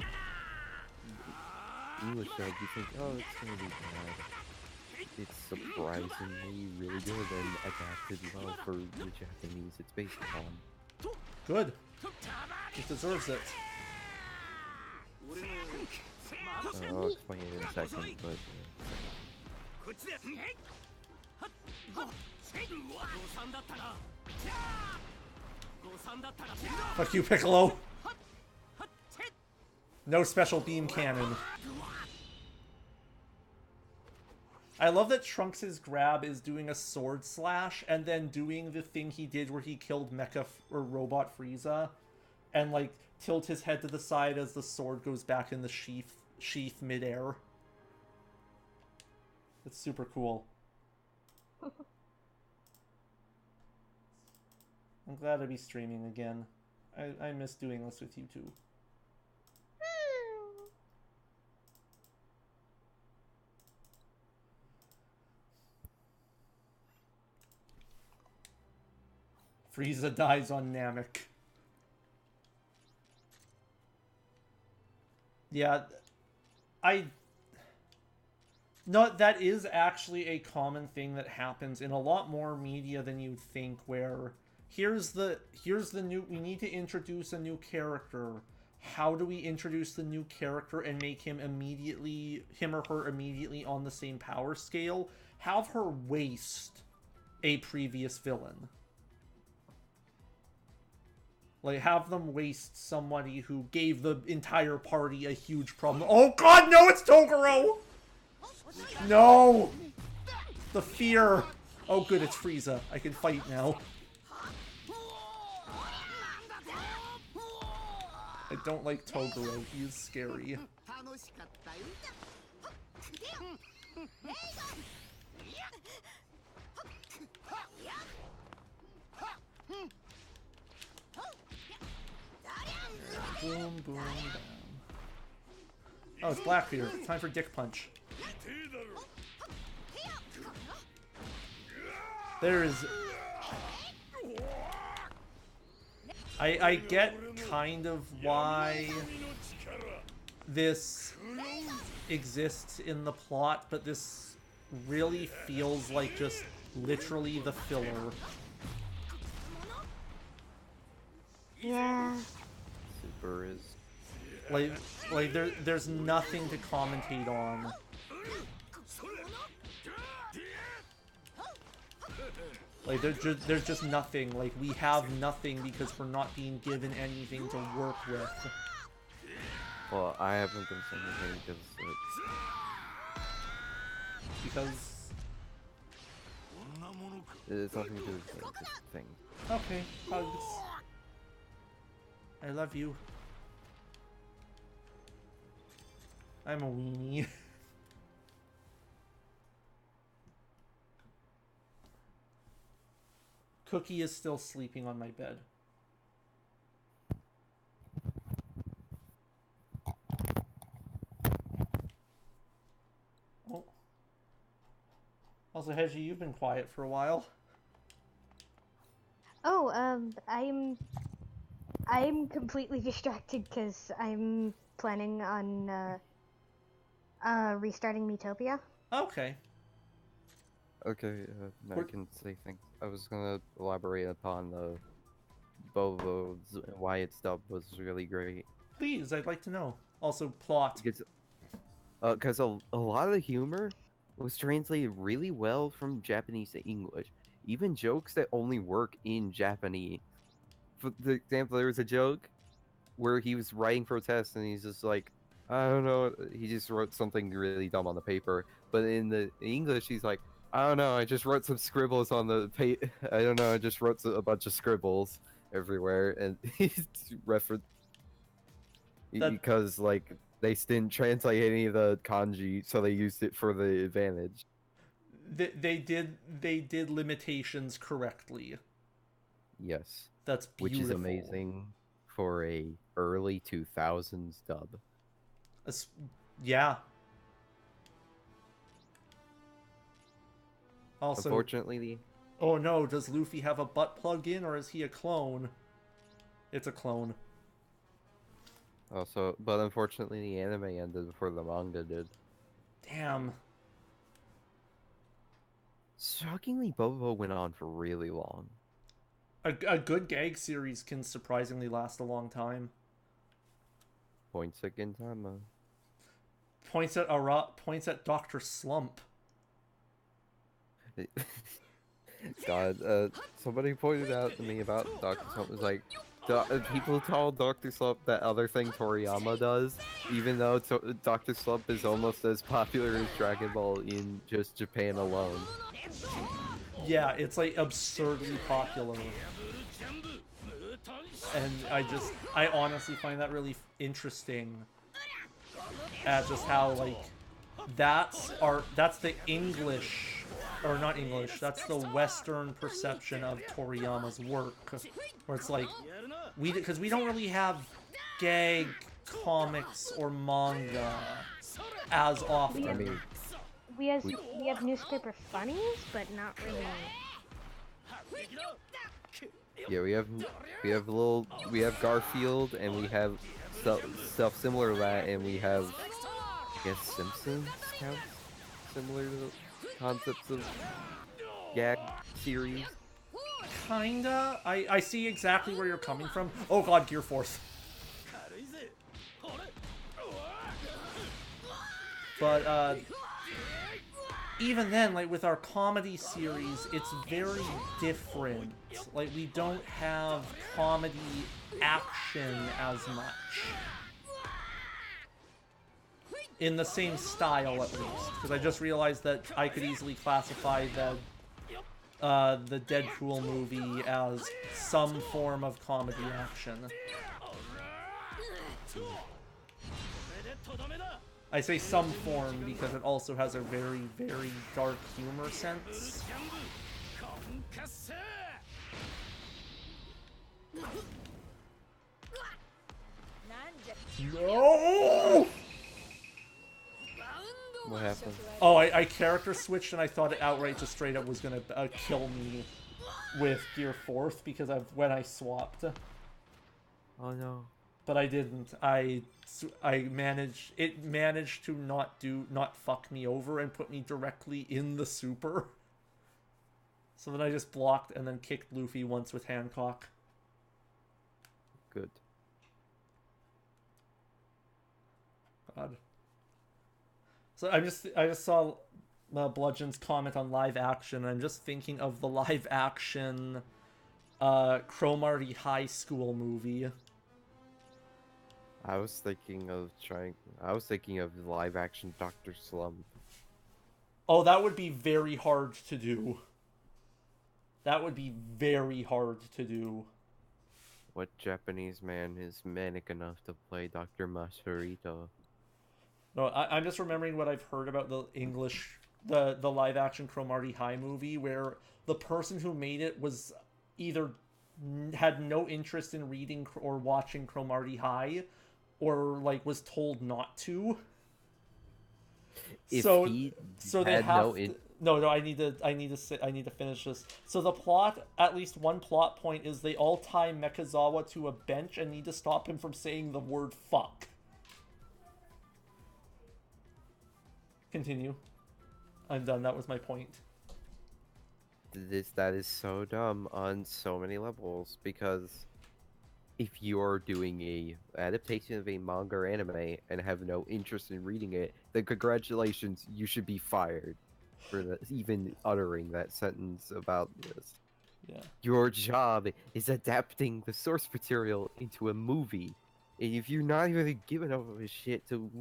English dub, you think, oh, it's gonna be bad. It's surprisingly really good and adapted well for the Japanese it's based upon. Good. It deserves it. I'll explain it in a second, but... Fuck you, Piccolo. No special beam cannon. I love that Trunks' grab is doing a sword slash and then doing the thing he did where he killed Mecha or Robot Frieza and like tilt his head to the side as the sword goes back in the sheath midair. It's super cool. I'm glad to be streaming again. I miss doing this with you too. Frieza dies on Namek. Yeah, No, that is actually a common thing that happens in a lot more media than you'd think, where here's the new, we need to introduce a new character. How do we introduce the new character and make him or her immediately on the same power scale? Have her waste a previous villain. Like, have them waste somebody who gave the entire party a huge problem. Oh god, no, it's Toguro! No! The fear! Oh good, it's Frieza. I can fight now. I don't like Toguro. He is scary. Boom, boom, bam. Oh, it's Blackbeard. Time for Dick Punch. There is... I get kind of why this exists in the plot, but this really feels like just literally the filler. Yeah. Super is. Like there's nothing to commentate on. Like there's just nothing. Like we have nothing because we're not being given anything to work with. Well, I haven't been saying anything Because it's nothing to do with the thing. okay, hugs. I love you. I'm a weenie. Cookie is still sleeping on my bed. Oh. Also, Heiji, you've been quiet for a while. Oh, I'm completely distracted because I'm planning on restarting Miitopia. Okay. Okay, now I can say things. I was gonna elaborate upon the Bobo's why its dub was really great. Please, I'd like to know. Also, plot. Because a lot of the humor was translated really well from Japanese to English. Even jokes that only work in Japanese. For the example, there was a joke where he was writing protests and he's just like, I don't know, he just wrote something really dumb on the paper. But in the English, he's like, I don't know, I just wrote some scribbles on the paper. I don't know, I just wrote a bunch of scribbles everywhere. And he's referenced because, like, they didn't translate any of the kanji, so they used it for the advantage. They did limitations correctly. Yes. That's beautiful. Which is amazing for a early 2000s dub. Yeah. Also, unfortunately, oh no, does Luffy have a butt plug in, or is he a clone? It's a clone. Also, but unfortunately, the anime ended before the manga did. Damn. Shockingly, Bobo went on for really long. A good gag series can surprisingly last a long time. Points at Gintama. Points at Dr. Slump. God, somebody pointed out to me about Dr. Slump. It was like, people call Dr. Slump that other thing Toriyama does, even though Dr. Slump is almost as popular as Dragon Ball in just Japan alone. Yeah, it's like absurdly popular. And I honestly find that really interesting. At just how, like, that's the English, or not English, that's the Western perception of Toriyama's work. Where it's like, because we don't really have gag comics or manga as often. I mean, we have newspaper funnies, but not really. Yeah, we have Garfield, and we have stuff similar to that, and we have guess Simpsons counts similar to the concepts of gag series. Kinda. I see exactly where you're coming from. Oh god, Gear Force. But even then, like with our comedy series, it's very different. Like we don't have comedy action as much. In the same style, at least. Because I just realized that I could easily classify the Deadpool movie as some form of comedy action. I say some form because it also has a very, very dark humor sense. No! What happened? Oh, I character switched and I thought it outright just straight up was gonna kill me with Gear Fourth because of when I swapped. Oh no. But I didn't. It managed to not fuck me over and put me directly in the super. So then I just blocked and then kicked Luffy once with Hancock. Good. God. So I just saw Bludgeon's comment on live action. I'm just thinking of the live action Cromartie High School movie. I was thinking of live action Dr. Slump. Oh, that would be very hard to do. That would be very hard to do. What Japanese man is manic enough to play Dr. Masaruto? No, I'm just remembering what I've heard about the the live action Cromartie High movie, where the person who made it was either had no interest in reading or watching Cromartie High, or like was told not to. If So he they had have no no, I need to finish this. So the plot, at least one plot point, is they all tie Mekazawa to a bench and need to stop him from saying the word fuck. Continue. I'm done. That was my point. That is so dumb on so many levels, because if you're doing a adaptation of a manga or anime and have no interest in reading it, then congratulations, you should be fired for even uttering that sentence about this. Yeah. Your job is adapting the source material into a movie, and if you're not even giving up a shit to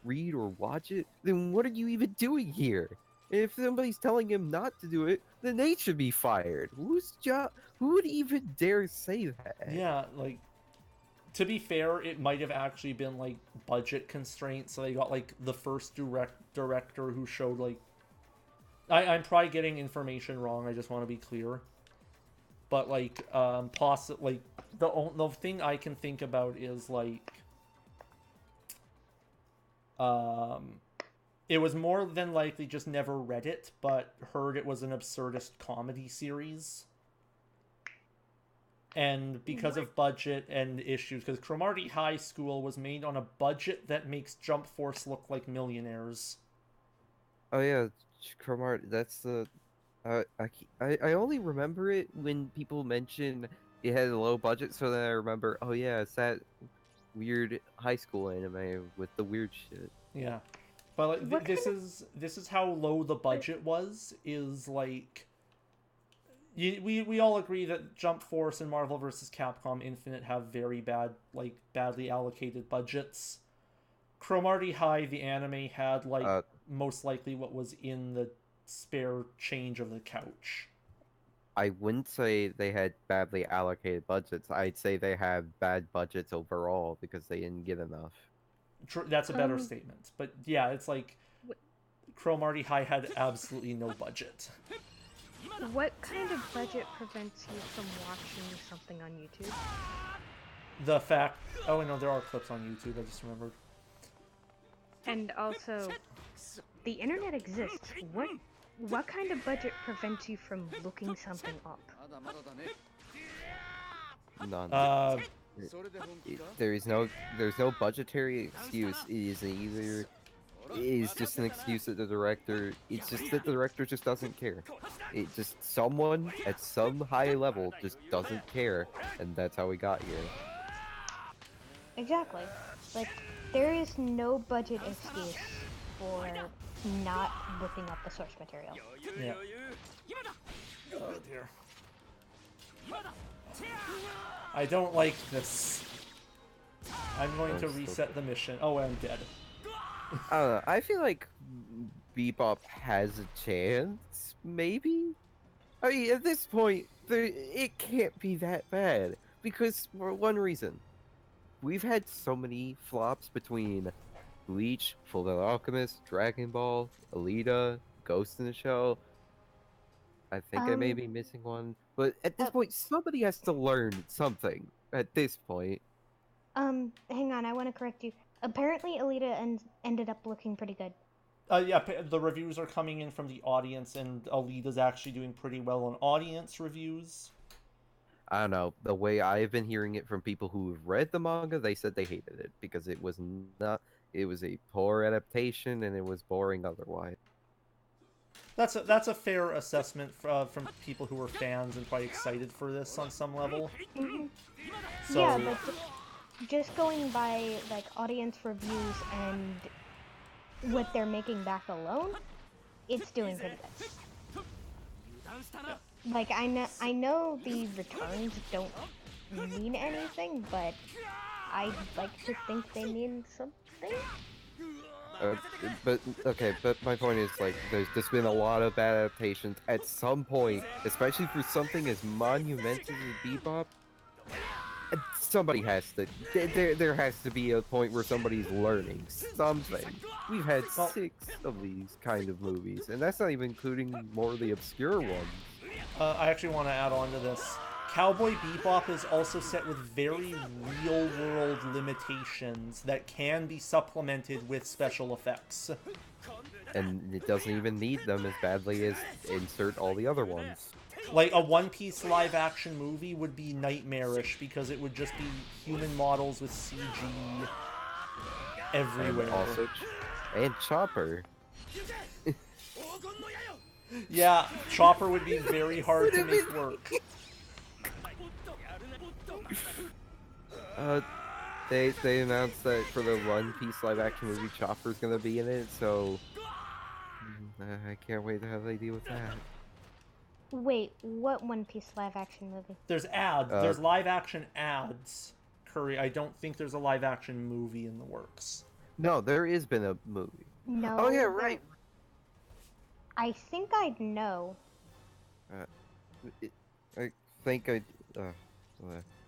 read or watch it, then what are you even doing here? And if somebody's telling him not to do it, then they should be fired. Whose job? Who would even dare say that? Yeah, like, to be fair, it might have actually been, like, budget constraints, so they got, like, the first director who showed, like... I'm probably getting information wrong, I just want to be clear. But, like, the thing I can think about is, like... It was more than likely just never read it, but heard it was an absurdist comedy series. And because of budget and issues, because Cromartie High School was made on a budget that makes Jump Force look like millionaires. Oh yeah, Cromartie. That's the. I only remember it when people mention it had a low budget, so then I remember. Oh yeah, it's that weird high school anime with the weird shit. Yeah. But like, this is how low the budget was. Is like, we all agree that Jump Force and Marvel vs. Capcom Infinite have very badly allocated budgets. Cromartie High, the anime, had like most likely what was in the spare change of the couch. I wouldn't say they had badly allocated budgets. I'd say they had bad budgets overall because they didn't get enough. That's a better statement. But yeah, it's like Cromartie High had absolutely no budget. What kind of budget prevents you from watching something on YouTube? The fact... Oh, no, there are clips on YouTube, I just remembered. And also, the internet exists. What kind of budget prevents you from looking something up? None. There's no budgetary excuse. It is either is just an excuse that the director. It's just that the director just doesn't care. It just someone at some high level just doesn't care, and that's how we got here. Exactly. Like, there is no budget excuse for not looking up the source material. Yeah. Oh dear. I don't like this. I'm going to reset the mission. Oh, I'm dead. I don't know. I feel like Bebop has a chance, maybe. I mean, at this point, it can't be that bad because for one reason, we've had so many flops between Bleach, Fullmetal Alchemist, Dragon Ball, Alita, Ghost in the Shell. I think I may be missing one, but at this point, somebody has to learn something. At this point, Hang on, I want to correct you. Apparently, Alita ended up looking pretty good. Yeah, the reviews are coming in from the audience, and Alita's actually doing pretty well on audience reviews. I don't know. The way I've been hearing it from people who have read the manga, they said they hated it because it was not. It was a poor adaptation, and it was boring otherwise. That's a fair assessment from people who are fans and probably excited for this on some level. Mm-hmm. So, yeah, but just going by like audience reviews and what they're making back alone, it's doing pretty good. Like I know the returns don't mean anything, but I like to think they mean something. But my point is, like, there's just been a lot of bad adaptations. At some point, especially for something as monumental as Bebop, somebody has to. There has to be a point where somebody's learning something. We've had 6 of these kind of movies, and that's not even including more of the obscure ones. I actually want to add on to this. Cowboy Bebop is also set with very real-world limitations that can be supplemented with special effects. And it doesn't even need them as badly as insert all the other ones. Like, a One Piece live-action movie would be nightmarish because it would just be human models with CG everywhere. And Chopper. Yeah, Chopper would be very hard to make work. They announced that for the One Piece live-action movie, Chopper's gonna be in it, so I can't wait to how they deal with that. Wait, what One Piece live-action movie? There's ads. There's live-action ads. Curry, I don't think there's a live-action movie in the works. No, there has been a movie. No. Oh yeah, right. I think I'd know. I think I.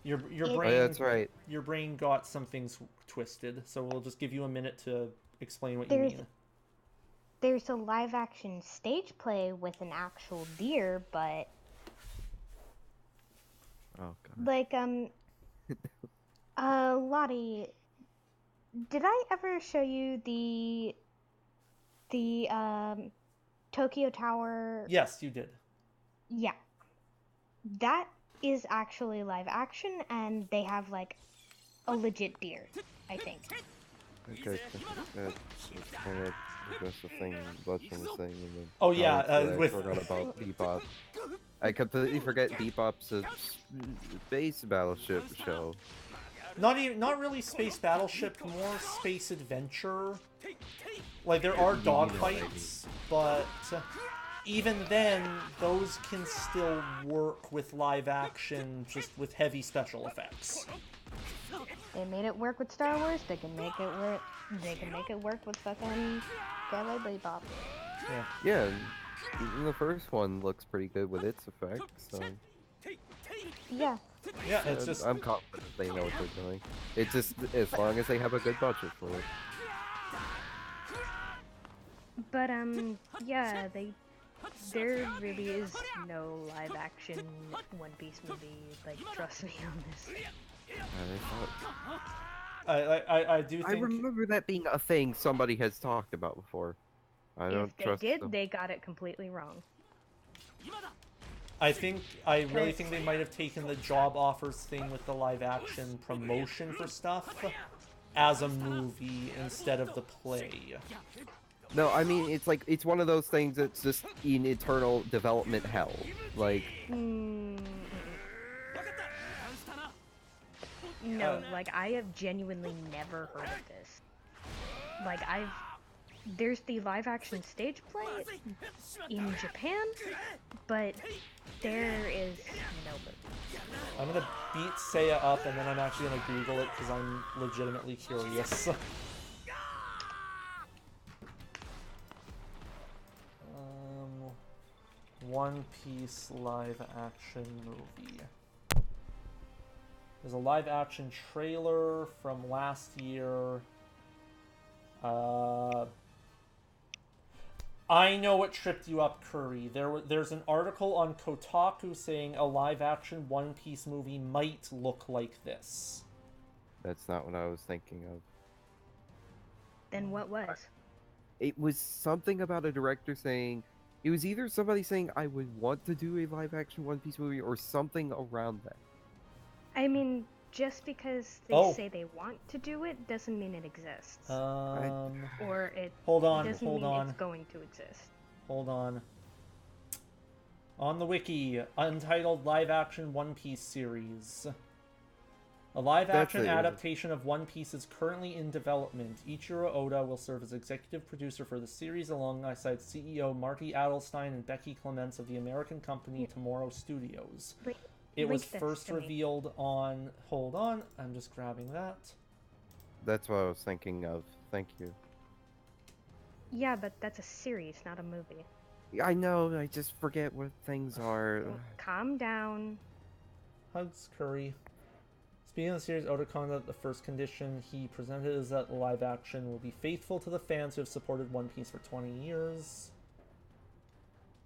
Your brain. Oh, yeah, that's right. Your brain got some things twisted, so we'll just give you a minute to explain what you mean. There's a live-action stage play with an actual deer, but oh god. like Lottie, did I ever show you the Tokyo Tower? Yes, you did. Yeah. That is actually live action, and they have like a legit deer, I think. Okay, that's the thing, Bloodstone was saying, and then oh yeah, I with forgot about Bebop. I completely forget Bebop's a space battleship show. Not really space battleship, more space adventure. Like there are dogfights, but even then, those can still work with live action, just with heavy special effects. They made it work with Star Wars. They can make it work. They can make it work with fucking Cowboy Bebop. Yeah. Yeah, even the first one looks pretty good with its effects. So. Yeah. Yeah, it's just. I'm confident they know what they're doing. It's just as long as they have a good budget for it. But yeah, there really is no live action One Piece movie. Like, trust me on this. I do think. I remember that being a thing somebody has talked about before. I don't If they trust did, them. they got it completely wrong. I really think they might have taken the job offers thing with the live action promotion for stuff as a movie instead of the play. No, I mean it's like it's one of those things that's just in eternal development hell. Like No, like I have genuinely never heard of this. Like there's the live action stage play in Japan, but there is no movie. I'm gonna beat Seiya up, and then I'm actually gonna Google it because I'm legitimately curious. One Piece live action movie. There's a live action trailer from last year. I know what tripped you up, Curry. There's an article on Kotaku saying a live action One Piece movie might look like this. that's not what I was thinking of. Then what was? It was something about a director saying it was either somebody saying I would want to do a live action One Piece movie or something around that. I mean, just because they say they want to do it doesn't mean it exists. Or it doesn't mean it's going to exist. Hold on. On the wiki, untitled live action One Piece series. A live action adaptation of One Piece is currently in development. Ichiro Oda will serve as executive producer for the series alongside CEO Marty Adelstein and Becky Clements of the American company Tomorrow Studios. It was first revealed on... Hold on, I'm just grabbing that. That's what I was thinking of. Thank you. Yeah, but that's a series, not a movie. I know, I just forget what things are. Calm down. Hugs, Curry. Speaking of the series, Oda commented that the first condition he presented is that live action will be faithful to the fans who have supported One Piece for 20 years.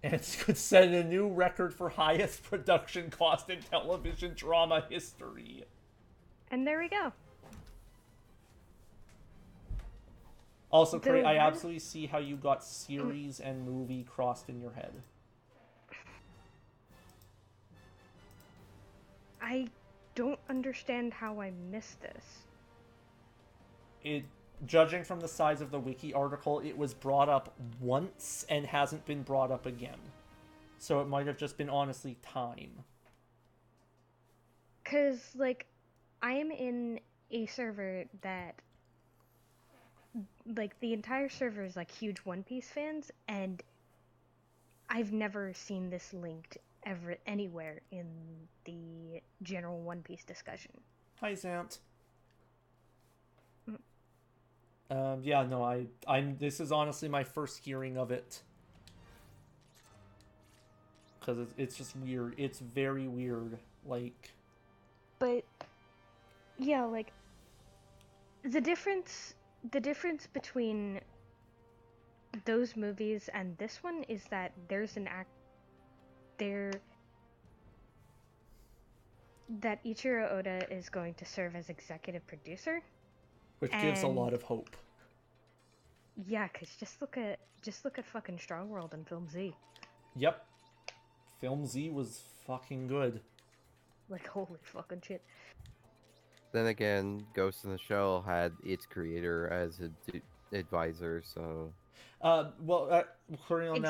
And it could set a new record for highest production cost in television drama history. And there we go. Also, Curry, I absolutely see how you got series and movie crossed in your head. I don't understand how I missed this. Judging from the size of the wiki article, it was brought up once and hasn't been brought up again. So it might have just been honestly time. 'Cause, like, I am in a server that, like, the entire server is, like, huge One Piece fans, and I've never seen this linked ever anywhere in the general One Piece discussion. Hi, Zant. Yeah, no, this is honestly my first hearing of it. Because it's just weird. It's very weird. Like... But, yeah, like, the difference between those movies and this one is that there's that Ichiro Oda is going to serve as executive producer. Which gives a lot of hope. Yeah, cause just look at fucking Strong World and Film Z. Yep. Film Z was fucking good. Like, holy fucking shit. Then again, Ghost in the Shell had its creator as an advisor, so... according on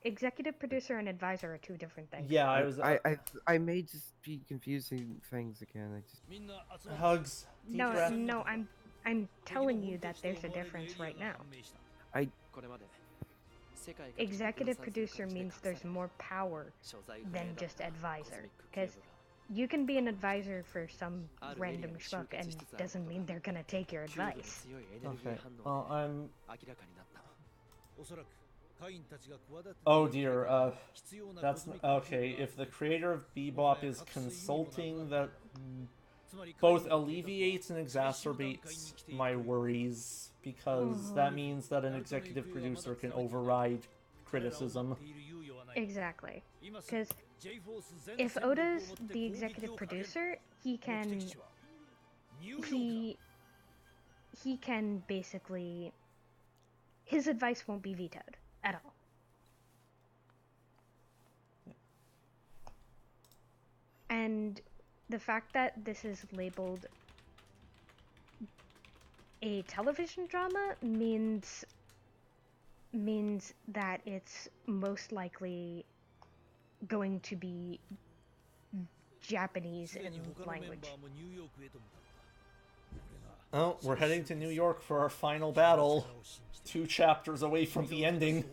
Executive producer and advisor are two different things. Yeah, I may just be confusing things again. Hugs. No, I'm telling you that there's a difference right now. Executive producer means there's more power than just advisor. Because you can be an advisor for some random schmuck and doesn't mean they're gonna take your advice. Okay. Well, oh dear, that's... Okay, if the creator of Bebop is consulting, that both alleviates and exacerbates my worries, because that means that an executive producer can override criticism. Exactly. Because if Oda's the executive producer, he can basically... His advice won't be vetoed at all. And the fact that this is labeled a television drama means that it's most likely going to be Japanese すでに in 他のメン language. バーもニューヨークへと向かった。 Oh, we're heading to New York for our final battle. 2 chapters away from the ending.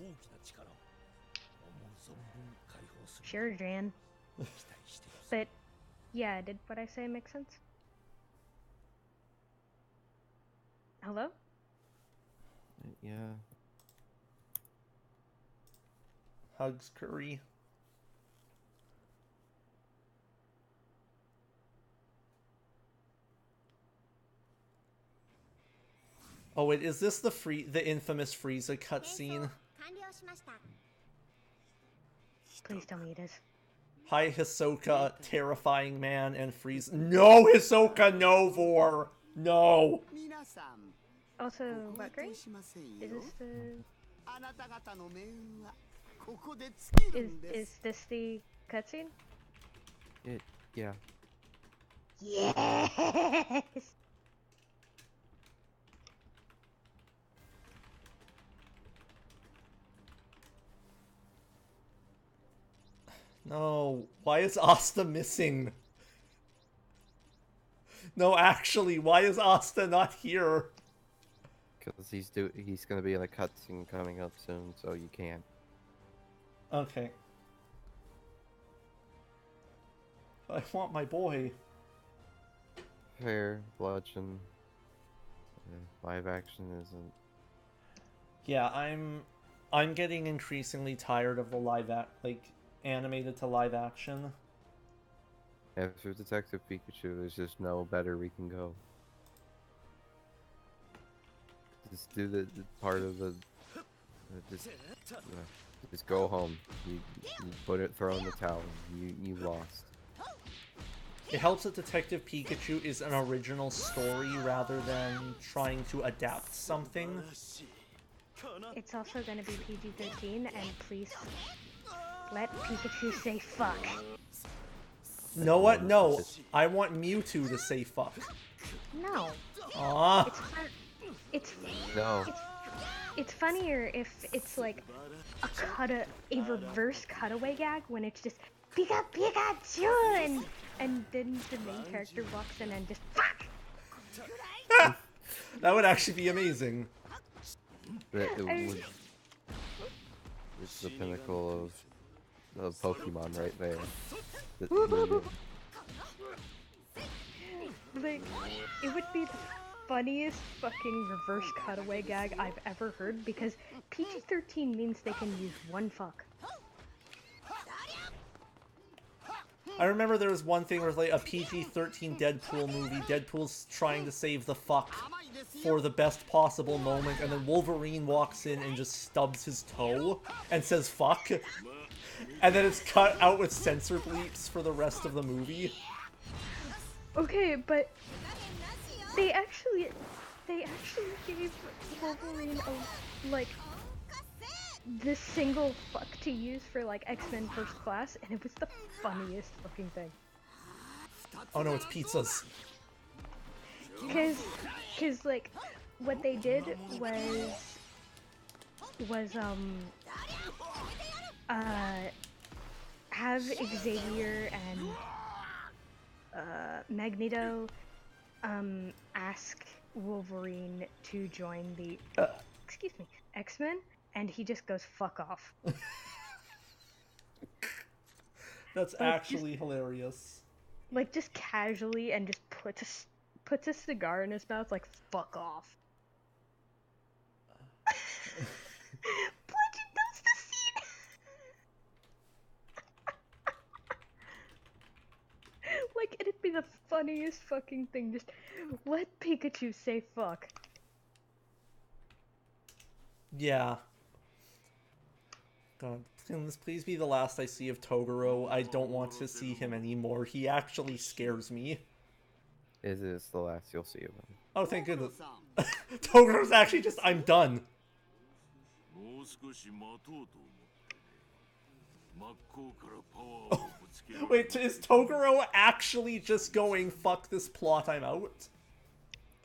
Sure, Jan. But yeah, did what I say make sense? Hello? Yeah. Hugs Curry. Oh wait, is this the infamous Frieza cutscene? Please tell me it is. Hi Hisoka, terrifying man, and Frieza. No, Hisoka, no, Vor! No! Also, Valkyrie? Is this the cutscene? Yeah. Yes! No, why is Asta missing? No, actually, why is Asta not here? Because he's gonna be in a cutscene coming up soon, so you can't. Okay. I want my boy. Fair, bludgeon. Live action isn't. Yeah, I'm getting increasingly tired of the animated to live action. After Detective Pikachu, there's just no better we can go. Just do the part of the. Just go home. You throw in the towel. You lost. It helps that Detective Pikachu is an original story rather than trying to adapt something. It's also gonna be PG-13, and please let Pikachu say fuck. Know what? No. I want Mewtwo to say fuck. No. Ah. No. It's funnier if it's like a reverse cutaway gag when it's just Pikachu and then the main character walks in and just fuck. That would actually be amazing. It's the pinnacle of Pokemon right there. Like, it would be the funniest fucking reverse cutaway gag I've ever heard because PG-13 means they can use one fuck. I remember there was one thing where it was like a PG-13 Deadpool movie. Deadpool's trying to save the fuck for the best possible moment, and then Wolverine walks in and just stubs his toe and says fuck. And then it's cut out with censor bleeps for the rest of the movie. Okay, but they actually gave Wolverine the single fuck to use for like X-Men First Class, and it was the funniest fucking thing. Oh no, it's pizzas. Cause like what they did was have Xavier and Magneto ask Wolverine to join the X-Men, and he just goes fuck off. That's actually hilarious. Like just casually, and just puts a cigar in his mouth like fuck off. Bludgeon knows the scene. Like it'd be the funniest fucking thing. Just let Pikachu say fuck. Yeah. God, can this please be the last I see of Toguro? I don't want to see him anymore. He actually scares me. It is the last you'll see of him. Oh, thank goodness. Togoro's actually just, I'm done. Oh, wait, is Toguro actually just going, fuck this plot, I'm out?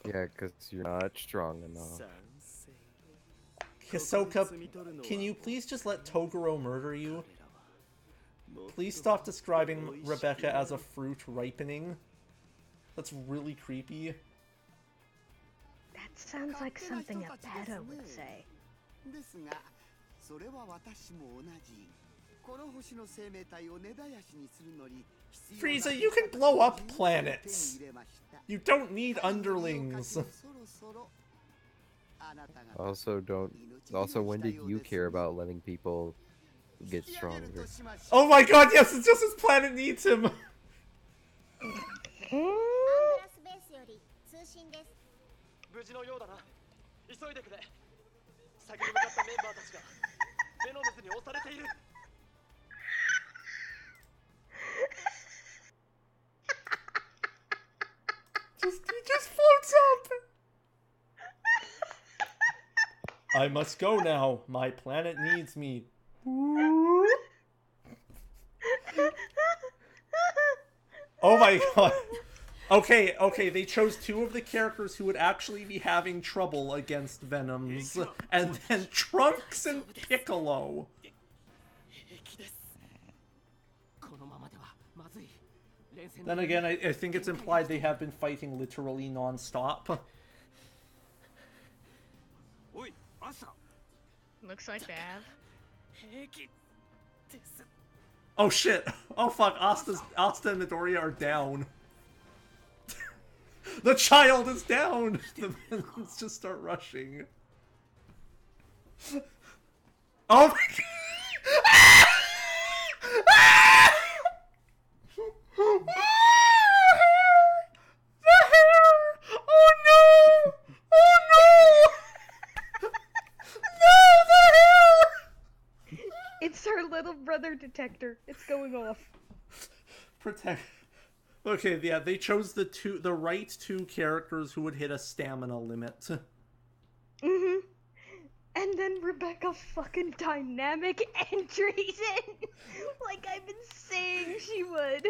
Yeah, because you're not strong enough. Hisoka, can you please just let Toguro murder you? Please stop describing Rebecca as a fruit ripening. That's really creepy. That sounds like something a pedo would say. Frieza, you can blow up planets! You don't need underlings! Also, when did you care about letting people get stronger? Oh my god, yes, it's just his planet needs him! 無事のようだな。急いでくれ。先に向かったメンバーたちがベノムズに押されている。He just floats up! I must go now. My planet needs me. Oh my god. Okay, they chose two of the characters who would actually be having trouble against Venoms, and then Trunks and Piccolo. Then again, I think it's implied they have been fighting literally non-stop. Looks like they have. Oh shit! Oh fuck, Asta and Midoriya are down. The child is down! The villains just start rushing. Oh my god! The hair! Oh no! Oh no! No, the hair! It's our little brother detector. It's going off. Protect. Okay, yeah, they chose the right two characters who would hit a stamina limit. Mm-hmm. And then Rebecca fucking dynamic entries in, like I've been saying she would.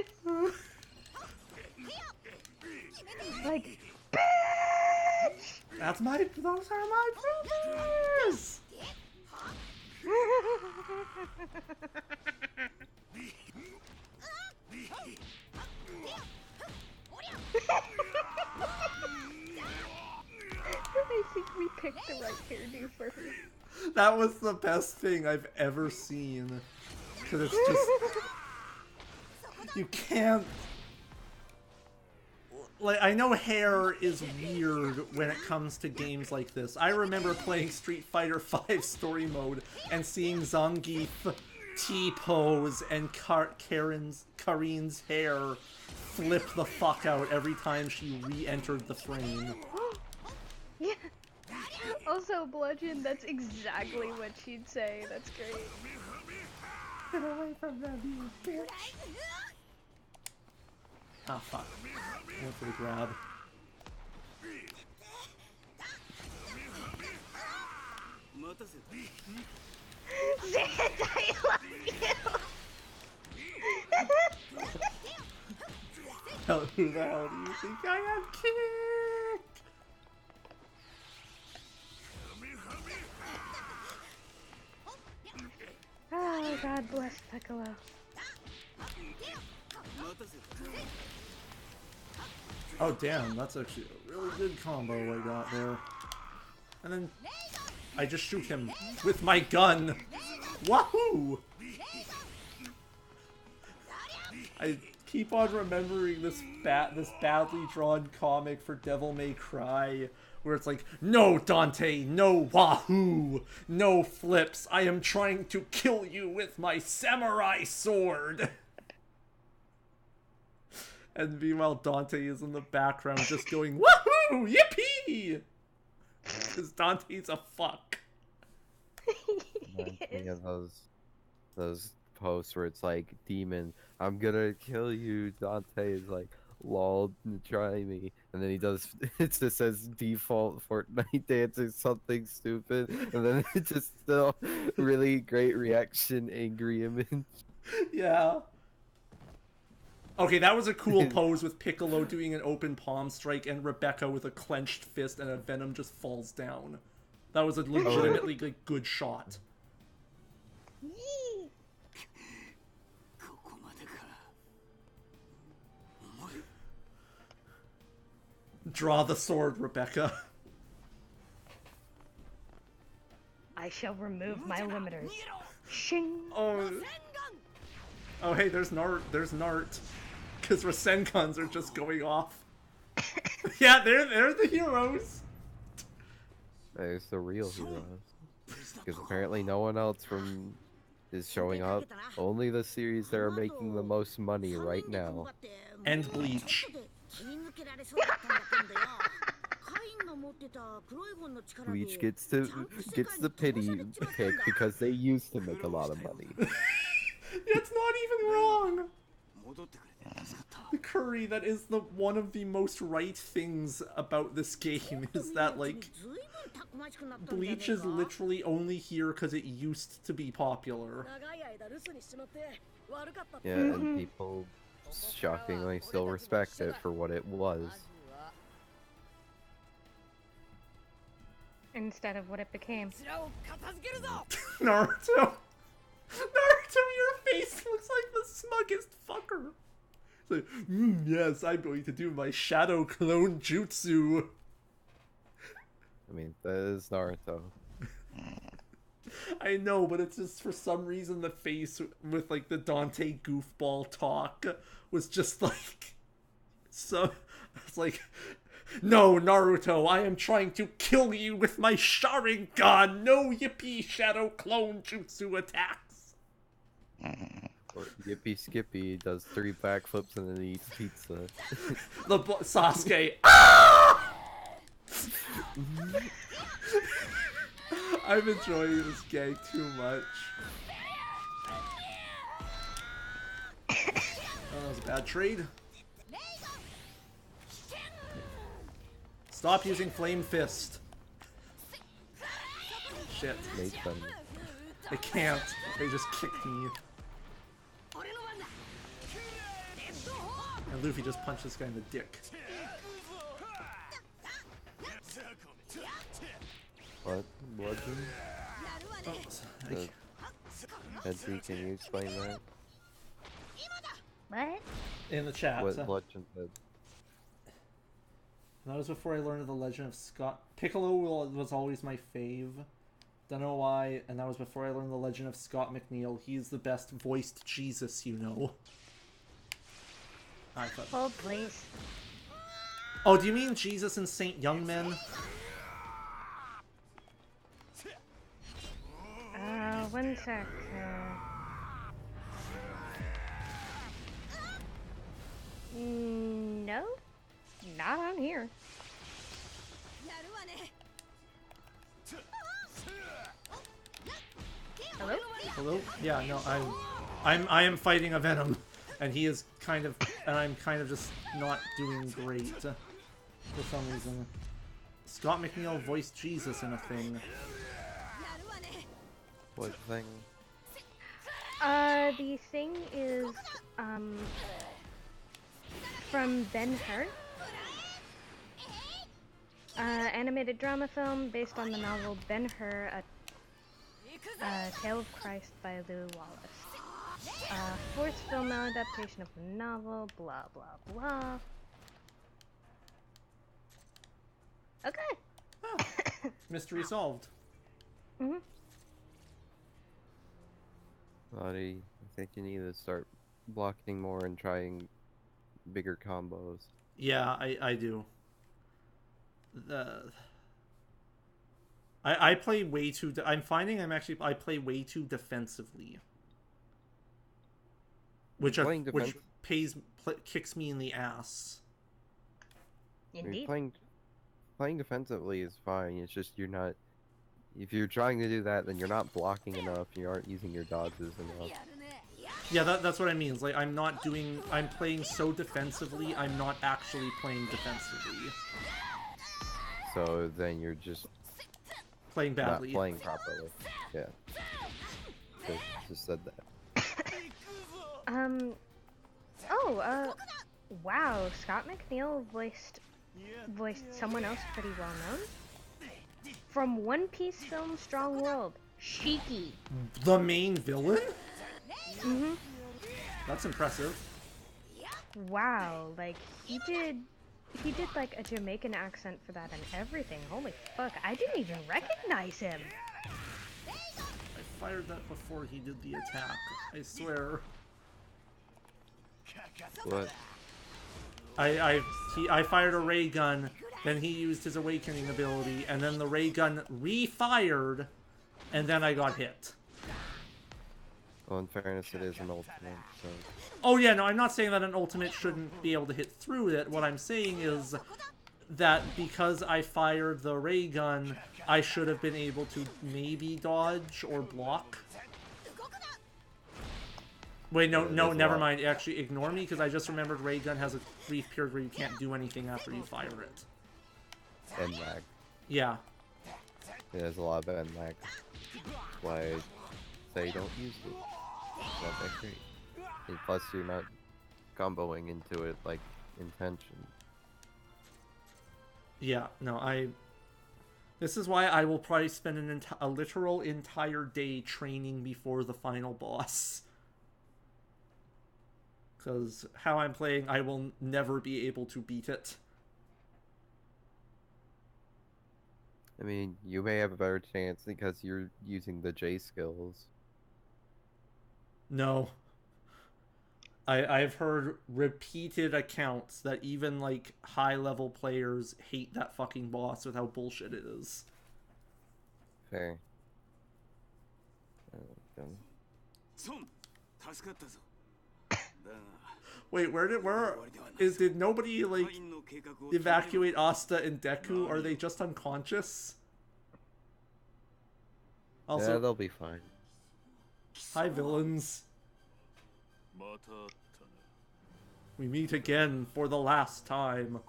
Like, bitch! Those are my boobies! I think we picked the right hairdo for her. That was the best thing I've ever seen. Because it's just... You can't... Like, I know hair is weird when it comes to games like this. I remember playing Street Fighter V Story Mode and seeing Zangief T-pose and Karin's hair flip the fuck out every time she re-entered the frame. Yeah. Also, Bludgeon, that's exactly what she'd say. That's great. Get away from them, you bitch! Ah, fuck. I went for the grab. Zed, I love you! Who the hell do you think I am, kid? Oh, God bless Piccolo. Oh damn, that's actually a really good combo I got there. And then I just shoot him with my gun. Wahoo! I keep on remembering this badly drawn comic for Devil May Cry where it's like, no Dante, no Wahoo, no flips, I am trying to kill you with my samurai sword. And meanwhile, Dante is in the background just going, woohoo! Yippee! Because Dante's a fuck. Think of those posts where it's like, demon, I'm gonna kill you. Dante is like, lol, try me. And then he does, it just says default Fortnite dance or something stupid. And then it's just still really great reaction, angry image. Yeah. Okay, that was a cool pose with Piccolo doing an open palm strike and Rebecca with a clenched fist and a Venom just falls down. That was a legitimately like, good shot. ここまでか。重い。 Draw the sword, Rebecca. I shall remove my limiters. Shing. Oh, hey, there's Nart. Because Rasenkans are just going off. Yeah, they're the heroes. There's the real heroes. Because apparently no one else is showing up. Only the series that are making the most money right now. And Bleach. Bleach gets the pity pick because they used to make a lot of money. It's not even wrong. The Curry, that is one of the most right things about this game is that like Bleach is literally only here because it used to be popular. Yeah, and people shockingly still respect it for what it was. Instead of what it became. Naruto! Naruto, your face looks like the smuggest fucker! It's like, yes, I'm going to do my shadow clone jutsu. I mean, that is Naruto. I know, but it's just for some reason the face with like the Dante goofball talk was just like so. It's like, no, Naruto, I am trying to kill you with my Sharingan. No yippee shadow clone jutsu attacks. Or Yippee Skippy does 3 backflips and then eats pizza. Sasuke. Ah! I'm enjoying this gag too much. Oh, that was a bad trade. Stop using Flame Fist. Shit. Make fun. I can't. They just kicked me. And Luffy just punched this guy in the dick. What? Legend? Oh, Edgy, can you explain that? What? in the chat. What legend did? That was before I learned of the Legend of Scott. Piccolo was always my fave. Don't know why, and that was before I learned the Legend of Scott McNeil. He's the best voiced Jesus, you know. I thought. Hold, please. Oh, do you mean Jesus and Saint Youngmen? One sec. No, not on here. Hello? Hello? Yeah, no, I am fighting a Venom, and he is kind of, and I'm kind of just not doing great for some reason. Scott McNeil voiced Jesus in a thing. What thing? The thing is, from Ben-Hur. Animated drama film based on the novel Ben-Hur, A Tale of Christ by Lou Wallace. Fourth film adaptation of the novel, blah blah blah. Okay. Oh, mystery solved. Mhm. Lottie, I think you need to start blocking more and trying bigger combos. Yeah, I do. I play way too. I'm finding I play way too defensively, which kicks me in the ass. Indeed. I mean, playing defensively is fine. It's just you're not. If you're trying to do that, then you're not blocking enough. You aren't using your dodges enough. Yeah, that's what I mean. It's like I'm playing so defensively. I'm not actually playing defensively. So then you're just Playing badly. not playing properly. Yeah. Just said that. Oh, wow, Scott McNeil voiced someone else pretty well known. From One Piece film Strong World, Shiki. The main villain? Mhm. That's impressive. Wow, like he did like a Jamaican accent for that and everything. Holy fuck, I didn't even recognize him. I fired that before he did the attack. I swear. What? I fired a ray gun, then he used his awakening ability, and then the ray gun re-fired, and then I got hit. Well, in fairness, it is an ultimate, so... Oh yeah, no, I'm not saying that an ultimate shouldn't be able to hit through it. What I'm saying is that because I fired the ray gun, I should have been able to maybe dodge or block. Wait, no, never mind. Actually, ignore me, because I just remembered ray gun has a brief period where you can't do anything after you fire it. And lag. Yeah. It has a lot of end lag. That's why I say don't use it. It's not that great. And plus, you're not comboing into it like intention. Yeah, no, this is why I will probably spend a literal entire day training before the final boss. Because how I'm playing, I will never be able to beat it. I mean, you may have a better chance because you're using the J skills. No. I've heard repeated accounts that even, like, high-level players hate that fucking boss with how bullshit it is. Fair. Wait, did nobody, like, evacuate Asta and Deku? Are they just unconscious? Also, yeah, they'll be fine. Hi, villains. We meet again for the last time.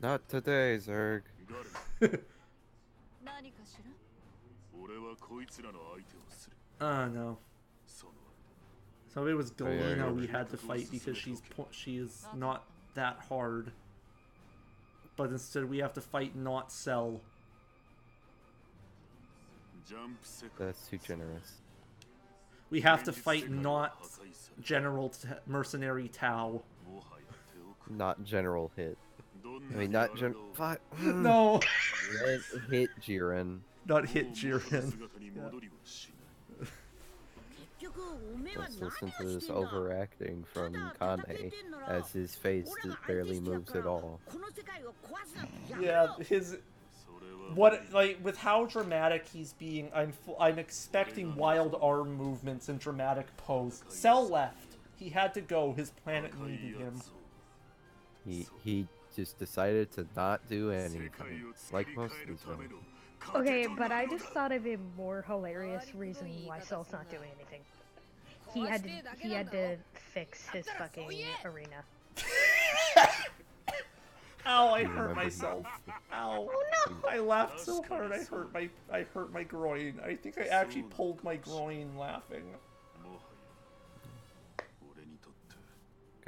Not today, Zerg. No. So it was Galena yeah. we had to fight because she is not that hard. But instead we have to fight not Cell. That's too generous. We have to fight not Mercenary Tau. Not General Hit. I mean, not No! Hit Jiren. Not Hit Jiren. Let's listen to this overacting from Kane as his face barely moves at all. Yeah, with how dramatic he's being, I'm expecting wild arm movements and dramatic pose. Cell left. He had to go. His planet needed him. He just decided to not do anything, like most of these men. Okay, but I just thought of a more hilarious reason why Cell's not doing anything. He had to fix his fucking arena. Ow, I hurt myself. Ow. Oh no! I laughed so hard I hurt my groin. I think I actually pulled my groin laughing.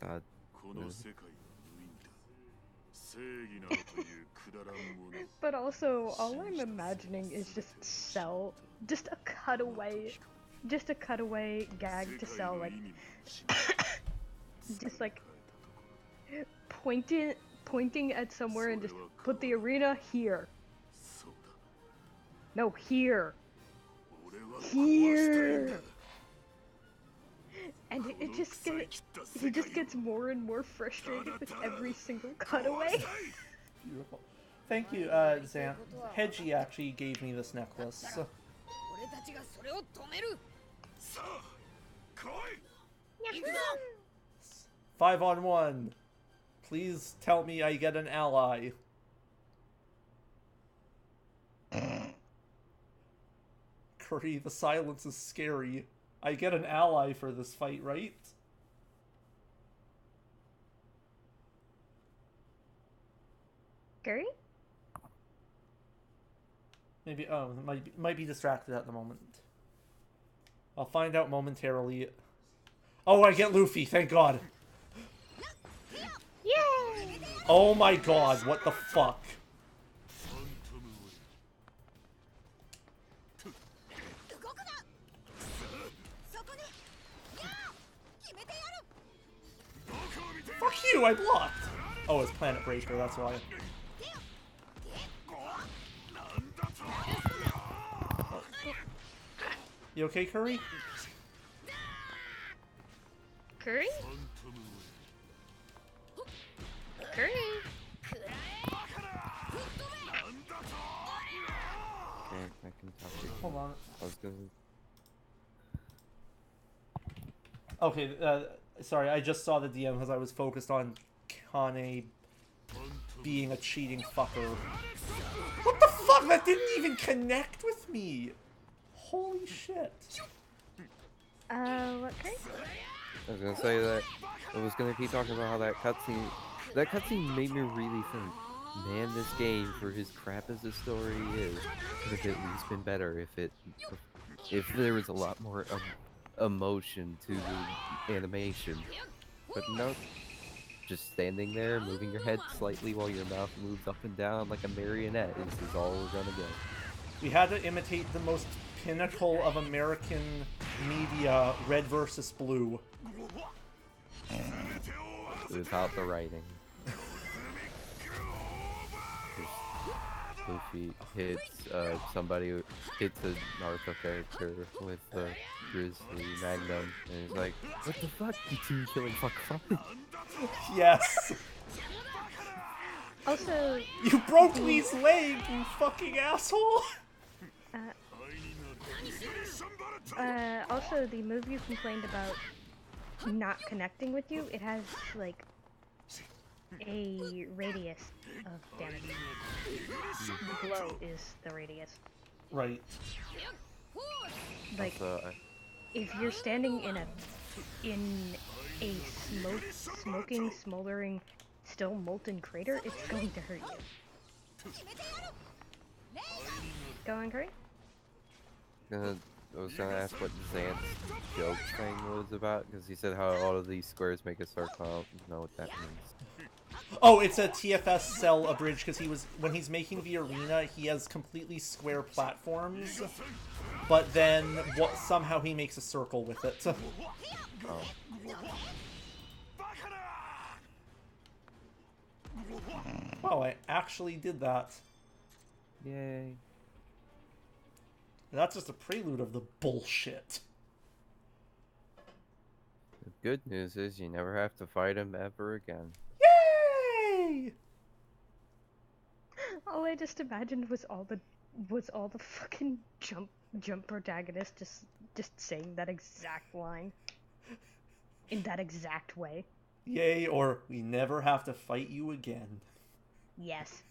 God. But also, all I'm imagining is just Cell, just a cutaway gag to Cell, like, just like pointing at somewhere and just put the arena here. No, here. Here. And he just gets more and more frustrated with every single cutaway. Beautiful. Thank you, Zan. Hedgie actually gave me this necklace. 5-on-1. Please tell me I get an ally. Curry, the silence is scary. I get an ally for this fight, right? Curry? Maybe, might be distracted at the moment. I'll find out momentarily. Oh, I get Luffy, thank God. Yay! Oh my god, what the fuck? Fuck you, I blocked! Oh, it's Planet Breaker, that's why. You okay, Curry? Curry? Curry? Okay, I can talk to you. Hold on. I was gonna... Okay, sorry, I just saw the DM because I was focused on Kane being a cheating fucker. What the fuck? That didn't even connect with me! Holy shit. What, Curry? I was gonna say that I was gonna keep talking about how that cutscene made me really think, man, this game, for as crap as the story is, could have at least been better if there was a lot more emotion to the animation. But no, just standing there, moving your head slightly while your mouth moves up and down like a marionette is all we're gonna get. We had to imitate the most pinnacle of American media, Red versus Blue. Without the writing. Luffy hits somebody who hits a Naruto character with the Grizzly Magnum, and he's like, "What the fuck, you two killing fuck fuck?" Yes! Also, You broke Lee's leg, you fucking asshole! also, the move you complained about not connecting with you, it has, like, a radius of damage. The glow is the radius. Right. Like, if you're standing in a smoking, smoldering, still molten crater, it's going to hurt you. Go on, Curry? I was gonna ask what Xant's joke thing was about, because he said how all of these squares make a circle. I don't know what that means. Oh, it's a TFS cell abridged because when he's making the arena, he has completely square platforms, but then somehow he makes a circle with it. Oh. Wow, I actually did that. Yay. That's just a prelude of the bullshit. The good news is you never have to fight him ever again. Yay! All I just imagined was all the fucking jump protagonists just saying that exact line in that exact way. Yay, or we never have to fight you again. Yes.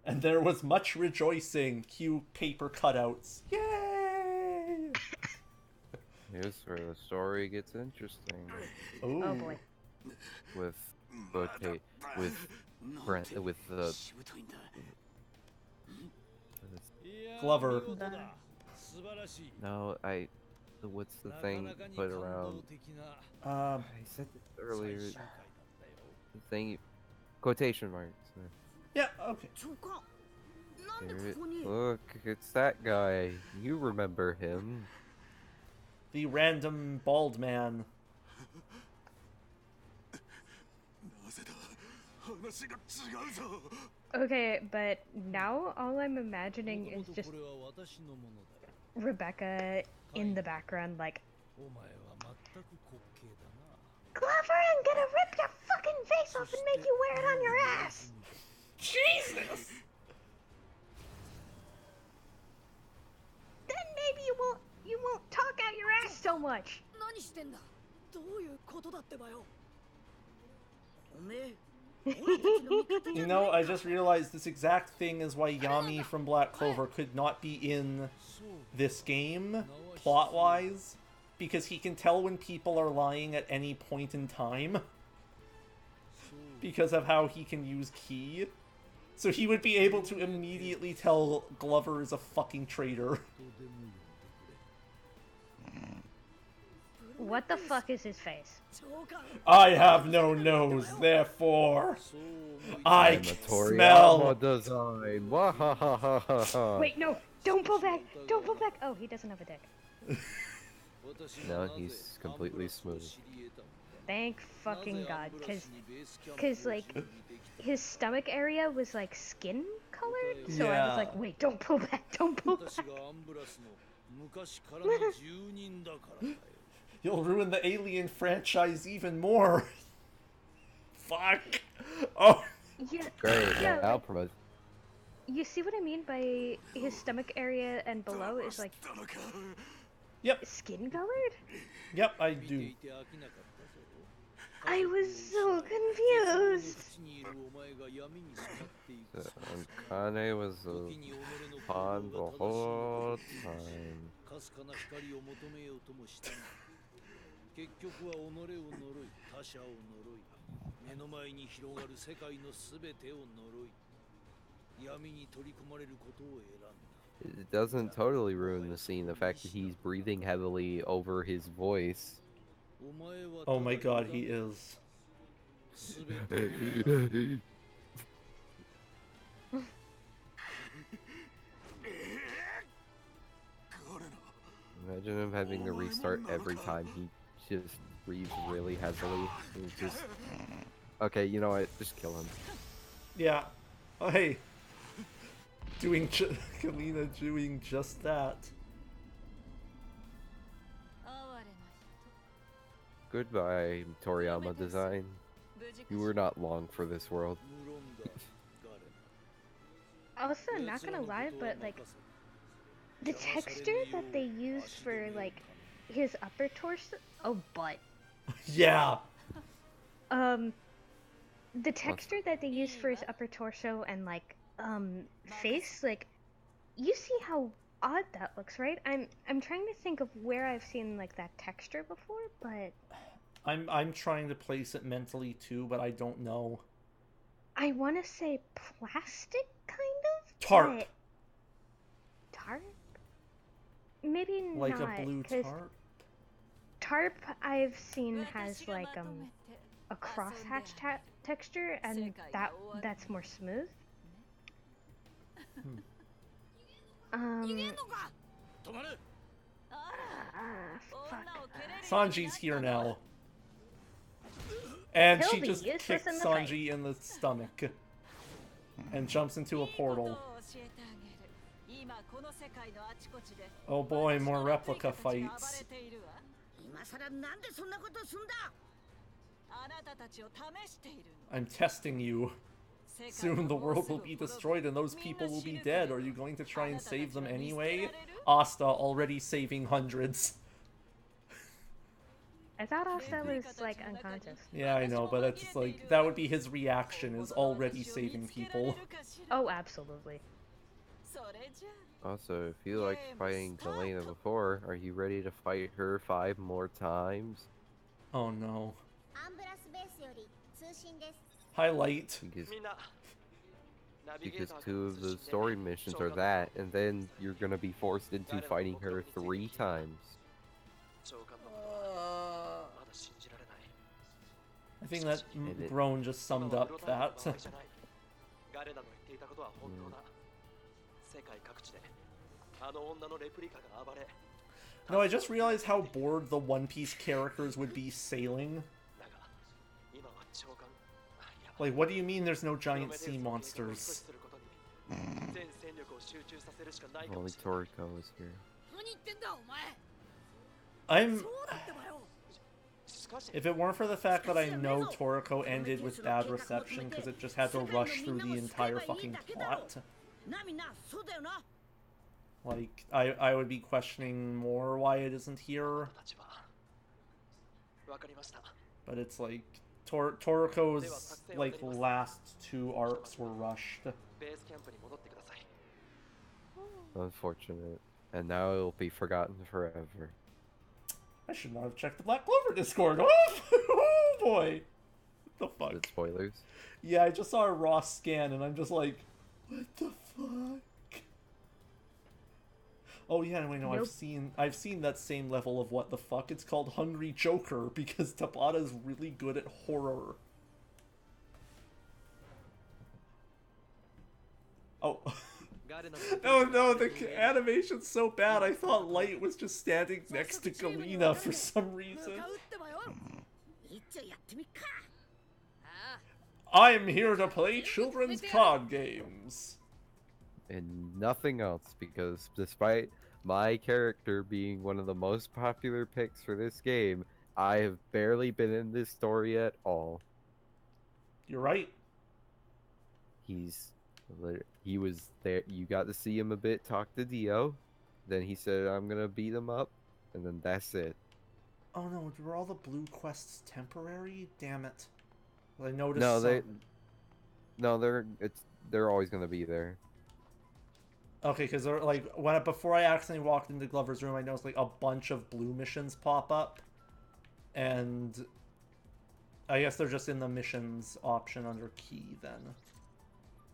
And there was much rejoicing. Cue paper cutouts. Yay! Here's where the story gets interesting. Ooh. Oh boy. With the Glover. no, what's the thing put around? Um, I said this earlier. The thing, quotation marks. yeah, okay. Look, it's that guy. You remember him? The random bald man. Okay, but now all I'm imagining is just Rebecca in the background, like, Glover, I'm gonna rip your fucking face off and make you wear it on your ass! Jesus! Then maybe you won't talk out your ass so much! 何してんだどういうことだってばよおめえ You know, I just realized this exact thing is why Yami from Black Clover could not be in this game, plot-wise, because he can tell when people are lying at any point in time, because of how he can use Ki. So he would be able to immediately tell Glover is a fucking traitor. 無 What the fuck is his face? I have no nose, therefore そう思い I I'm a can Toriyama smell. design. Wahahaha. Wait, no! Don't pull back! Don't pull back! Oh, he doesn't have a dick. 私No, はなぜ he's completely アンブラスを smooth. 知り得たのか Thank な fucking ぜアン god, ブラ cause スにベースキャンプ 'cause, を like, 準備できた his stomach area was like skin colored, so I Yeah. was like, wait, don't pull back, don't pull 私 back. がアンブラスの昔からの住人だからだよ You'll ruin the Alien franchise even more. Fuck. Oh, Yeah, Great. yeah, I'll like, promote. you see what I mean by his stomach area and below is like yep, skin colored? yep, I 見て do. いて飽きなかったぞ I was so 家族 confused. の淵にいるお前が闇に染まっていく Kane was 時に己の upon 行 the 動が正し whole いと time. かすかな光を求めようともしたが結局は己を呪い他者を呪い目の前に広がる世界のすべてを呪い闇に取り込まれることを選んだ It doesn't totally ruin the scene, the fact that he's breathing heavily over his voice. お前は Oh my god, he is. すべて Imagine him having to restart every time he just breathes really heavily. He's just... Okay, you know what? Just kill him. Yeah. Oh, hey. Kalina doing just that. Goodbye, Toriyama design. You were not long for this world. 無論だガレナ Also, not gonna lie, but like the texture that they used for like his upper torso, oh butt. Yeah. The texture that they used for his upper torso and like face, like you see how odd that looks, right? I'm trying to think of where I've seen like that texture before, but I'm trying to place it mentally too, but I don't know. I want to say plastic, kind of. Tarp. but- Tarp? Maybe Like not. a blue 'cause tarp? Tarp I've seen has like a crosshatch texture, and that's more smooth. Fuck. Sanji's here now. And He'll she be just useless kicks in the Sanji in the stomach. And jumps into a portal. Oh boy, more replica fights. 今さらなんでそんなことすんだ I'm testing you. Soon the world will be destroyed and those people will be dead. Are you going to try and save them anyway? Asta already saving hundreds. I thought Asta was like unconscious. Yeah, I know, but it's like, that would be his reaction, is already saving people. Oh, absolutely. Also, if you liked fighting Galena before, are you ready to fight her 5 more times? Oh no. アンブラスベースより通信です。 Highlight. Because, みんなナビゲー because ターから 2 of 通 the 信で story missions are that, and then you're gonna be forced into fighting her 3 times. 長官のことはまだ信じられない I think that groan just summed up that. ガレナの言っていたことは本当だ世界各地であの女のレプリカが暴れ No, I just realized how bored the One Piece characters would be sailing. だが今は長官いや Like, what do you mean there's no プロ giant メテウス sea の計画を阻止 monsters? することに全戦力を集中させるしかないか Only もしれない Toriko is here. 何言ってんだお前 I'm... そうだってばよ しかし If it weren't for the fact that I know Toriko ended with bad reception because it just had to rush through the entire fucking plot, なみんなそうだよな like, I would be questioning more why it isn't here, たちはわかりました but it's like, Toriko's, like, last 2 arcs were rushed. ベースキャンプに戻ってください Unfortunate. And now it'll be forgotten forever. I should not have checked the Black Clover Discord. Oh boy. What the Is it fuck? spoilers? Yeah, I just saw a raw scan and I'm just like, what the fuck? Oh yeah, wait, no, Nope. I've seen that same level of what the fuck. It's called Hungry Joker because Tabata's really good at horror. Oh. No, the animation's so bad. I thought Light was just standing next to Galena for some reason. I'm here to play children's card games. And nothing else, because despite my character being one of the most popular picks for this game, I have barely been in this story at all. You're right. He was there. You got to see him a bit, talk to Dio. Then he said, "I'm gonna beat him up," and then that's it. Oh no, were all the blue quests temporary? Damn it. Well, I noticed. No, they're always gonna be there. Okay, because like before I accidentally walked into Glover's room, I noticed like a bunch of blue missions pop up, and I guess they're just in the missions option under key then.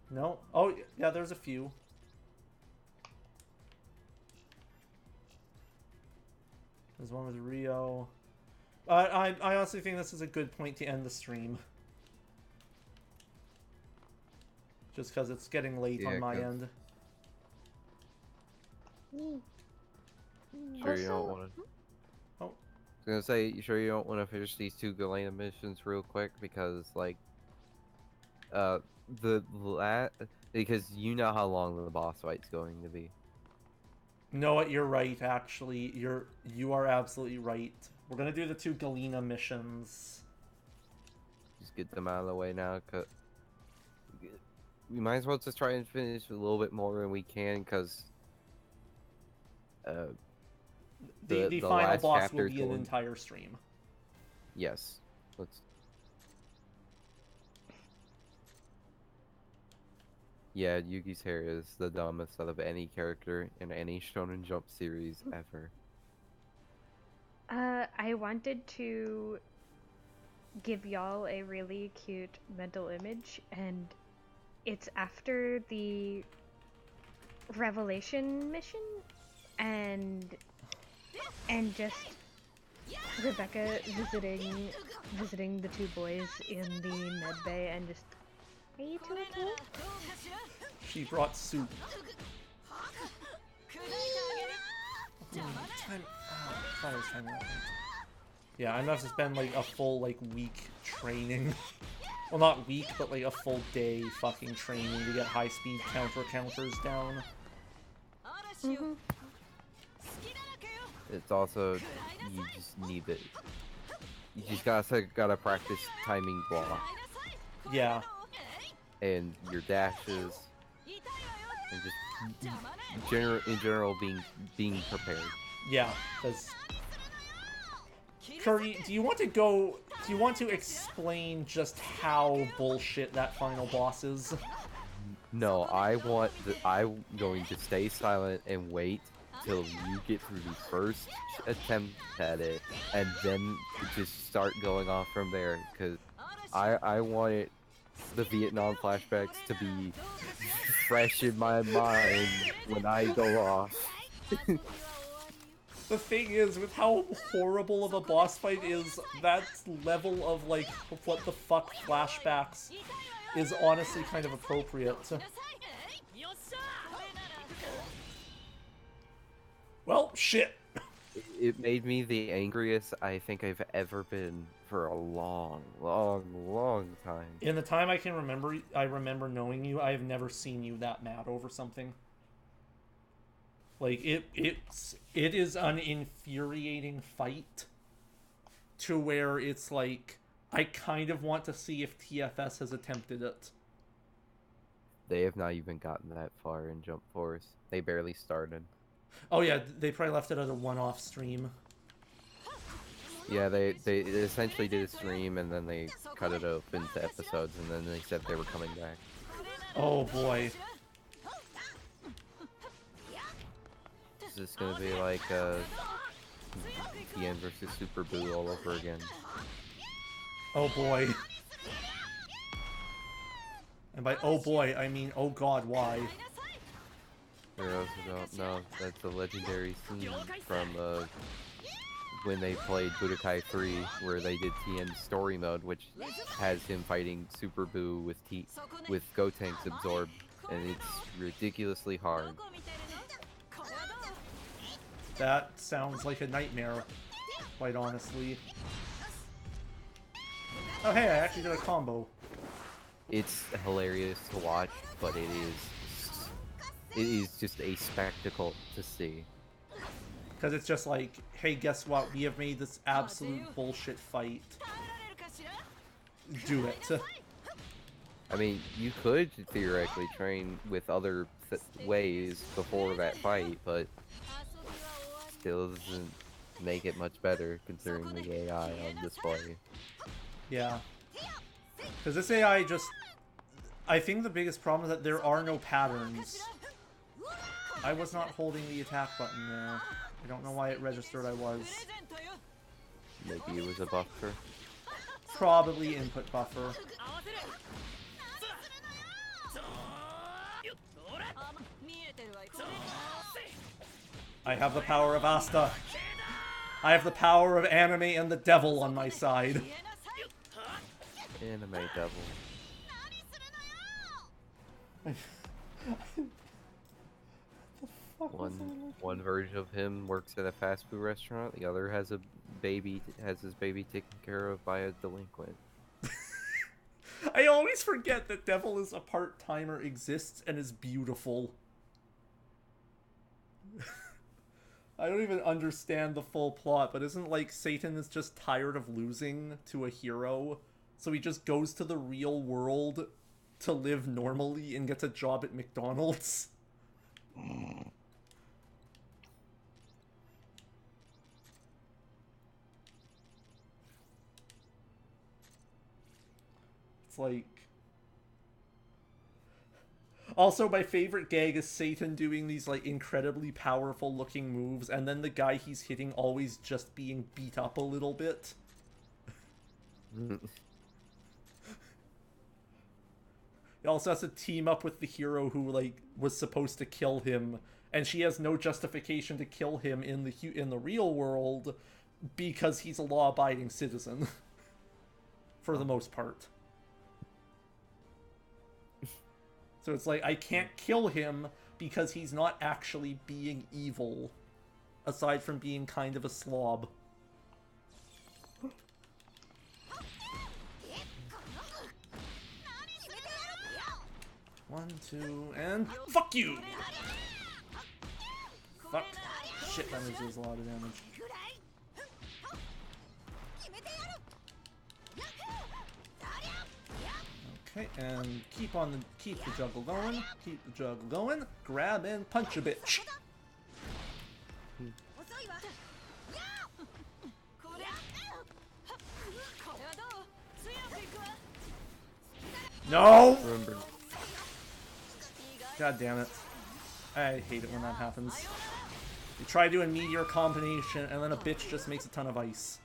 No? Oh yeah, there's a few. There's one with Rio. I honestly think this is a good point to end the stream. Just because it's getting late on my end. Sure you don't want to... Oh. I was gonna say, you sure you don't want to finish these 2 Galena missions real quick? Because, like... because you know how long the boss fight's going to be. No, what, you're right, actually. You are absolutely right. We're gonna do the 2 Galena missions. Just get them out of the way now, cause... We might as well just try and finish a little bit more when we can, because... the final boss will be an entire stream. Yes. Let's... Yeah, Yugi's hair is the dumbest out of any character in any Shonen Jump series ever. I wanted to give y'all a really cute mental image, and it's after the Revelation mission, and just Rebecca visiting the 2 boys in the med bay and just, are you 2 okay? She brought soup. Yeah, I must have spent like a full week training. Well, not week, but like a full day fucking training to get high-speed counters down. Mm-hmm. It's also, you just need it. You just gotta practice timing block. Yeah. And your dashes. And just in general being prepared. Yeah, because Curry, do you want to explain just how bullshit that final boss is? No, I'm going to stay silent and wait till you get through the first attempt at it, and then just start going off from there, because I want the Vietnam flashbacks to be fresh in my mind when I go off. The thing is, with how horrible of a boss fight is, that level of what the fuck flashbacks is honestly kind of appropriate. Well, shit. It made me the angriest I think I've ever been for a long, long, long time. In the time I can remember, I remember knowing you, I have never seen you that mad over something. Like, it is an infuriating fight to where it's like, I kind of want to see if TFS has attempted it. They have not even gotten that far in Jump Force. They barely started. Oh yeah, they probably left it as a one-off stream. Yeah, they essentially did a stream and then they cut it up into episodes and then they said they were coming back. Oh boy. Is this gonna be like TN versus Super Boo all over again? Oh boy. And by oh boy, I mean oh god, why? For those who don't know, that's a legendary scene from when they played Budokai 3, where they did Tien's story mode, which has him fighting Super Buu with Gotenks absorbed, and it's ridiculously hard. That sounds like a nightmare, quite honestly. Oh hey, I actually did a combo. It's hilarious to watch, but it is just a spectacle to see. Because it's just like, hey, guess what? We have made this absolute bullshit fight. Do it. I mean, you could theoretically train with other ways before that fight, but still doesn't make it much better considering the AI on display. Yeah. Because this AI just... I think the biggest problem is that there are no patterns. I was not holding the attack button there. I don't know why it registered I was. Maybe it was a buffer. Probably input buffer. I have the power of Asta. I have the power of anime and the devil on my side. Anime devil. One version of him works at a fast food restaurant. The other has his baby taken care of by a delinquent. I always forget that Devil is a part-timer, exists, and is beautiful. I don't even understand the full plot, but isn't like Satan is just tired of losing to a hero, so he just goes to the real world to live normally and gets a job at McDonald's? It's like... Also, my favorite gag is Satan doing these, like, incredibly powerful looking moves, and then the guy he's hitting always just being beat up a little bit. He also has to team up with the hero who, like, was supposed to kill him, and she has no justification to kill him in the real world because he's a law-abiding citizen. For the most part. So it's like, I can't kill him because he's not actually being evil, aside from being kind of a slob. One, two, and fuck you! Fuck. Shit, that does a lot of damage. Okay, and keep the juggle going. Keep the juggle going. Grab and punch a bitch. No! Remember. God damn it. I hate it when that happens. You try doing meteor combination and then a bitch just makes a ton of ice.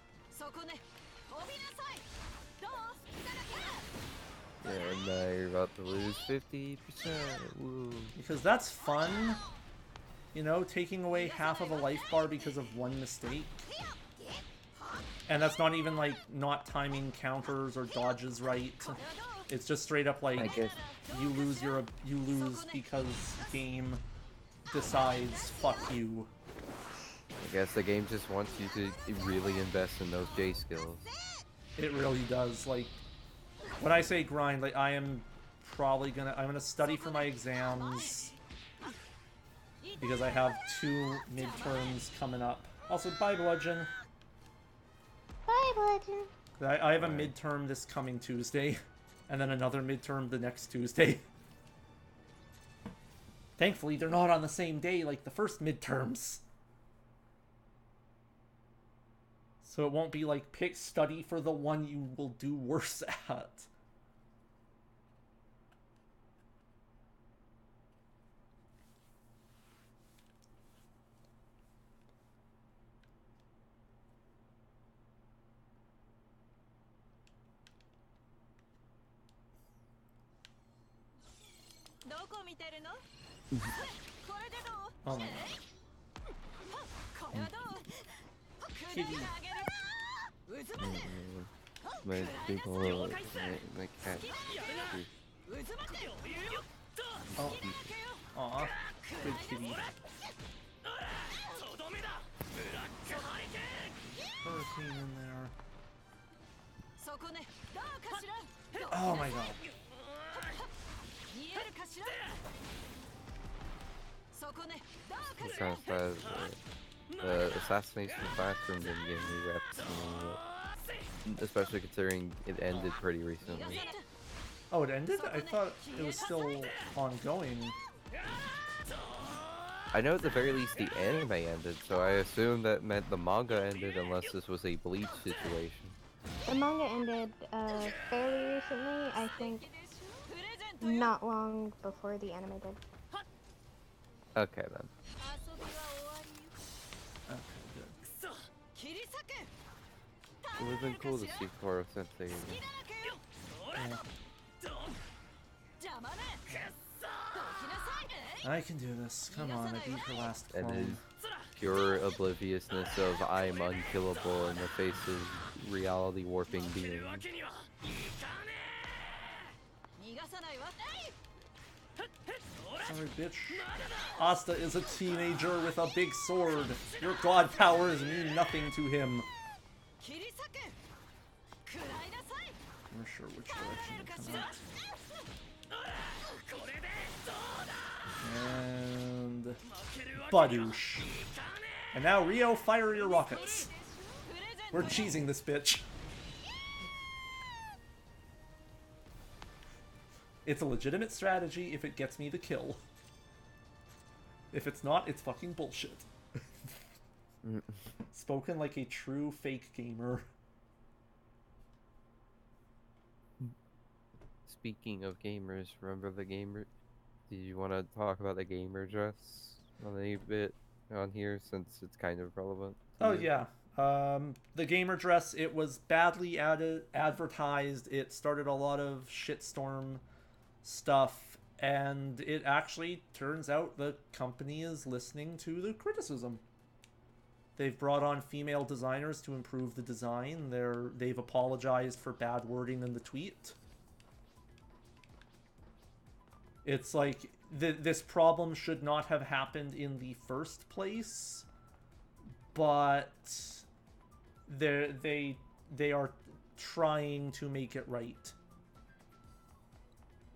And now you're about to lose 50%. Woo. Because that's fun. You know, taking away half of a life bar because of one mistake. And that's not even like not timing counters or dodges right. It's just straight up like you lose because game decides fuck you. I guess the game just wants you to really invest in those J skills. It really does. Like, when I say grind, like I'm gonna study for my exams because I have 2 midterms coming up. Also, bye Bludgeon. Bye, Bludgeon. I have a midterm this coming Tuesday, and then another midterm the next Tuesday. Thankfully, they're not on the same day like the first midterms. So it won't be like, pick study for the one you will do worse at. Oh my god. Kitty. My people, my cat. Oh. Aw. Good kitty. Hurricane in there. Oh my god. It's kind of sad. The assassination bathroom didn't get any reps, especially considering it ended pretty recently. Oh, it ended? I thought it was still ongoing. I know at the very least the anime ended, so I assume that meant the manga ended unless this was a Bleach situation. The manga ended fairly recently, I think not long before the anime did. Okay then. Okay, good. It would have been cool to see Koro Sensei again. Yeah. I can do this. Come on, I beat her last And his clone. pure obliviousness of I'm unkillable in the face of reality warping beings. Sorry, bitch. Asta is a teenager with a big sword. Your god powers mean nothing to him. I'm not sure which direction to come out. And Badoosh. And now Rio, fire your rockets. We're cheesing this bitch. It's a legitimate strategy if it gets me the kill. If it's not, it's fucking bullshit. Spoken like a true fake gamer. Speaking of gamers, remember the gamer? Did you want to talk about the gamer dress on any bit on here since it's kind of relevant? Oh yeah. The gamer dress, it was badly advertised. It started a lot of shitstorm stuff, and it actually turns out the company is listening to the criticism. They've brought on female designers to improve the design. They've apologized for bad wording in the tweet. It's like this problem should not have happened in the first place, but they are trying to make it right.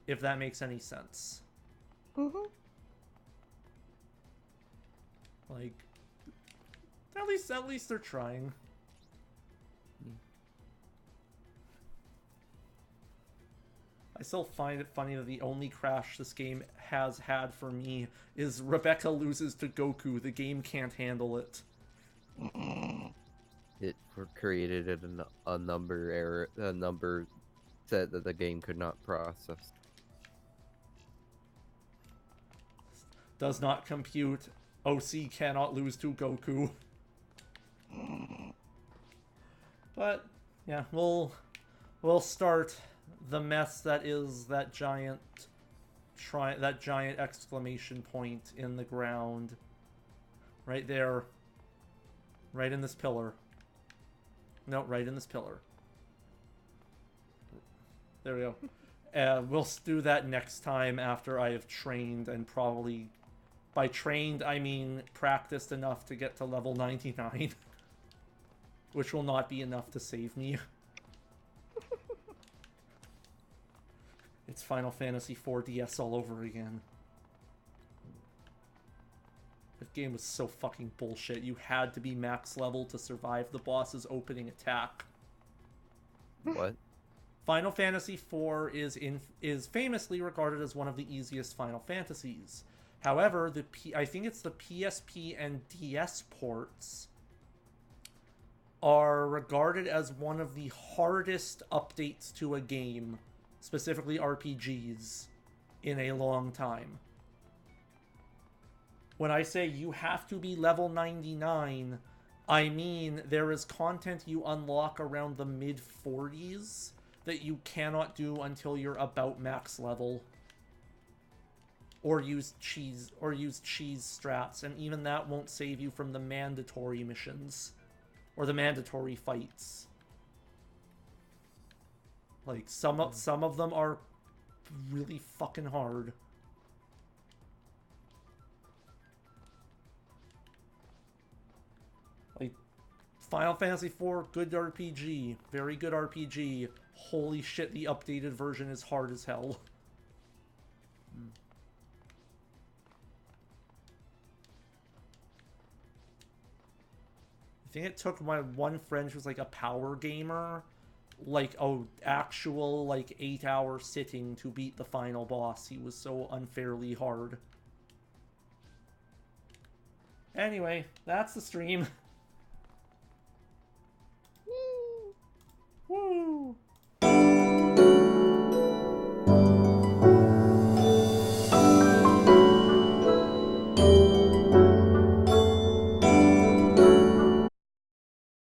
If that makes any sense. Mm-hmm. Like, at least they're trying. I still find it funny that the only crash this game has had for me is Rebecca loses to Goku. The game can't handle it. It created a number error, a number set that the game could not process. Does not compute. OC cannot lose to Goku. But yeah, we'll start the mess that is that giant exclamation point in the ground. Right there. Right in this pillar. No, right in this pillar. There we go. We'll do that next time after I have trained, and probably by trained I mean practiced enough to get to level 99. Which will not be enough to save me. It's Final Fantasy IV DS all over again. That game was so fucking bullshit. You had to be max level to survive the boss's opening attack. What? Final Fantasy IV is famously regarded as one of the easiest Final Fantasies. However, I think it's the PSP and DS ports are regarded as one of the hardest updates to a game, specifically RPGs, in a long time. When I say you have to be level 99, I mean there is content you unlock around the mid-40s that you cannot do until you're about max level. or use cheese strats, and even that won't save you from the mandatory missions or the mandatory fights. Like some of them are really fucking hard. Like Final Fantasy IV, good RPG, very good RPG. Holy shit, the updated version is hard as hell. I think it took my one friend who's like a power gamer, like a actual like 8-hour sitting to beat the final boss. He was so unfairly hard. Anyway, that's the stream.